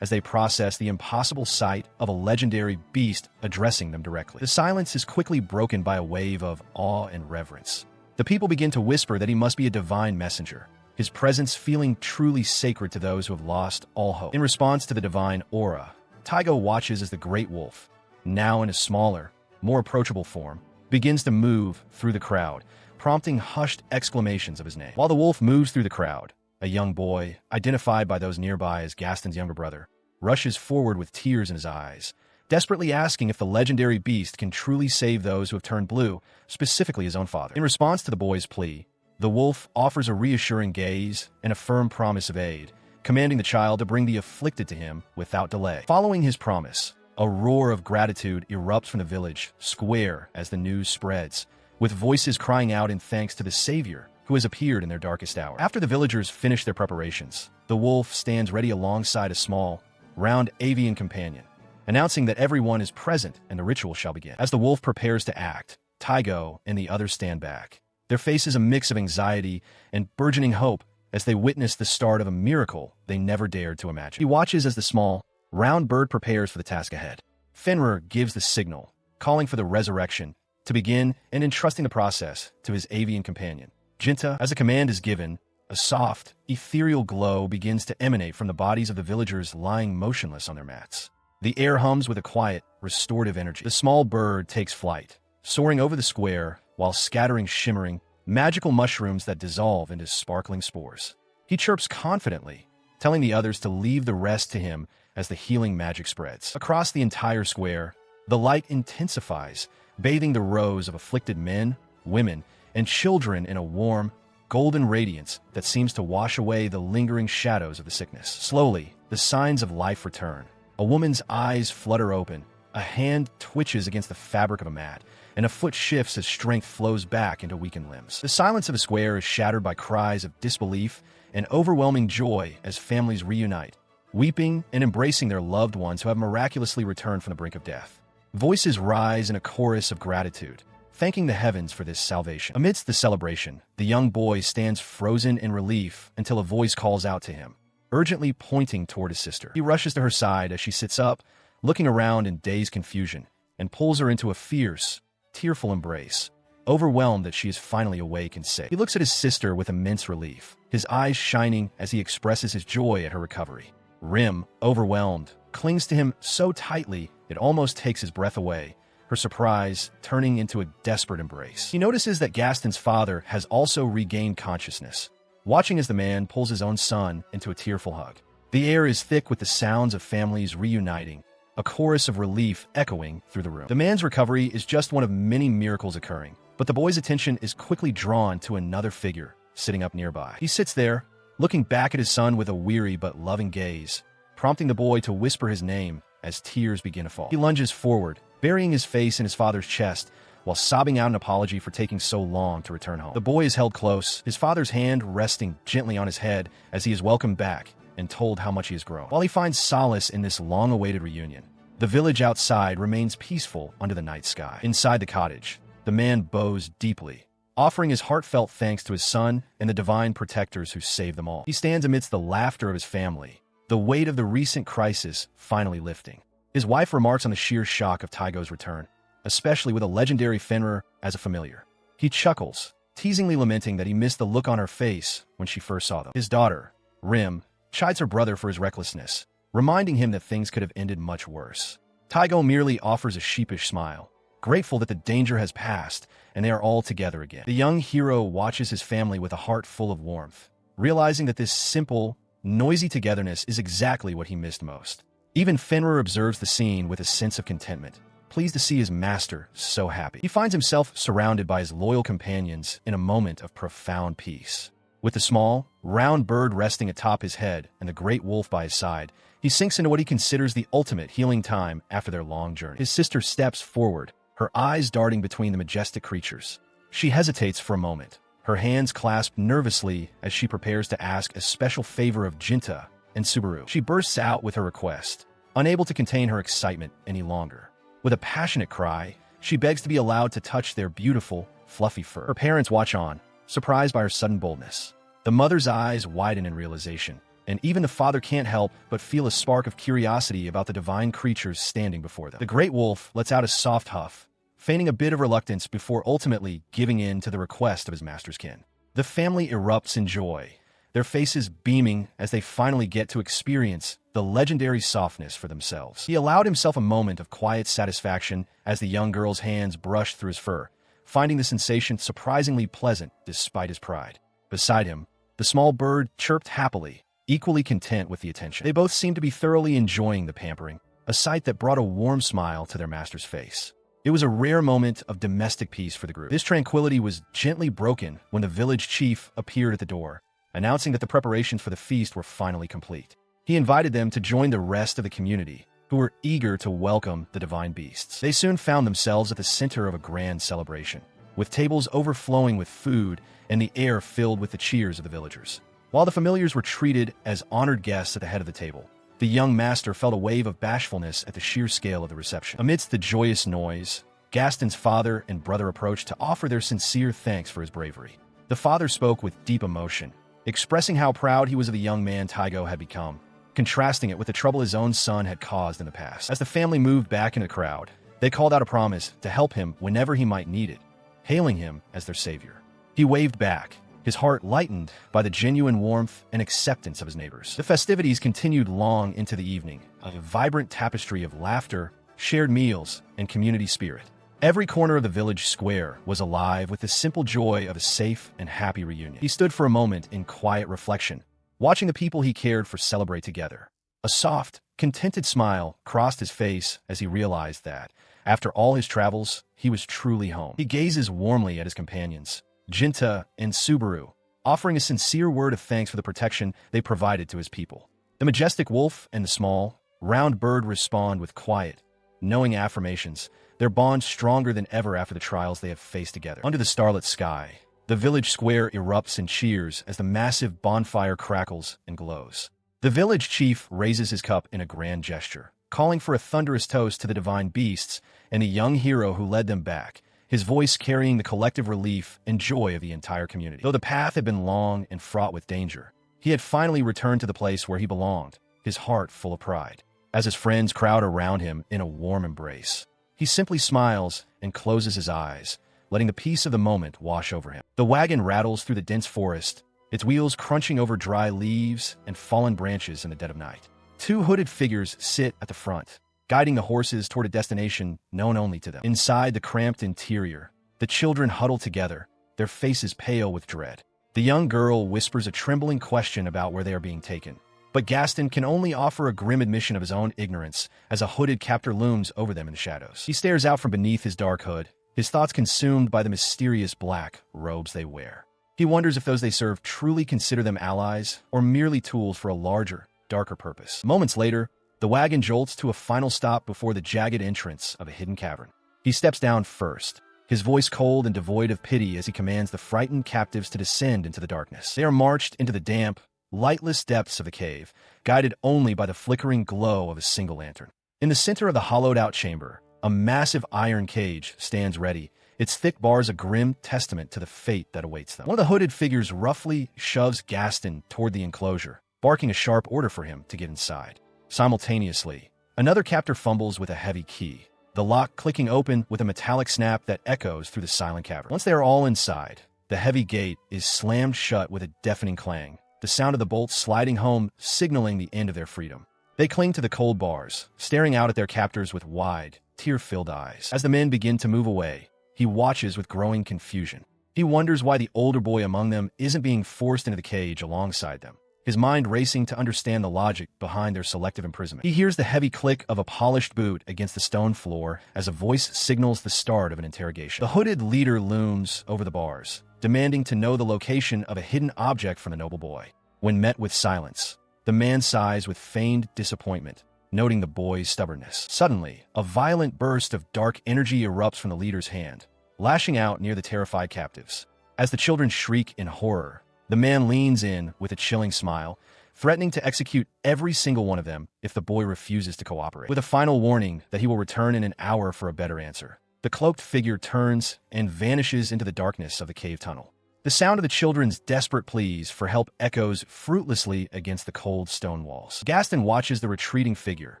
as they process the impossible sight of a legendary beast addressing them directly. The silence is quickly broken by a wave of awe and reverence. The people begin to whisper that he must be a divine messenger, his presence feeling truly sacred to those who have lost all hope. In response to the divine aura, Taigo watches as the great wolf, now in a smaller, more approachable form, begins to move through the crowd, prompting hushed exclamations of his name. While the wolf moves through the crowd, a young boy, identified by those nearby as Gaston's younger brother, rushes forward with tears in his eyes, desperately asking if the legendary beast can truly save those who have turned blue, specifically his own father. In response to the boy's plea, the wolf offers a reassuring gaze and a firm promise of aid, commanding the child to bring the afflicted to him without delay. Following his promise, a roar of gratitude erupts from the village square as the news spreads, with voices crying out in thanks to the savior who has appeared in their darkest hour. After the villagers finish their preparations, the wolf stands ready alongside a small, round avian companion, announcing that everyone is present and the ritual shall begin. As the wolf prepares to act, Taigo and the others stand back, their faces a mix of anxiety and burgeoning hope as they witness the start of a miracle they never dared to imagine. He watches as the small, round bird prepares for the task ahead. Fenrir gives the signal, calling for the resurrection to begin and entrusting the process to his avian companion. Jinta, as a command is given, a soft, ethereal glow begins to emanate from the bodies of the villagers lying motionless on their mats. The air hums with a quiet, restorative energy. The small bird takes flight, soaring over the square while scattering shimmering, magical mushrooms that dissolve into sparkling spores. He chirps confidently, telling the others to leave the rest to him as the healing magic spreads. Across the entire square, the light intensifies, bathing the rows of afflicted men, women, and children in a warm, golden radiance that seems to wash away the lingering shadows of the sickness. Slowly, the signs of life return. A woman's eyes flutter open, a hand twitches against the fabric of a mat, and a foot shifts as strength flows back into weakened limbs. The silence of the square is shattered by cries of disbelief and overwhelming joy as families reunite, weeping and embracing their loved ones who have miraculously returned from the brink of death. Voices rise in a chorus of gratitude, thanking the heavens for this salvation. Amidst the celebration, the young boy stands frozen in relief until a voice calls out to him, urgently pointing toward his sister. He rushes to her side as she sits up, looking around in dazed confusion, and pulls her into a fierce, tearful embrace, overwhelmed that she is finally awake and safe. He looks at his sister with immense relief, his eyes shining as he expresses his joy at her recovery. Rim, overwhelmed, clings to him so tightly it almost takes his breath away, her surprise turning into a desperate embrace. He notices that Gaston's father has also regained consciousness, watching as the man pulls his own son into a tearful hug. The air is thick with the sounds of families reuniting, a chorus of relief echoing through the room. The man's recovery is just one of many miracles occurring, but the boy's attention is quickly drawn to another figure sitting up nearby. He sits there, looking back at his son with a weary but loving gaze, prompting the boy to whisper his name as tears begin to fall. He lunges forward, burying his face in his father's chest while sobbing out an apology for taking so long to return home. The boy is held close, his father's hand resting gently on his head as he is welcomed back and told how much he has grown. While he finds solace in this long-awaited reunion, the village outside remains peaceful under the night sky. Inside the cottage, the man bows deeply, offering his heartfelt thanks to his son and the divine protectors who saved them all. He stands amidst the laughter of his family, the weight of the recent crisis finally lifting. His wife remarks on the sheer shock of Taigo's return, especially with a legendary Fenrir as a familiar. He chuckles, teasingly lamenting that he missed the look on her face when she first saw them. His daughter, Rim, chides her brother for his recklessness, reminding him that things could have ended much worse. Taigo merely offers a sheepish smile, grateful that the danger has passed and they are all together again. The young hero watches his family with a heart full of warmth, realizing that this simple, noisy togetherness is exactly what he missed most. Even Fenrir observes the scene with a sense of contentment, pleased to see his master so happy. He finds himself surrounded by his loyal companions in a moment of profound peace. With the small, round bird resting atop his head and the great wolf by his side, he sinks into what he considers the ultimate healing time after their long journey. His sister steps forward, her eyes darting between the majestic creatures. She hesitates for a moment, her hands clasped nervously as she prepares to ask a special favor of Jinta and Subaru. She bursts out with her request, unable to contain her excitement any longer. With a passionate cry, she begs to be allowed to touch their beautiful, fluffy fur. Her parents watch on, surprised by her sudden boldness. The mother's eyes widen in realization, and even the father can't help but feel a spark of curiosity about the divine creatures standing before them. The great wolf lets out a soft huff, feigning a bit of reluctance before ultimately giving in to the request of his master's kin. The family erupts in joy, their faces beaming as they finally get to experience the legendary softness for themselves. He allowed himself a moment of quiet satisfaction as the young girl's hands brushed through his fur, finding the sensation surprisingly pleasant despite his pride. Beside him, the small bird chirped happily, equally content with the attention. They both seemed to be thoroughly enjoying the pampering, a sight that brought a warm smile to their master's face. It was a rare moment of domestic peace for the group. This tranquility was gently broken when the village chief appeared at the door, announcing that the preparations for the feast were finally complete. He invited them to join the rest of the community, who were eager to welcome the divine beasts. They soon found themselves at the center of a grand celebration, with tables overflowing with food and the air filled with the cheers of the villagers. While the familiars were treated as honored guests at the head of the table, the young master felt a wave of bashfulness at the sheer scale of the reception. Amidst the joyous noise, Gaston's father and brother approached to offer their sincere thanks for his bravery. The father spoke with deep emotion, expressing how proud he was of the young man Tygo had become, contrasting it with the trouble his own son had caused in the past. As the family moved back into the crowd, they called out a promise to help him whenever he might need it, hailing him as their savior. He waved back, his heart lightened by the genuine warmth and acceptance of his neighbors. The festivities continued long into the evening, a vibrant tapestry of laughter, shared meals, and community spirit. Every corner of the village square was alive with the simple joy of a safe and happy reunion. He stood for a moment in quiet reflection, watching the people he cared for celebrate together. A soft, contented smile crossed his face as he realized that, after all his travels, he was truly home. He gazes warmly at his companions, Jinta and Subaru, offering a sincere word of thanks for the protection they provided to his people. The majestic wolf and the small, round bird respond with quiet, knowing affirmations, their bond stronger than ever after the trials they have faced together. Under the starlit sky, the village square erupts in cheers as the massive bonfire crackles and glows. The village chief raises his cup in a grand gesture, calling for a thunderous toast to the divine beasts and the young hero who led them back, his voice carrying the collective relief and joy of the entire community. Though the path had been long and fraught with danger, he had finally returned to the place where he belonged, his heart full of pride. As his friends crowd around him in a warm embrace, he simply smiles and closes his eyes, letting the peace of the moment wash over him. The wagon rattles through the dense forest, its wheels crunching over dry leaves and fallen branches in the dead of night. Two hooded figures sit at the front, guiding the horses toward a destination known only to them. Inside the cramped interior, the children huddle together, their faces pale with dread. The young girl whispers a trembling question about where they are being taken, but Gaston can only offer a grim admission of his own ignorance as a hooded captor looms over them in the shadows. He stares out from beneath his dark hood, his thoughts consumed by the mysterious black robes they wear. He wonders if those they serve truly consider them allies or merely tools for a larger, darker purpose. Moments later, the wagon jolts to a final stop before the jagged entrance of a hidden cavern. He steps down first, his voice cold and devoid of pity as he commands the frightened captives to descend into the darkness. They are marched into the damp, lightless depths of the cave, guided only by the flickering glow of a single lantern. In the center of the hollowed-out chamber, a massive iron cage stands ready, its thick bars a grim testament to the fate that awaits them. One of the hooded figures roughly shoves Gaston toward the enclosure, barking a sharp order for him to get inside. Simultaneously, another captor fumbles with a heavy key, the lock clicking open with a metallic snap that echoes through the silent cavern. Once they are all inside, the heavy gate is slammed shut with a deafening clang, the sound of the bolts sliding home signaling the end of their freedom. They cling to the cold bars, staring out at their captors with wide, tear-filled eyes. As the men begin to move away, he watches with growing confusion. He wonders why the older boy among them isn't being forced into the cage alongside them. his mind racing to understand the logic behind their selective imprisonment. He hears the heavy click of a polished boot against the stone floor as a voice signals the start of an interrogation. The hooded leader looms over the bars, demanding to know the location of a hidden object from the noble boy. When met with silence, the man sighs with feigned disappointment, noting the boy's stubbornness. Suddenly, a violent burst of dark energy erupts from the leader's hand, lashing out near the terrified captives. As the children shriek in horror, the man leans in with a chilling smile, threatening to execute every single one of them if the boy refuses to cooperate. With a final warning that he will return in an hour for a better answer, the cloaked figure turns and vanishes into the darkness of the cave tunnel. The sound of the children's desperate pleas for help echoes fruitlessly against the cold stone walls. Gaston watches the retreating figure,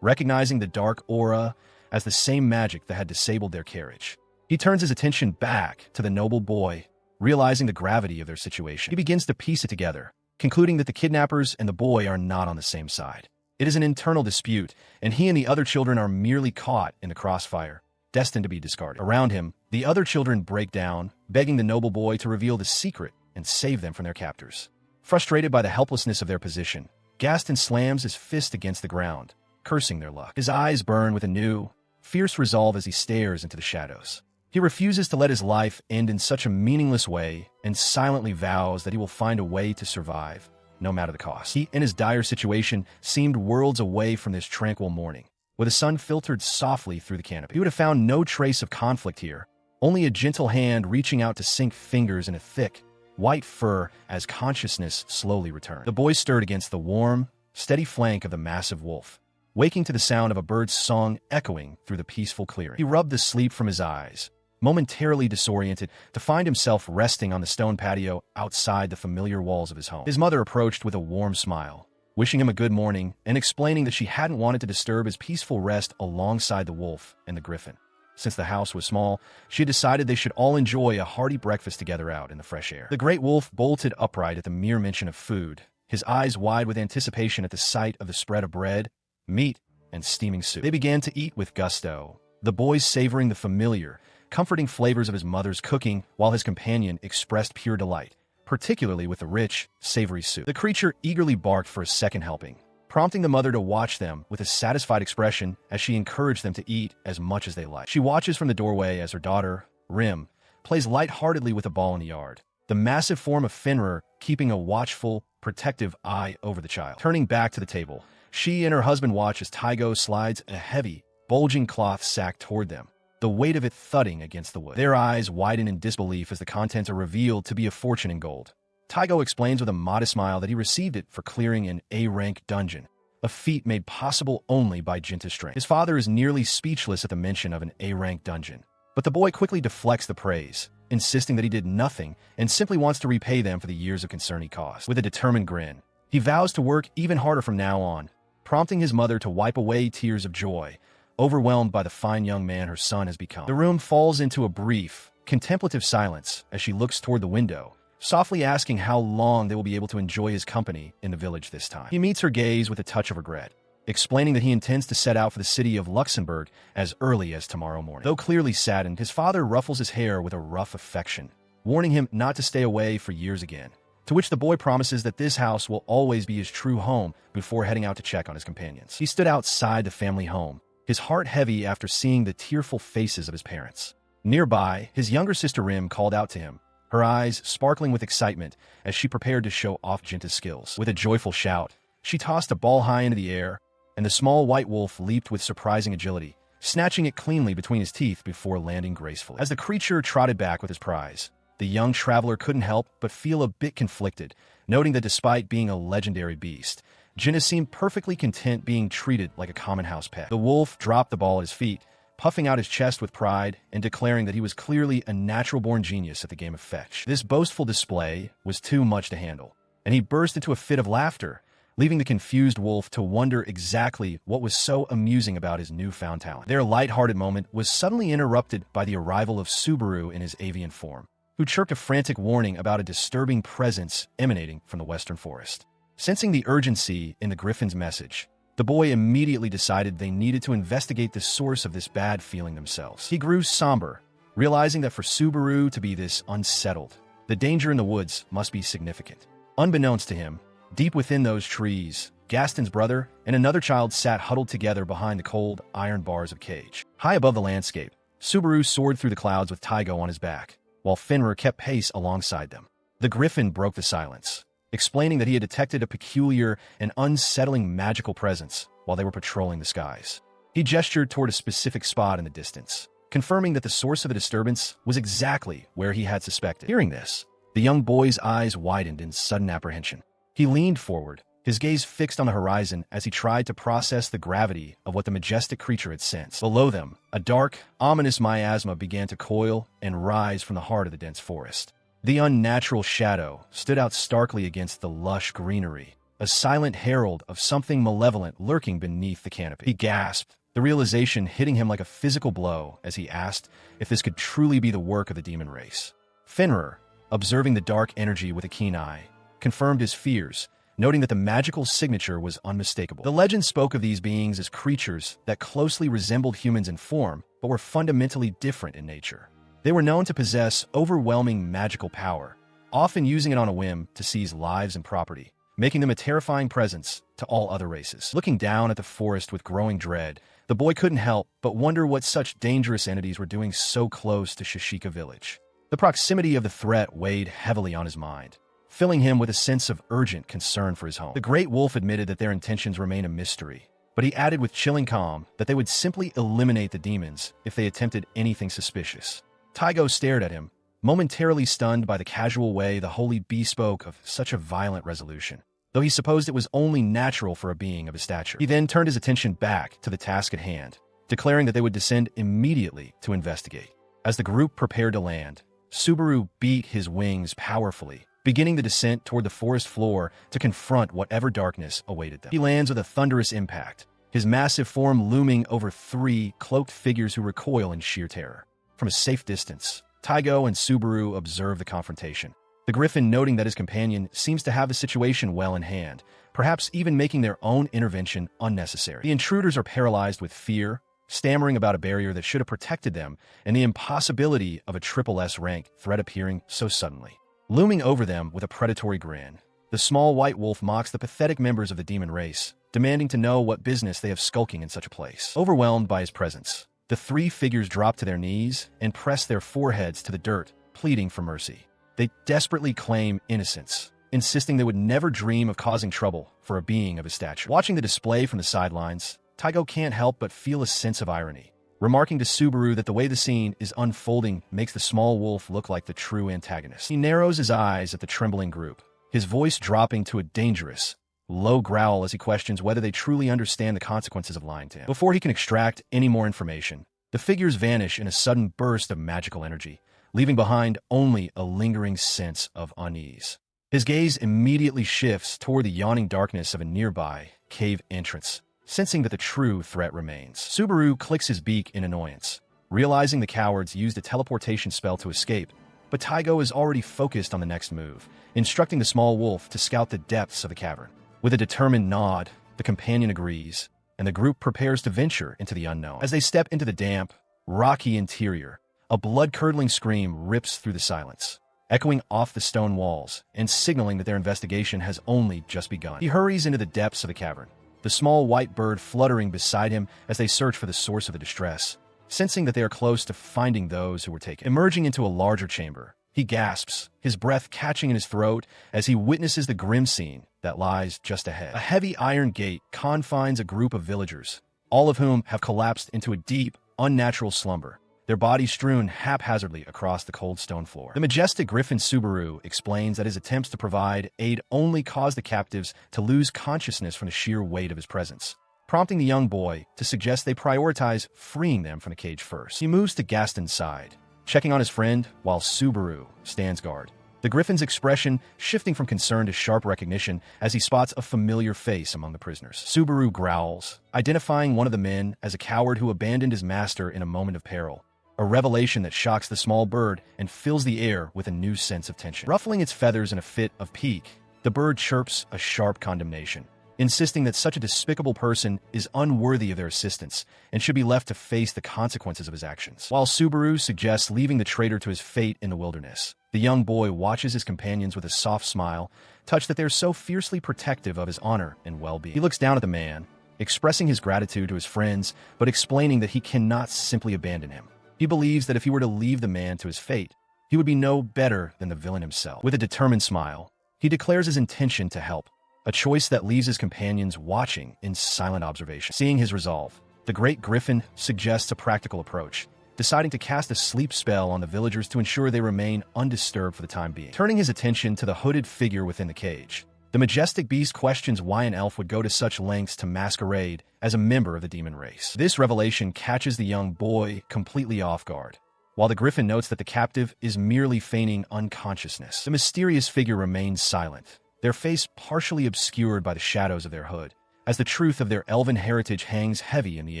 recognizing the dark aura as the same magic that had disabled their carriage. He turns his attention back to the noble boy, realizing the gravity of their situation. He begins to piece it together, concluding that the kidnappers and the boy are not on the same side. It is an internal dispute, and he and the other children are merely caught in the crossfire, destined to be discarded. Around him, the other children break down, begging the noble boy to reveal the secret and save them from their captors. Frustrated by the helplessness of their position, Gaston slams his fist against the ground, cursing their luck. His eyes burn with a new, fierce resolve as he stares into the shadows. He refuses to let his life end in such a meaningless way and silently vows that he will find a way to survive, no matter the cost. He and his dire situation seemed worlds away from this tranquil morning, where the sun filtered softly through the canopy. He would have found no trace of conflict here, only a gentle hand reaching out to sink fingers in a thick, white fur as consciousness slowly returned. The boy stirred against the warm, steady flank of the massive wolf, waking to the sound of a bird's song echoing through the peaceful clearing. He rubbed the sleep from his eyes, momentarily disoriented, to find himself resting on the stone patio outside the familiar walls of his home. His mother approached with a warm smile, wishing him a good morning and explaining that she hadn't wanted to disturb his peaceful rest alongside the wolf and the griffin. Since the house was small, she had decided they should all enjoy a hearty breakfast together out in the fresh air. The great wolf bolted upright at the mere mention of food, his eyes wide with anticipation at the sight of the spread of bread, meat, and steaming soup. They began to eat with gusto, the boy savoring the familiar, comforting flavors of his mother's cooking, while his companion expressed pure delight, particularly with the rich, savory soup. The creature eagerly barked for a second helping, prompting the mother to watch them with a satisfied expression as she encouraged them to eat as much as they liked. She watches from the doorway as her daughter, Rim, plays lightheartedly with a ball in the yard, the massive form of Fenrir keeping a watchful, protective eye over the child. Turning back to the table, she and her husband watch as Tygo slides a heavy, bulging cloth sack toward them, the weight of it thudding against the wood. Their eyes widen in disbelief as the contents are revealed to be a fortune in gold. Tygo explains with a modest smile that he received it for clearing an A-rank dungeon, a feat made possible only by Jinta's strength. His father is nearly speechless at the mention of an A-rank dungeon, but the boy quickly deflects the praise, insisting that he did nothing and simply wants to repay them for the years of concern he caused. With a determined grin, he vows to work even harder from now on, prompting his mother to wipe away tears of joy, overwhelmed by the fine young man her son has become. The room falls into a brief, contemplative silence as she looks toward the window, softly asking how long they will be able to enjoy his company in the village this time. He meets her gaze with a touch of regret, explaining that he intends to set out for the city of Luxembourg as early as tomorrow morning. Though clearly saddened, his father ruffles his hair with a rough affection, warning him not to stay away for years again, to which the boy promises that this house will always be his true home before heading out to check on his companions. He stood outside the family home, his heart heavy after seeing the tearful faces of his parents. Nearby, his younger sister Rim called out to him, her eyes sparkling with excitement as she prepared to show off Jinta's skills. With a joyful shout, she tossed a ball high into the air, and the small white wolf leaped with surprising agility, snatching it cleanly between his teeth before landing gracefully. As the creature trotted back with his prize, the young traveler couldn't help but feel a bit conflicted, noting that despite being a legendary beast, Jinta seemed perfectly content being treated like a common house pet. The wolf dropped the ball at his feet, puffing out his chest with pride and declaring that he was clearly a natural-born genius at the game of fetch. This boastful display was too much to handle, and he burst into a fit of laughter, leaving the confused wolf to wonder exactly what was so amusing about his newfound talent. Their light-hearted moment was suddenly interrupted by the arrival of Subaru in his avian form, who chirped a frantic warning about a disturbing presence emanating from the western forest. Sensing the urgency in the griffin's message, the boy immediately decided they needed to investigate the source of this bad feeling themselves. He grew somber, realizing that for Subaru to be this unsettled, the danger in the woods must be significant. Unbeknownst to him, Deep within those trees, Gaston's brother and another child sat huddled together behind the cold, iron bars of cage. High above the landscape, Subaru soared through the clouds with Taigo on his back, while Fenrir kept pace alongside them. The griffin broke the silence, explaining that he had detected a peculiar and unsettling magical presence while they were patrolling the skies. He gestured toward a specific spot in the distance, confirming that the source of the disturbance was exactly where he had suspected. Hearing this, the young boy's eyes widened in sudden apprehension. He leaned forward, his gaze fixed on the horizon as he tried to process the gravity of what the majestic creature had sensed. Below them, a dark, ominous miasma began to coil and rise from the heart of the dense forest. The unnatural shadow stood out starkly against the lush greenery, a silent herald of something malevolent lurking beneath the canopy. He gasped, the realization hitting him like a physical blow as he asked if this could truly be the work of the demon race. Fenrir, observing the dark energy with a keen eye, confirmed his fears, noting that the magical signature was unmistakable. The legend spoke of these beings as creatures that closely resembled humans in form, but were fundamentally different in nature. They were known to possess overwhelming magical power, often using it on a whim to seize lives and property, making them a terrifying presence to all other races. Looking down at the forest with growing dread, the boy couldn't help but wonder what such dangerous entities were doing so close to Shishika village. The proximity of the threat weighed heavily on his mind, filling him with a sense of urgent concern for his home. The great wolf admitted that their intentions remain a mystery, but he added with chilling calm that they would simply eliminate the demons if they attempted anything suspicious. Taigo stared at him, momentarily stunned by the casual way the holy beast spoke of such a violent resolution, though he supposed it was only natural for a being of his stature. He then turned his attention back to the task at hand, declaring that they would descend immediately to investigate. As the group prepared to land, Subaru beat his wings powerfully, beginning the descent toward the forest floor to confront whatever darkness awaited them. He lands with a thunderous impact, his massive form looming over three cloaked figures who recoil in sheer terror. From a safe distance, Taigo and Subaru observe the confrontation, the griffin noting that his companion seems to have the situation well in hand, perhaps even making their own intervention unnecessary. The intruders are paralyzed with fear, stammering about a barrier that should have protected them, and the impossibility of a triple S rank threat appearing so suddenly. Looming over them with a predatory grin, the small white wolf mocks the pathetic members of the demon race, demanding to know what business they have skulking in such a place. Overwhelmed by his presence, the three figures drop to their knees and press their foreheads to the dirt, pleading for mercy. They desperately claim innocence, insisting they would never dream of causing trouble for a being of his stature. Watching the display from the sidelines, Taigo can't help but feel a sense of irony, remarking to Subaru that the way the scene is unfolding makes the small wolf look like the true antagonist. He narrows his eyes at the trembling group, his voice dropping to a dangerous, low growl as he questions whether they truly understand the consequences of lying to him. Before he can extract any more information, the figures vanish in a sudden burst of magical energy, leaving behind only a lingering sense of unease. His gaze immediately shifts toward the yawning darkness of a nearby cave entrance, sensing that the true threat remains. Subaru clicks his beak in annoyance, realizing the cowards used a teleportation spell to escape, but Taigo is already focused on the next move, instructing the small wolf to scout the depths of the cavern. With a determined nod, the companion agrees, and the group prepares to venture into the unknown. As they step into the damp, rocky interior, a blood-curdling scream rips through the silence, echoing off the stone walls and signaling that their investigation has only just begun. He hurries into the depths of the cavern, the small white bird fluttering beside him as they search for the source of the distress, sensing that they are close to finding those who were taken. Emerging into a larger chamber, he gasps, his breath catching in his throat as he witnesses the grim scene that lies just ahead. A heavy iron gate confines a group of villagers, all of whom have collapsed into a deep, unnatural slumber, their bodies strewn haphazardly across the cold stone floor. The majestic griffin Subaru explains that his attempts to provide aid only caused the captives to lose consciousness from the sheer weight of his presence, prompting the young boy to suggest they prioritize freeing them from the cage first. He moves to Gaston's side, checking on his friend while Subaru stands guard, the griffin's expression shifting from concern to sharp recognition as he spots a familiar face among the prisoners. Subaru growls, identifying one of the men as a coward who abandoned his master in a moment of peril, a revelation that shocks the small bird and fills the air with a new sense of tension. Ruffling its feathers in a fit of pique, the bird chirps a sharp condemnation, insisting that such a despicable person is unworthy of their assistance and should be left to face the consequences of his actions. While Subaru suggests leaving the traitor to his fate in the wilderness, the young boy watches his companions with a soft smile, touched that they're so fiercely protective of his honor and well-being. He looks down at the man, expressing his gratitude to his friends, but explaining that he cannot simply abandon him. He believes that if he were to leave the man to his fate, he would be no better than the villain himself. With a determined smile, he declares his intention to help, a choice that leaves his companions watching in silent observation. Seeing his resolve, the great griffin suggests a practical approach, deciding to cast a sleep spell on the villagers to ensure they remain undisturbed for the time being. Turning his attention to the hooded figure within the cage, the majestic beast questions why an elf would go to such lengths to masquerade as a member of the demon race. This revelation catches the young boy completely off guard. While the griffin notes that the captive is merely feigning unconsciousness, the mysterious figure remains silent, their face partially obscured by the shadows of their hood, as the truth of their elven heritage hangs heavy in the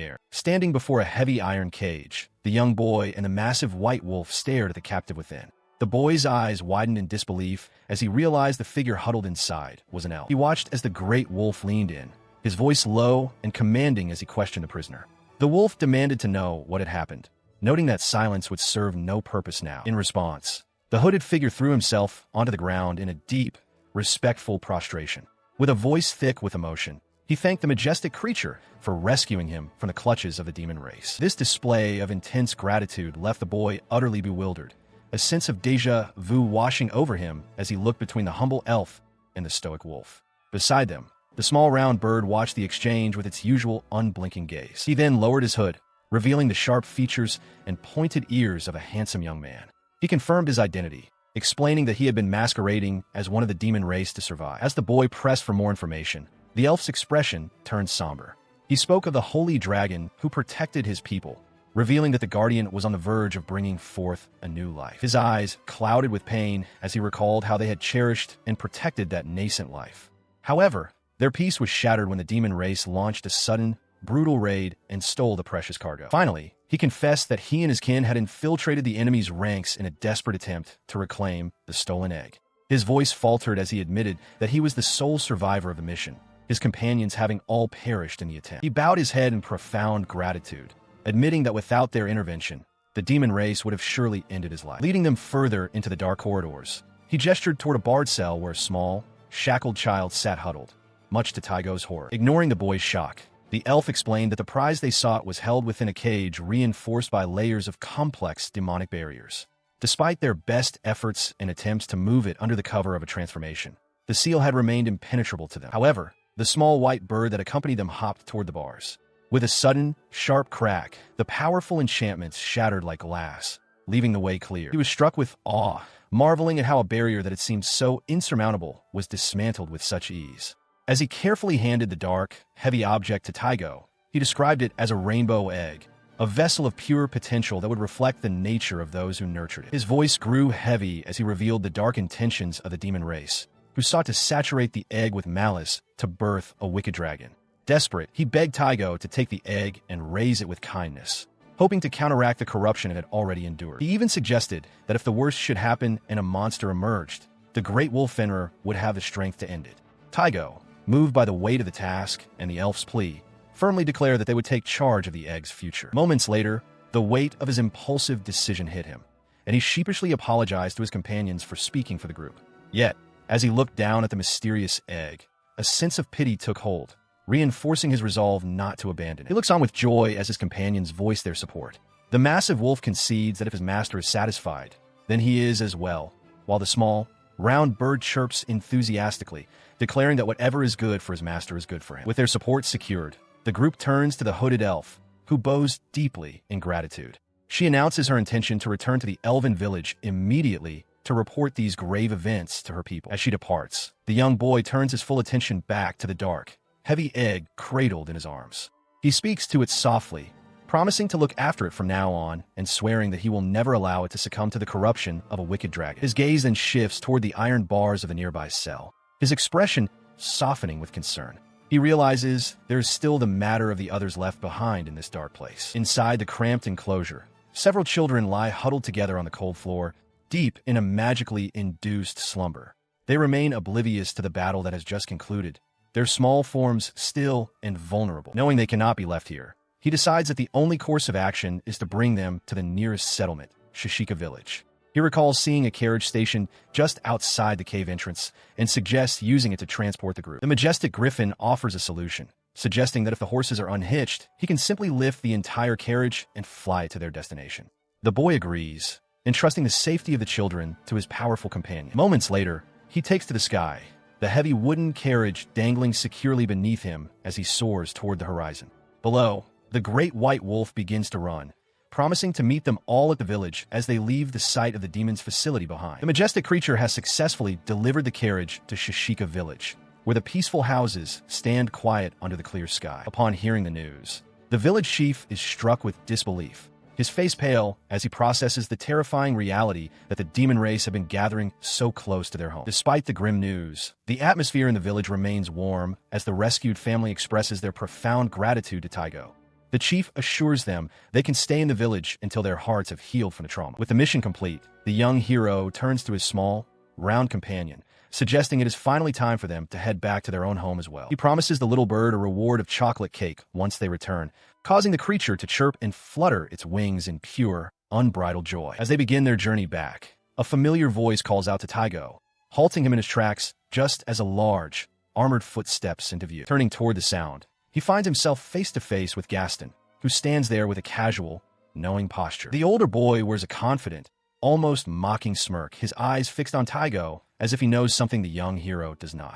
air. Standing before a heavy iron cage, the young boy and the massive white wolf stared at the captive within. The boy's eyes widened in disbelief as he realized the figure huddled inside was an elf. He watched as the great wolf leaned in, his voice low and commanding as he questioned the prisoner. The wolf demanded to know what had happened, noting that silence would serve no purpose now. In response, the hooded figure threw himself onto the ground in a deep, respectful prostration. With a voice thick with emotion, he thanked the majestic creature for rescuing him from the clutches of the demon race. This display of intense gratitude left the boy utterly bewildered, a sense of déjà vu washing over him as he looked between the humble elf and the stoic wolf. Beside them, the small round bird watched the exchange with its usual unblinking gaze. He then lowered his hood, revealing the sharp features and pointed ears of a handsome young man. He confirmed his identity, explaining that he had been masquerading as one of the demon race to survive. As the boy pressed for more information, the elf's expression turned somber. He spoke of the holy dragon who protected his people, revealing that the guardian was on the verge of bringing forth a new life. His eyes clouded with pain as he recalled how they had cherished and protected that nascent life. However, their peace was shattered when the demon race launched a sudden, brutal raid and stole the precious cargo. Finally, he confessed that he and his kin had infiltrated the enemy's ranks in a desperate attempt to reclaim the stolen egg. His voice faltered as he admitted that he was the sole survivor of the mission, his companions having all perished in the attempt. He bowed his head in profound gratitude, admitting that without their intervention, the demon race would have surely ended his life. Leading them further into the dark corridors, he gestured toward a barred cell where a small, shackled child sat huddled, much to Tygo's horror. Ignoring the boy's shock, the elf explained that the prize they sought was held within a cage reinforced by layers of complex demonic barriers. Despite their best efforts and attempts to move it under the cover of a transformation, the seal had remained impenetrable to them. However, the small white bird that accompanied them hopped toward the bars. With a sudden, sharp crack, the powerful enchantments shattered like glass, leaving the way clear. He was struck with awe, marveling at how a barrier that had seemed so insurmountable was dismantled with such ease. As he carefully handed the dark, heavy object to Tygo, he described it as a rainbow egg, a vessel of pure potential that would reflect the nature of those who nurtured it. His voice grew heavy as he revealed the dark intentions of the demon race, who sought to saturate the egg with malice to birth a wicked dragon. Desperate, he begged Tygo to take the egg and raise it with kindness, hoping to counteract the corruption it had already endured. He even suggested that if the worst should happen and a monster emerged, the great wolf Fenrir would have the strength to end it. Tygo, moved by the weight of the task and the elf's plea, firmly declared that they would take charge of the egg's future. Moments later, the weight of his impulsive decision hit him, and he sheepishly apologized to his companions for speaking for the group. Yet, as he looked down at the mysterious egg, a sense of pity took hold, reinforcing his resolve not to abandon it. He looks on with joy as his companions voice their support. The massive wolf concedes that if his master is satisfied, then he is as well, while the small, round bird chirps enthusiastically, declaring that whatever is good for his master is good for him. With their support secured, the group turns to the hooded elf, who bows deeply in gratitude. She announces her intention to return to the elven village immediately to report these grave events to her people. As she departs, the young boy turns his full attention back to the dark, heavy egg cradled in his arms. He speaks to it softly, promising to look after it from now on and swearing that he will never allow it to succumb to the corruption of a wicked dragon. His gaze then shifts toward the iron bars of the nearby cell, his expression softening with concern. He realizes there is still the matter of the others left behind in this dark place. Inside the cramped enclosure, several children lie huddled together on the cold floor, deep in a magically induced slumber. They remain oblivious to the battle that has just concluded, their small forms still and vulnerable. Knowing they cannot be left here, he decides that the only course of action is to bring them to the nearest settlement, Shishika Village. He recalls seeing a carriage station just outside the cave entrance and suggests using it to transport the group. The majestic griffin offers a solution, suggesting that if the horses are unhitched, he can simply lift the entire carriage and fly it to their destination. The boy agrees, entrusting the safety of the children to his powerful companion. Moments later, he takes to the sky, the heavy wooden carriage dangling securely beneath him as he soars toward the horizon. Below, the great white wolf begins to run, promising to meet them all at the village as they leave the site of the demon's facility behind. The majestic creature has successfully delivered the carriage to Shishika Village, where the peaceful houses stand quiet under the clear sky. Upon hearing the news, the village chief is struck with disbelief, his face pale as he processes the terrifying reality that the demon race have been gathering so close to their home. Despite the grim news, the atmosphere in the village remains warm as the rescued family expresses their profound gratitude to Taigo. The chief assures them they can stay in the village until their hearts have healed from the trauma. With the mission complete, the young hero turns to his small, round companion, suggesting it is finally time for them to head back to their own home as well. He promises the little bird a reward of chocolate cake once they return, causing the creature to chirp and flutter its wings in pure, unbridled joy. As they begin their journey back, a familiar voice calls out to Taigo, halting him in his tracks just as a large, armored foot steps into view. Turning toward the sound, he finds himself face to face with Gaston, who stands there with a casual, knowing posture. The older boy wears a confident, almost mocking smirk, his eyes fixed on Taigo as if he knows something the young hero does not.